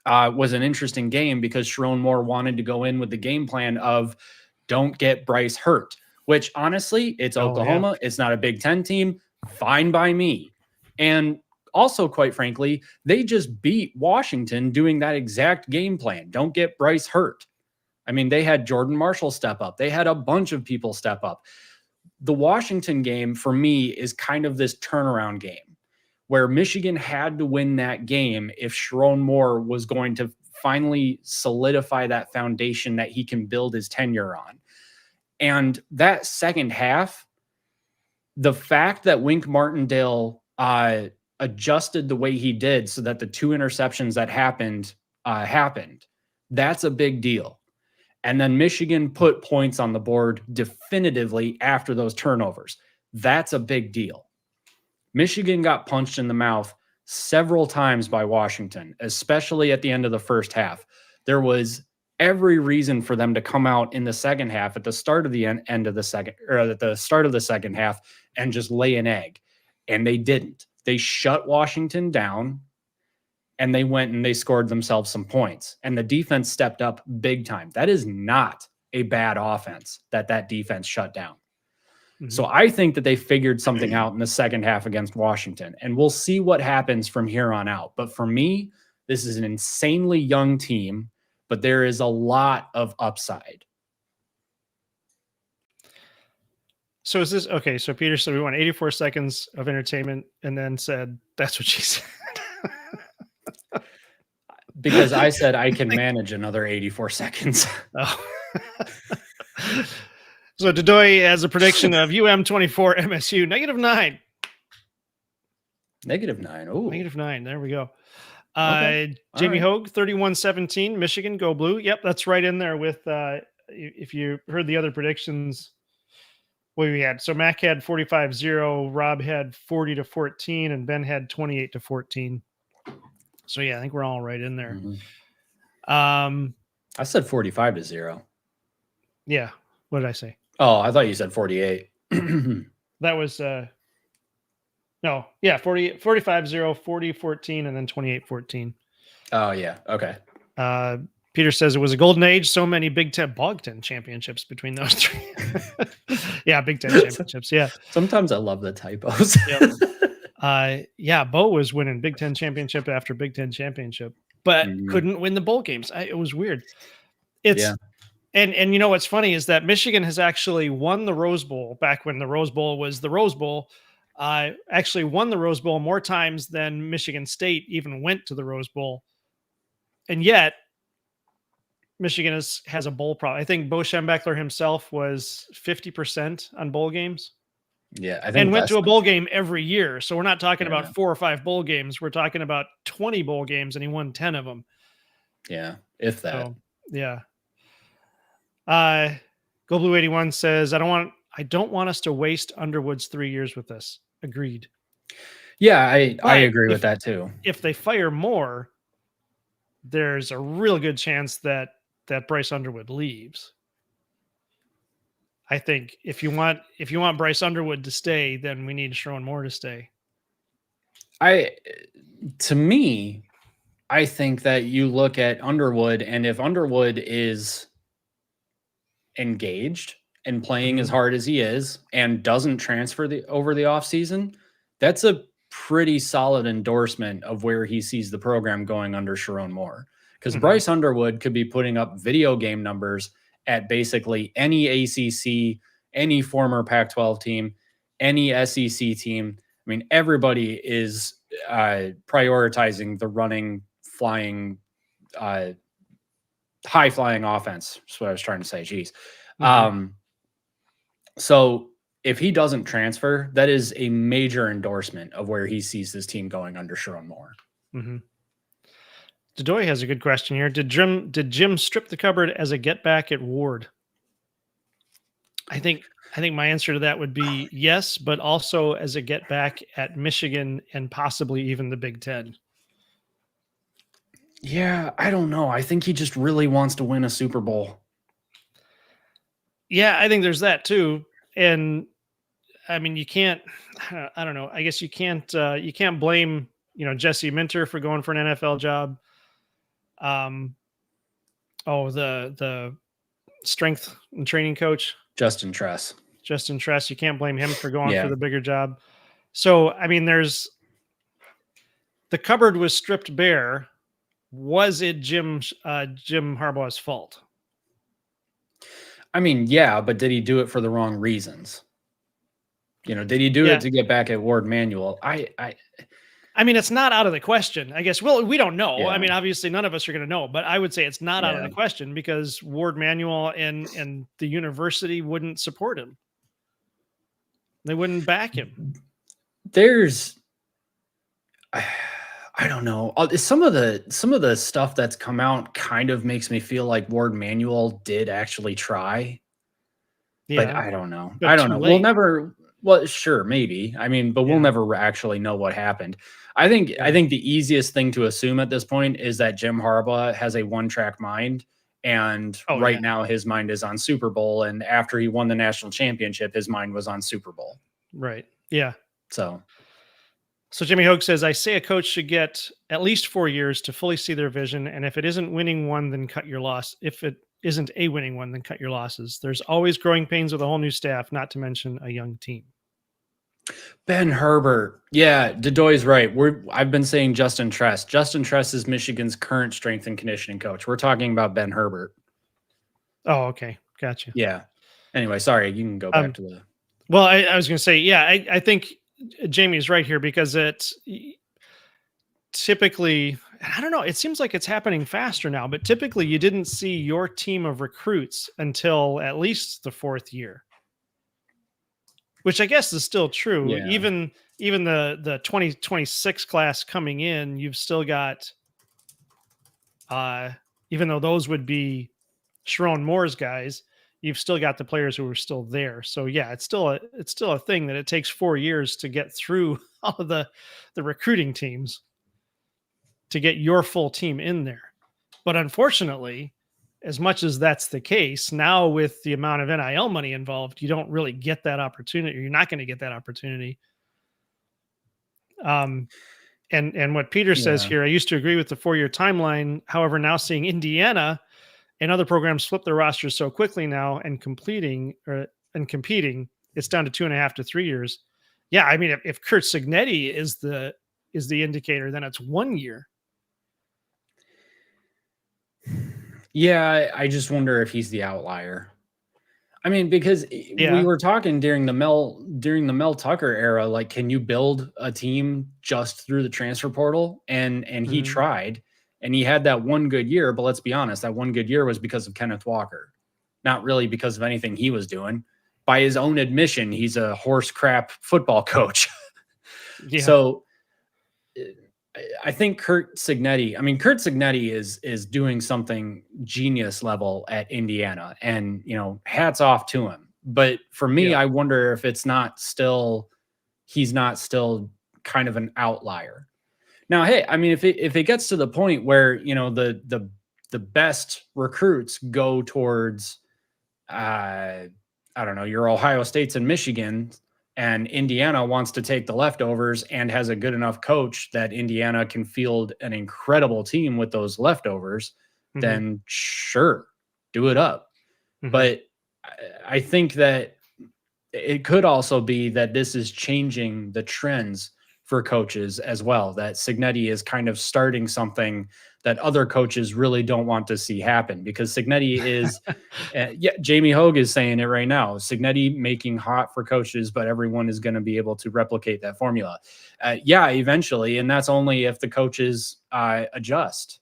was an interesting game because Sharon Moore wanted to go in with the game plan of don't get Bryce hurt, which honestly, it's Oklahoma. Yeah. It's not a Big Ten team. Fine by me. And also, quite frankly, they just beat Washington doing that exact game plan. Don't get Bryce hurt. I mean, they had Jordan Marshall step up. They had a bunch of people step up. The Washington game, for me, is kind of this turnaround game where Michigan had to win that game if Sharon Moore was going to finally solidify that foundation that he can build his tenure on. And that second half, the fact that Wink Martindale adjusted the way he did so that the 2 interceptions that happened, that's a big deal. And then Michigan put points on the board definitively after those turnovers. That's a big deal. Michigan got punched in the mouth several times by Washington, especially at the end of the first half. There was every reason for them to come out in the second half at the start of the end of the second, or at the start of the second half, and just lay an egg. And they didn't. They shut Washington down. And they went and they scored themselves some points. And the defense stepped up big time. That is not a bad offense that defense shut down. Mm-hmm. So I think that they figured something out in the second half against Washington. And we'll see what happens from here on out. But for me, this is an insanely young team, but there is a lot of upside. So is this okay? So Peter said we want 84 seconds of entertainment and then said, that's what she said. Because I said I can manage another 84 seconds. Oh. So Dodoy has a prediction of UM24 MSU -9. -9. Oh, -9. There we go. Okay. Jamie Hogue 31-17. Michigan go blue. Yep, that's right in there with. If you heard the other predictions, what we had. So Mac had 45-0, Rob had 40-14, and Ben had 28-14. So yeah, I think we're all right in there. Mm-hmm. I said 45-0. Yeah. What did I say? Oh, I thought you said 48. That was no, yeah, 45-0, 40-14, and then 28-14. Oh yeah. Okay. Peter says it was a golden age. So many Big Ten championships between those three. Yeah, Big Ten championships. Yeah. Sometimes I love the typos. Yep. Yeah, Bo was winning Big Ten championship after Big Ten championship, but couldn't win the bowl games. It was weird. And you know what's funny is that Michigan has actually won the Rose Bowl back when the Rose Bowl was the Rose Bowl. Actually won the Rose Bowl more times than Michigan State even went to the Rose Bowl, and yet Michigan has a bowl problem. I think Bo Schembechler himself was 50% on bowl games. Yeah, I think, and went to a bowl game every year. So we're not talking about 4 or 5 bowl games. We're talking about 20 bowl games, and he won 10 of them. Yeah, if that. So, yeah. Go Blue 81 says, I don't want us to waste Underwood's 3 years with this. Agreed. Yeah, I agree with that too. If they fire more, there's a real good chance that Bryce Underwood leaves. I think if you want Bryce Underwood to stay, then we need Sharon Moore to stay. To me, I think that you look at Underwood, and if Underwood is engaged and playing as hard as he is and doesn't transfer over the offseason, that's a pretty solid endorsement of where he sees the program going under Sharon Moore. Because Bryce Underwood could be putting up video game numbers at basically any ACC, any former Pac-12 team, any SEC team. I mean, everybody is prioritizing the running, flying, high-flying offense. That's what I was trying to say. Jeez. So if he doesn't transfer, that is a major endorsement of where he sees this team going under Sharon Moore. Dedoy has a good question here. Did Jim strip the cupboard as a get back at Ward? I think my answer to that would be yes, but also as a get back at Michigan and possibly even the Big Ten. Yeah, I don't know. I think he just really wants to win a Super Bowl. Yeah, I think there's that too. And I mean, you can't, I don't know. I guess you can't blame, Jesse Minter for going for an NFL job. The strength and training coach, Justin Tress. You can't blame him for going for the bigger job. So, I mean, the cupboard was stripped bare. Was it Jim Harbaugh's fault? I mean, yeah, but did he do it for the wrong reasons? Did he do it to get back at Ward Manuel? I mean, it's not out of the question, I guess. Well, we don't know. Yeah. I mean, obviously none of us are going to know, but I would say it's not out of the question because Ward Manuel and the university wouldn't support him. They wouldn't back him. I don't know. Some of the stuff that's come out kind of makes me feel like Ward Manuel did actually try. Yeah. But I don't know. I don't know. Late. We'll never. Well, sure, maybe. I mean, but we'll never actually know what happened. I think the easiest thing to assume at this point is that Jim Harbaugh has a one-track mind, and now his mind is on Super Bowl. And after he won the national championship, his mind was on Super Bowl. Right. Yeah. So Jimmy Hogue says, I say a coach should get at least 4 years to fully see their vision. And if it isn't winning one, then cut your loss. If it isn't a winning one, then cut your losses. There's always growing pains with a whole new staff, not to mention a young team. Ben Herbert. Yeah, Dedoy's right. I've been saying Justin Tress. Justin Tress is Michigan's current strength and conditioning coach. We're talking about Ben Herbert. Oh, okay. Gotcha. Yeah. Anyway, sorry. You can go back to the... Well, I was going to say, yeah, I think Jamie's right here because it's typically, I don't know, it seems like it's happening faster now, but typically you didn't see your team of recruits until at least the fourth year, which I guess is still true. Yeah. Even the 2026 class coming in, you've still got, even though those would be Sharon Moore's guys, you've still got the players who are still there. So yeah, it's still a thing that it takes 4 years to get through all of the recruiting teams to get your full team in there. But unfortunately, as much as that's the case, now with the amount of NIL money involved, you don't really get that opportunity. You're not going to get that opportunity. And what Peter says here, I used to agree with the 4-year timeline. However, now seeing Indiana and other programs flip their rosters so quickly now and competing, it's down to 2.5 to 3 years. Yeah, I mean, if Kurt Cignetti is the indicator, then it's 1 year. Yeah, I just wonder if he's the outlier. I mean, because we were talking during the Mel Tucker era, like, can you build a team just through the transfer portal? And he tried. And he had that one good year, but let's be honest, that one good year was because of Kenneth Walker, not really because of anything he was doing. By his own admission, he's a horse crap football coach. Yeah. So I think Kurt Cignetti is doing something genius level at Indiana, and, hats off to him. But for me, I wonder if he's not still kind of an outlier. Now, hey, I mean, if it gets to the point where, the best recruits go towards, I don't know, your Ohio States and Michigan, and Indiana wants to take the leftovers and has a good enough coach that Indiana can field an incredible team with those leftovers, then sure, do it up. But I think that it could also be that this is changing the trends for coaches as well, that Cignetti is kind of starting something that other coaches really don't want to see happen, because Cignetti is, Jamie Hogue is saying it right now, Cignetti making hot for coaches, but everyone is going to be able to replicate that formula. Eventually. And that's only if the coaches adjust.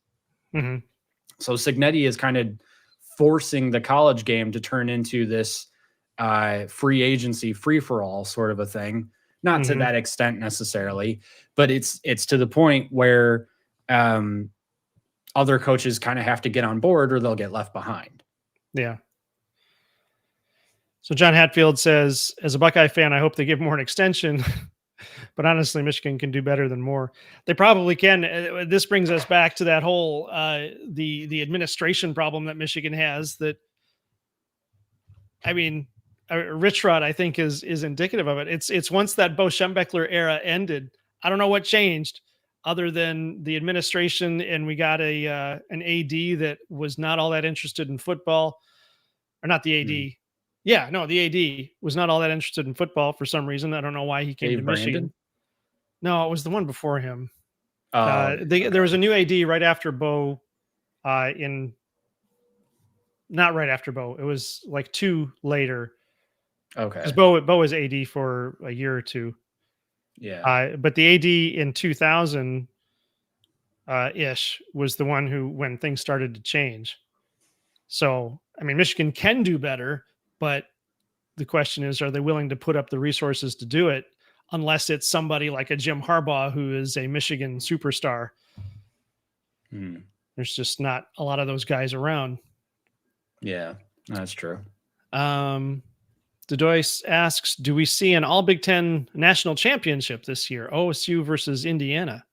So Cignetti is kind of forcing the college game to turn into this free agency, free-for-all sort of a thing. Not to that extent necessarily, but it's to the point where, other coaches kind of have to get on board or they'll get left behind. Yeah. So John Hatfield says, as a Buckeye fan, I hope they give more an extension. But honestly, Michigan can do better than more. They probably can. This brings us back to that whole the administration problem that Michigan has. That, I mean, Rich Rod, I think, is indicative of it. It's once that Bo Schembechler era ended, I don't know what changed other than the administration, and we got an AD that was not all that interested in football, or not the AD. Yeah, no, the AD was not all that interested in football for some reason. I don't know why he came to Michigan. No, it was the one before him. There was a new AD right after Bo. Not right after Bo. It was like 2 later. Okay. Because Bo was AD for a year or 2. Yeah. But the AD in 2000 ish was the one who, when things started to change. So, I mean, Michigan can do better. But the question is, are they willing to put up the resources to do it? Unless it's somebody like a Jim Harbaugh, who is a Michigan superstar. There's just not a lot of those guys around. Yeah, that's true. Dedois asks, do we see an all Big Ten national championship this year? OSU versus Indiana.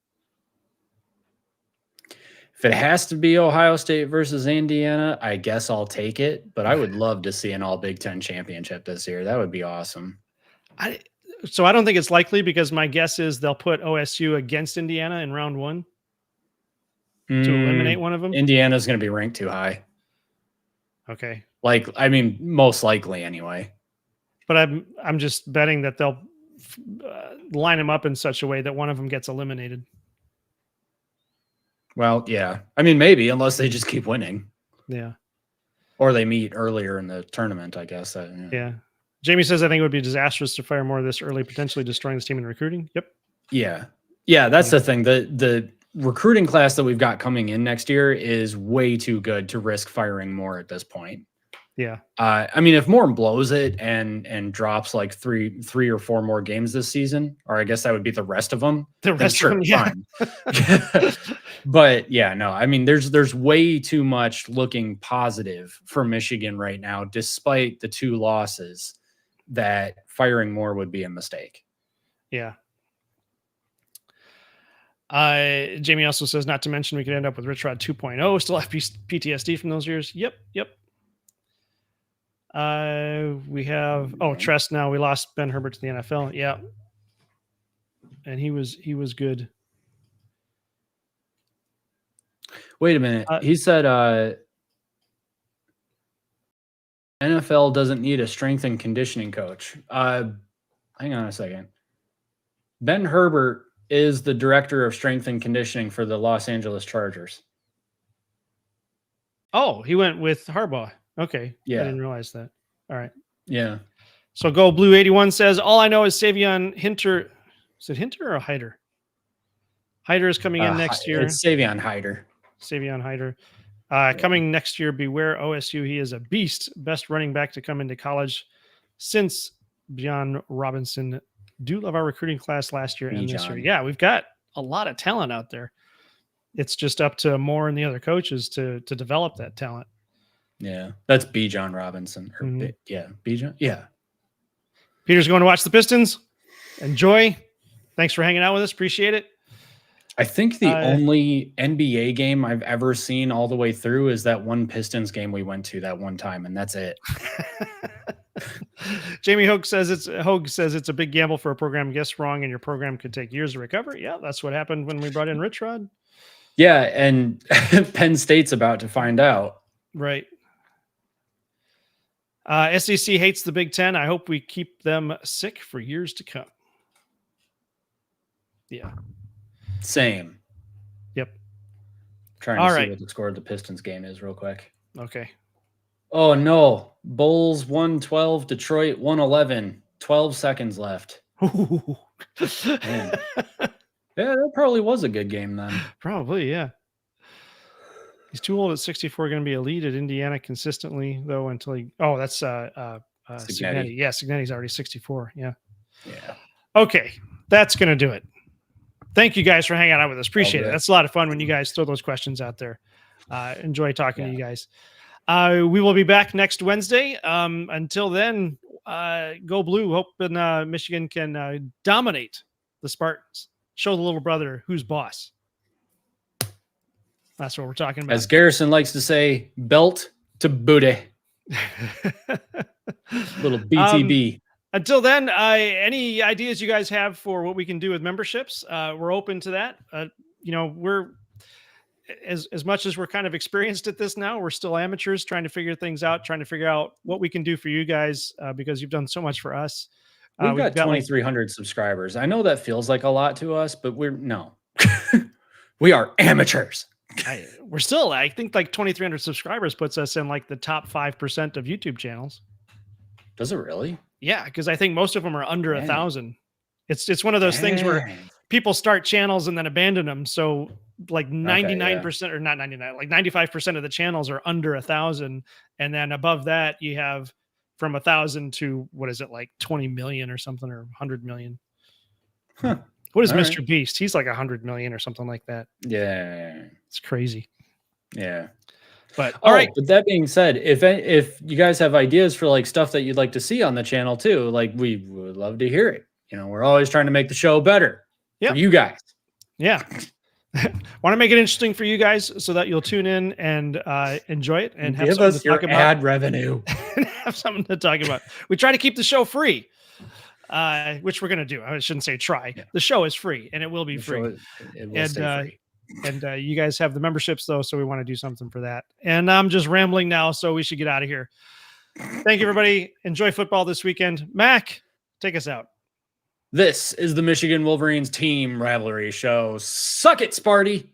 If it has to be Ohio State versus Indiana, I guess I'll take it. But I would love to see an all Big Ten championship this year. That would be awesome. So I don't think it's likely, because my guess is they'll put OSU against Indiana in round 1 to eliminate one of them. Indiana's going to be ranked too high. Okay. Like, I mean, most likely anyway. But I'm just betting that they'll line them up in such a way that one of them gets eliminated. Well, yeah. I mean, maybe, unless they just keep winning. Yeah. Or they meet earlier in the tournament, I guess. Yeah. Jamie says, I think it would be disastrous to fire more this early, potentially destroying this team in recruiting. Yep. Yeah. Yeah, that's the thing. The recruiting class that we've got coming in next year is way too good to risk firing more at this point. Yeah. I mean, if Moore blows it and drops like three or 4 more games this season, or I guess that would be the rest of them. The rest of them, yeah. But yeah, no, I mean, there's way too much looking positive for Michigan right now, despite the 2 losses, that firing Moore would be a mistake. Yeah. Jamie also says, not to mention we could end up with Rich Rod 2.0, still have PTSD from those years. Yep. We have Trest now. We lost Ben Herbert to the NFL. Yeah. And he was good. Wait a minute. He said NFL doesn't need a strength and conditioning coach. Hang on a second. Ben Herbert is the director of strength and conditioning for the Los Angeles Chargers. Oh, he went with Harbaugh. Okay. Yeah. I didn't realize that. All right. Yeah. So Go Blue 81 says, all I know is Savion Hinter. Is it Hinter or Hyder? Hyder is coming in next year. It's Savion Hyder. Savion Hyder. Coming next year, beware OSU. He is a beast. Best running back to come into college since Bijan Robinson. Do love our recruiting class last year and this year. Yeah, we've got a lot of talent out there. It's just up to Moore and the other coaches to develop that talent. Yeah, that's Bijan Robinson. Bijan. Yeah. Peter's going to watch the Pistons. Enjoy. Thanks for hanging out with us. Appreciate it. I think the only NBA game I've ever seen all the way through is that one Pistons game we went to that one time, and that's it. Jamie Hogue says it's a big gamble for a program. Guess wrong, and your program could take years to recover. Yeah, that's what happened when we brought in Rich Rod. Yeah, and Penn State's about to find out. Right. SEC hates the Big Ten. I hope we keep them sick for years to come. Yeah. Same. Yep. Trying to see what the score of the Pistons game is real quick. Okay. Oh, no. Bulls 112, Detroit 111. 12 seconds left. Man. Yeah, that probably was a good game then. Probably, yeah. He's too old at 64, going to be a lead at Indiana consistently, though, until he... Oh, that's Cignetti. Yeah, Cignetti's already 64. Yeah. Yeah. Okay. That's going to do it. Thank you guys for hanging out with us. Appreciate it. good. That's a lot of fun when you guys throw those questions out there. Enjoy talking to you guys. We will be back next Wednesday. Until then, go blue. Hoping Michigan can dominate the Spartans. Show the little brother who's boss. That's what we're talking about. As Garrison likes to say, belt to booty. Little BTB. Until then, any ideas you guys have for what we can do with memberships? We're open to that. We're as much as we're kind of experienced at this now, we're still amateurs trying to figure things out, trying to figure out what we can do for you guys because you've done so much for us. We've got 2,300 subscribers. I know that feels like a lot to us, but we are amateurs. We're still, I think, like 2,300 subscribers puts us in like the top 5% of YouTube channels. Does it really? Yeah, because I think most of them are under 1,000. It's one of those things where people start channels and then abandon them. So like 99% or not 99, like 95% of the channels are under 1,000, and then above that you have from 1,000 to what is it, like 20 million or something, or 100 million. Huh. What is All Mr. right. Beast? He's like 100 million or something like that. Yeah. It's crazy. Yeah. But all right. But that being said, if you guys have ideas for like stuff that you'd like to see on the channel too, like we would love to hear it. We're always trying to make the show better for you guys. Yeah. Want to make it interesting for you guys so that you'll tune in and enjoy it and have give something us to talk your about. ad revenue. And have something to talk about. We try to keep the show free, which we're going to do. I shouldn't say try. Yeah. The show is free and it will be free. It will stay free. And you guys have the memberships though, so we want to do something for that. And I'm just rambling now, so we should get out of here. Thank you, everybody. Enjoy football this weekend. Mac, take us out. This is the Michigan Wolverines team rivalry show. Suck it, Sparty.